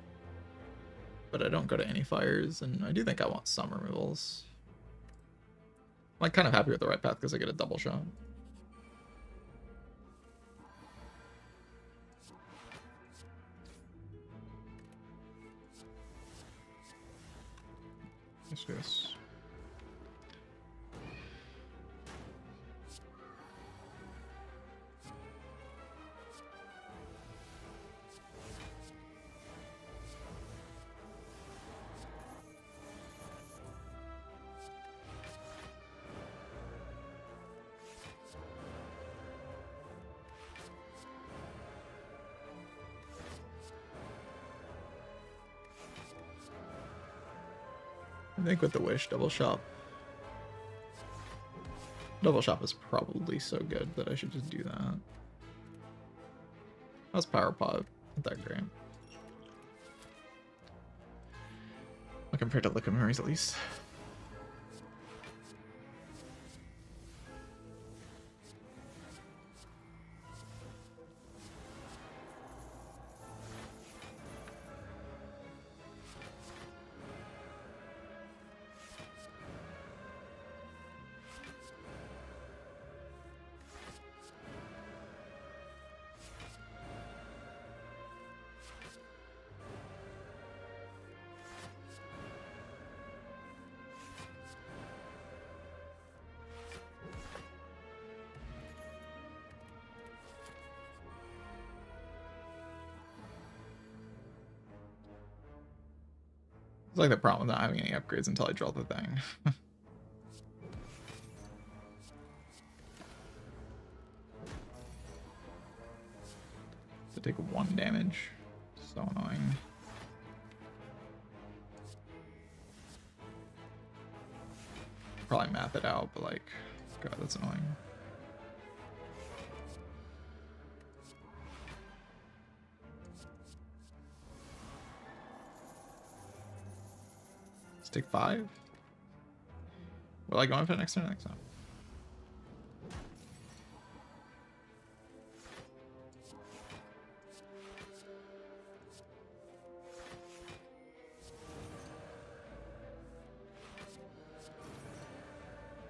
S1: But I don't go to any fires, and I do think I want some removals. I'm like kind of happy with the right path because I get a double shot. Yes. I think with the Wish, Double Shop is probably so good that I should just do that. How's Power Pod? Not that great. Well, compared to Liquid Memories, at least. It's like the problem with not having any upgrades until I draw the thing. To take 1 damage. So annoying. Probably math it out, but like, God, that's annoying. Let's take 5. Will I go in for the next turn? Next time.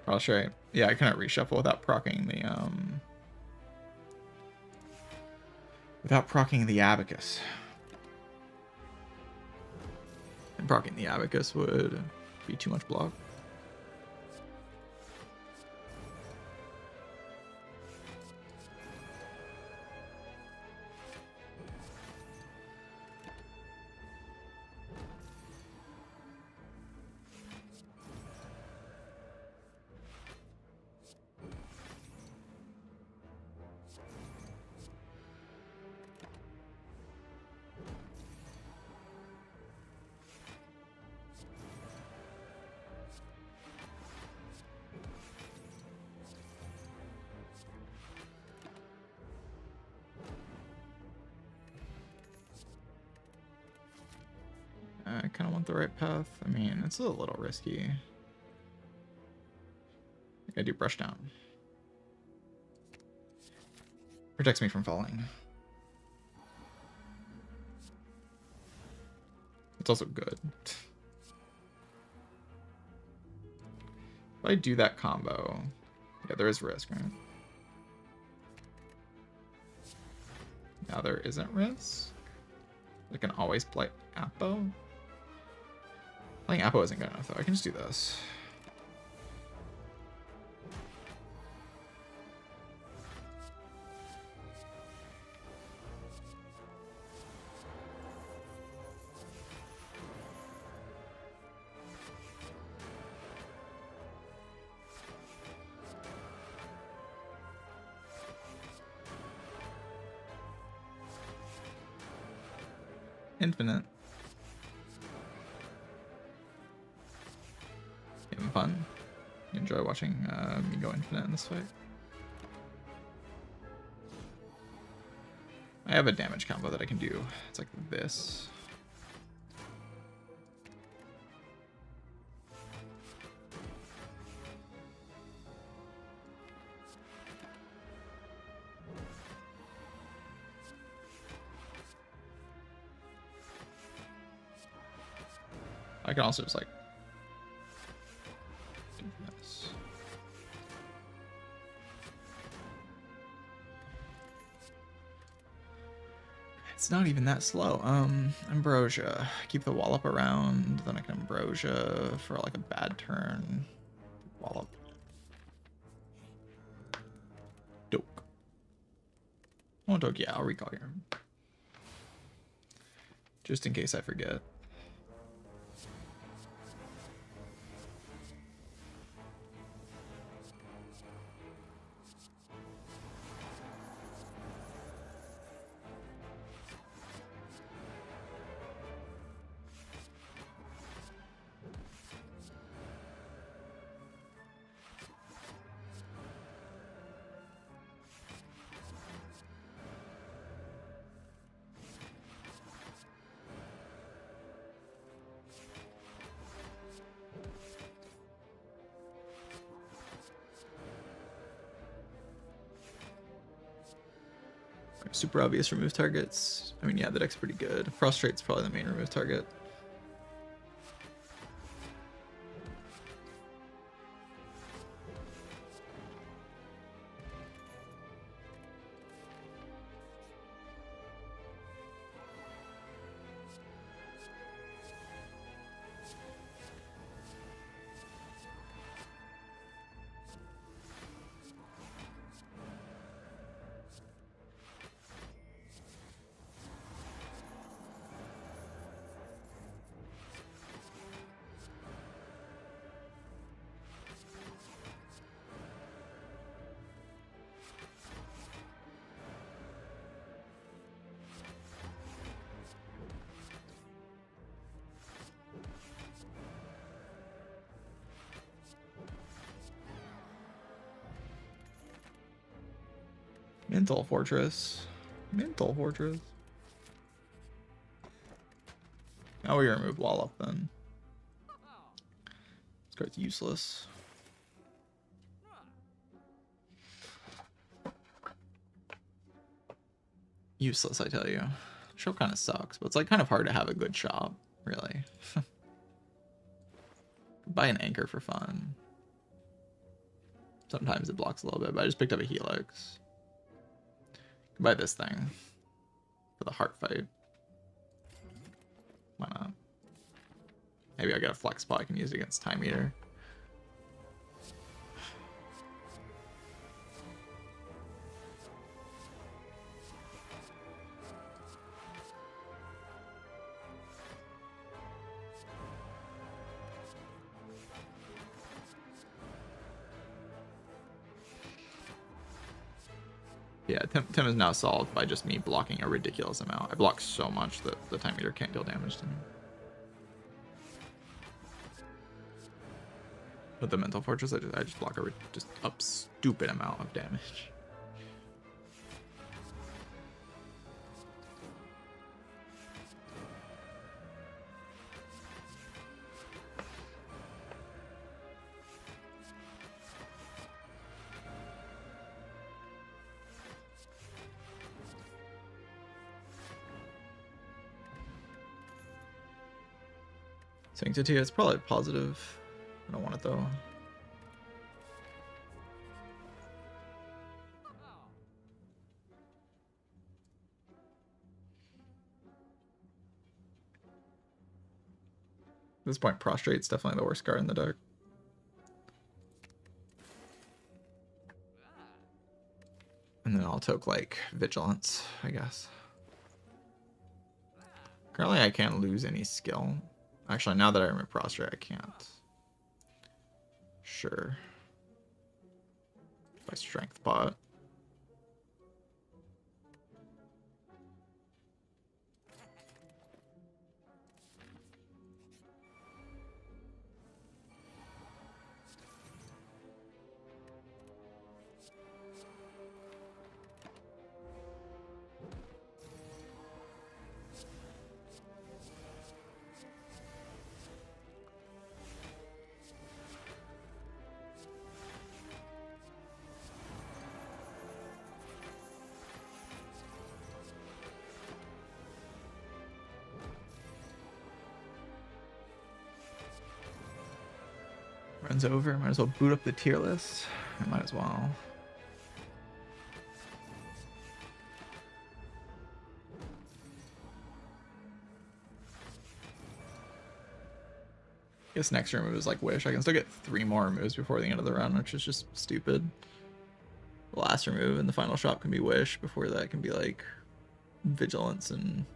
S1: Prostrate. Yeah, I couldn't reshuffle without proccing the Abacus. And proccing the Abacus would be too much block. I kind of want the right path. I mean, it's a little risky. I think I do brush down. Protects me from falling. It's also good. If I do that combo, yeah, there is risk, right? Now there isn't risk. I can always play Apo. Playing Apo isn't good enough though. I can just do this. Infinite. Having fun. You enjoy watching me go infinite in this fight. I have a damage combo that I can do. It's like this. I can also just like do this. It's not even that slow. Ambrosia. Keep the wallop around, then I can Ambrosia for like a bad turn. Wallop. Doke. Oh, Doke, yeah, I'll recall here. Just in case I forget. Super obvious remove targets. I mean, yeah, the deck's pretty good. Prostrate's probably the main remove target. Mental Fortress. Mental Fortress. Now we remove Wallop then. This card's useless. Useless, I tell you. Shop kind of sucks, but it's like kind of hard to have a good shop, really. Buy an anchor for fun. Sometimes it blocks a little bit, but I just picked up a Helix. Buy this thing for the heart fight. Why not? Maybe I'll get a flex spot I can use against Time Eater. Yeah, Tim is now solved by just me blocking a ridiculous amount. I block so much that the Time Eater can't deal damage to me. With the Mental Fortress, I just block a stupid amount of damage. Sanctity, it's probably positive. I don't want it though. At this point, Prostrate's definitely the worst card in the deck. And then I'll toke like Vigilance, I guess. Currently, I can't lose any skill. Actually, now that I remove Prostrate, I can't. Sure. By Strength Pot. Runs over. Might as well boot up the tier list. I might as well. I guess next remove is like Wish. I can still get 3 more removes before the end of the round, which is just stupid. The last remove and the final shop can be Wish. Before that can be like Vigilance and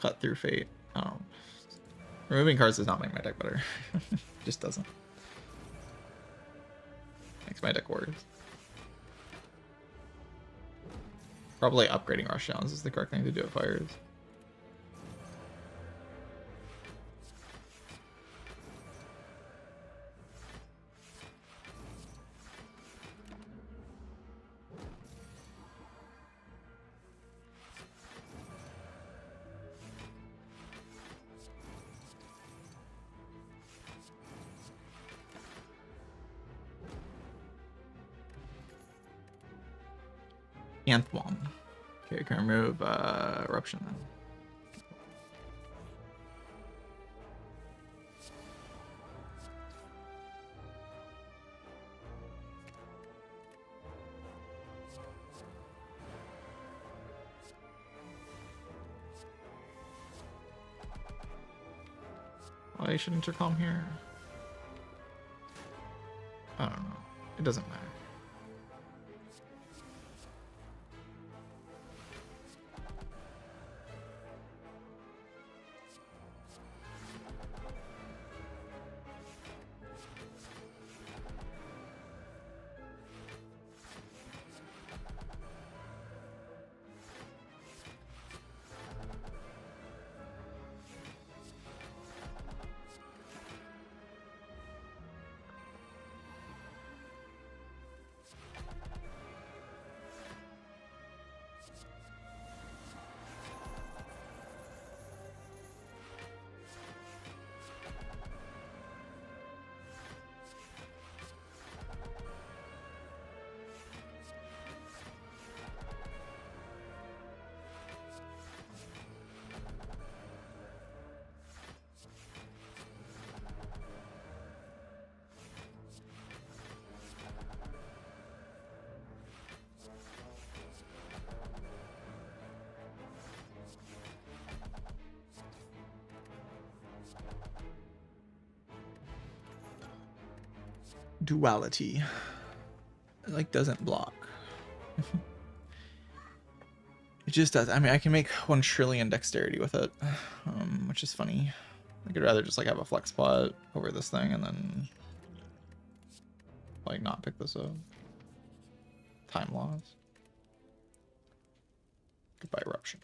S1: Cut Through Fate. I don't know. Removing cards does not make my deck better. Just doesn't. Makes my deck worse. Probably upgrading Rushdowns is the correct thing to do at Fires. Nth one. Okay, can remove Eruption then. Why should intercom here? I don't know. It doesn't matter. Duality. It like doesn't block. It just does. I mean, I can make 1 trillion dexterity with it, which is funny. I could rather just like have a flex spot over this thing and then like not pick this up. Time loss. Goodbye, eruption.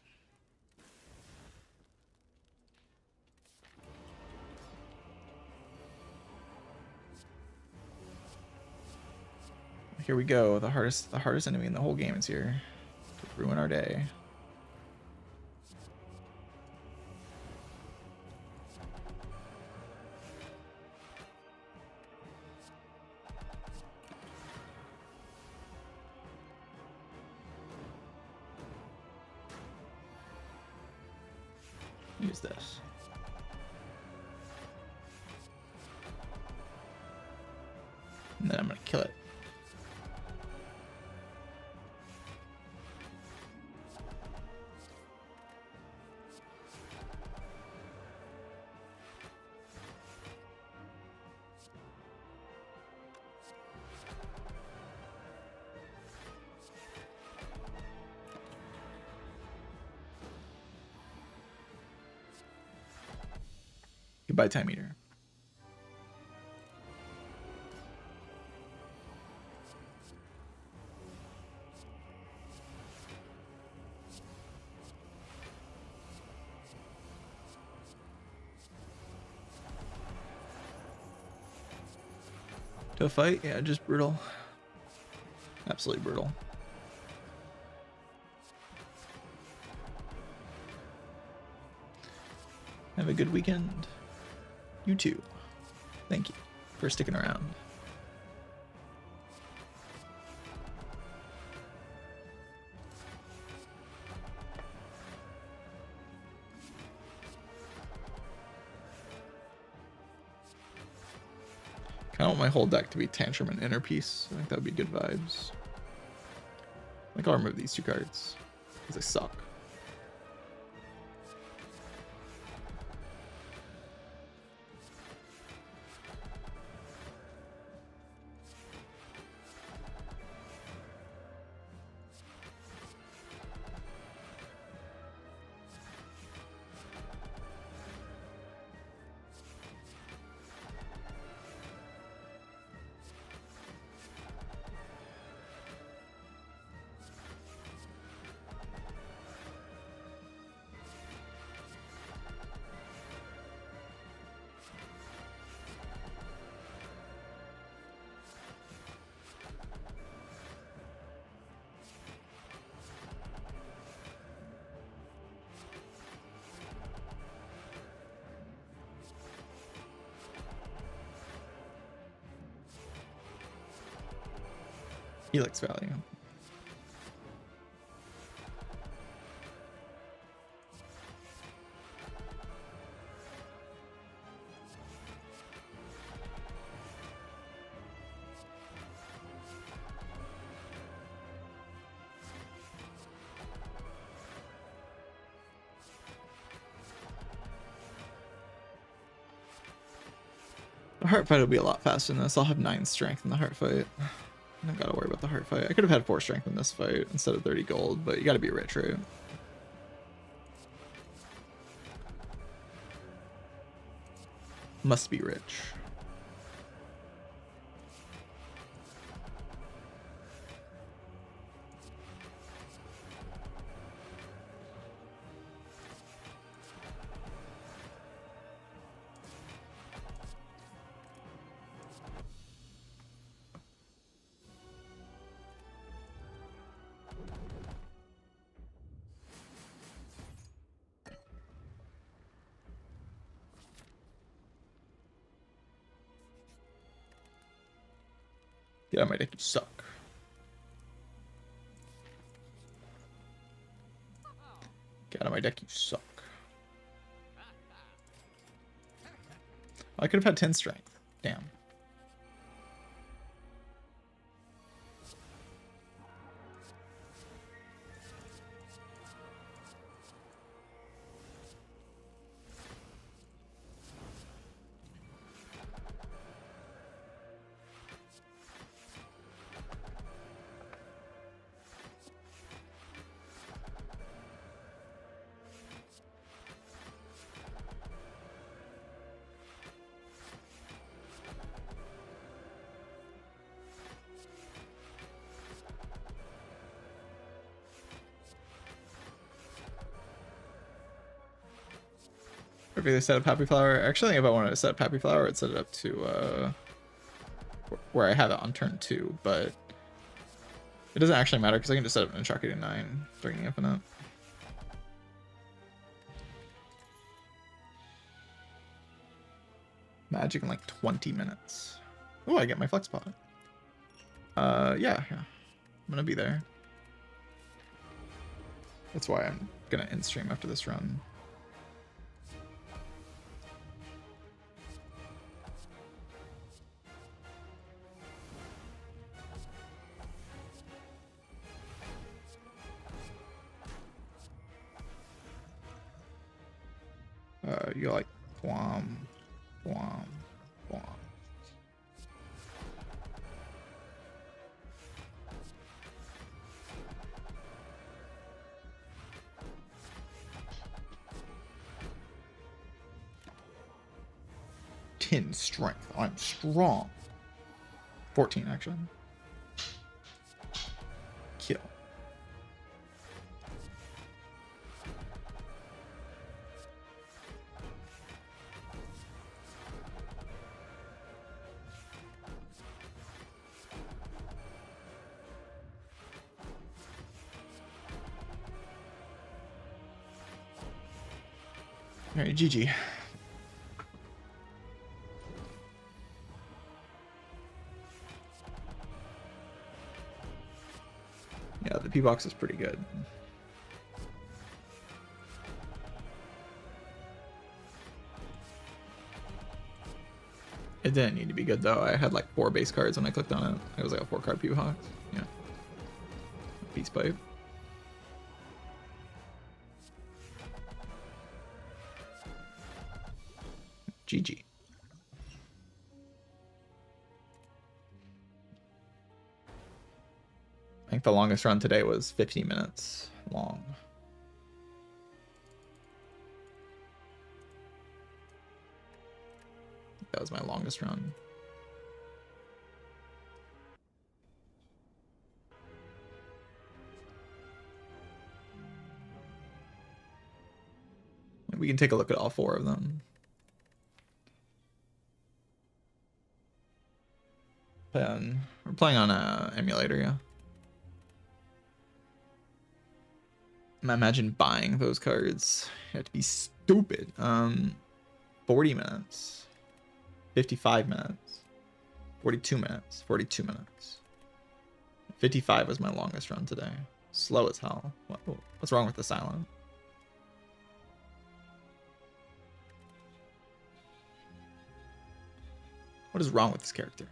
S1: Here we go. The hardest enemy in the whole game is here to ruin our day. Use this. And then I'm gonna kill it. Goodbye, time eater. To a fight? Yeah, just brutal. Absolutely brutal. Have a good weekend. You too. Thank you for sticking around. I want my whole deck to be Tantrum and Inner Peace. I think that would be good vibes. I think I'll remove these 2 cards because they suck. Helix value. The heart fight will be a lot faster than this. I'll have 9 strength in the heart fight. I don't gotta worry about the heart fight. I could have had 4 strength in this fight instead of 30 gold, but you gotta be rich, right? Must be rich. Get out of my deck, you suck. Get out of my deck, you suck. I could have had 10 strength. Damn. If they set up Happy Flower, actually, if I wanted to set up Happy Flower, I'd set it up to where I have it on turn 2, but it doesn't actually matter because I can just set up an Introcity 9 during the Infinite. Magic in like 20 minutes. Oh, I get my flex pot. Yeah. I'm gonna be there. That's why I'm gonna end stream after this run. You like Guam. Strength. I'm strong. 14 actually. Kill. Alright, GG. Yeah, the P-Box is pretty good. It didn't need to be good though. I had like 4 base cards when I clicked on it. It was like a 4-card P-Box. Yeah. Peace pipe. GG. I think the longest run today was 15 minutes long. That was my longest run. We can take a look at all 4 of them. We're playing on a emulator, yeah. Imagine buying those cards. You have to be stupid. 40 minutes. 55 minutes. 42 minutes. 42 minutes. 55 was my longest run today. Slow as hell. What's wrong with the silent? What is wrong with this character?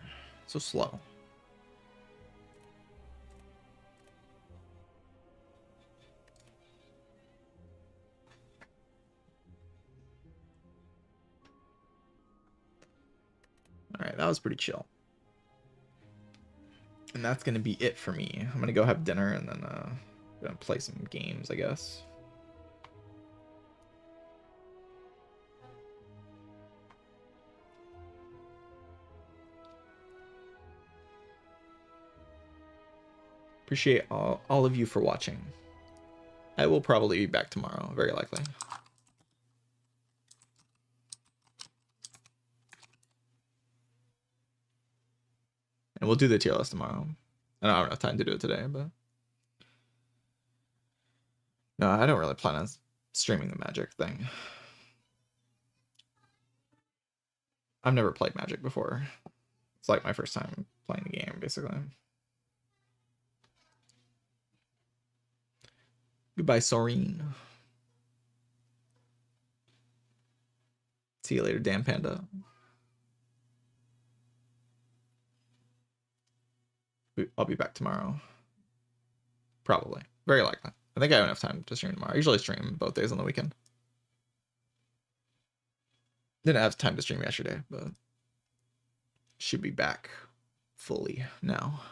S1: So slow. Alright, that was pretty chill. And that's gonna be it for me. I'm gonna go have dinner and then gonna play some games, I guess. Appreciate all of you for watching. I will probably be back tomorrow, very likely. And we'll do the tier list tomorrow. I don't have enough time to do it today, but no, I don't really plan on streaming the Magic thing. I've never played Magic before. It's like my first time playing the game, basically. Goodbye, Soreen. See you later, Dan Panda. I'll be back tomorrow. Probably. Very likely. I think I have enough time to stream tomorrow. I usually stream both days on the weekend. Didn't have time to stream yesterday, but should be back fully now.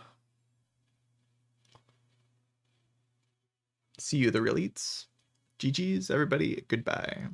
S1: See you, the real eats. GG's, everybody. Goodbye.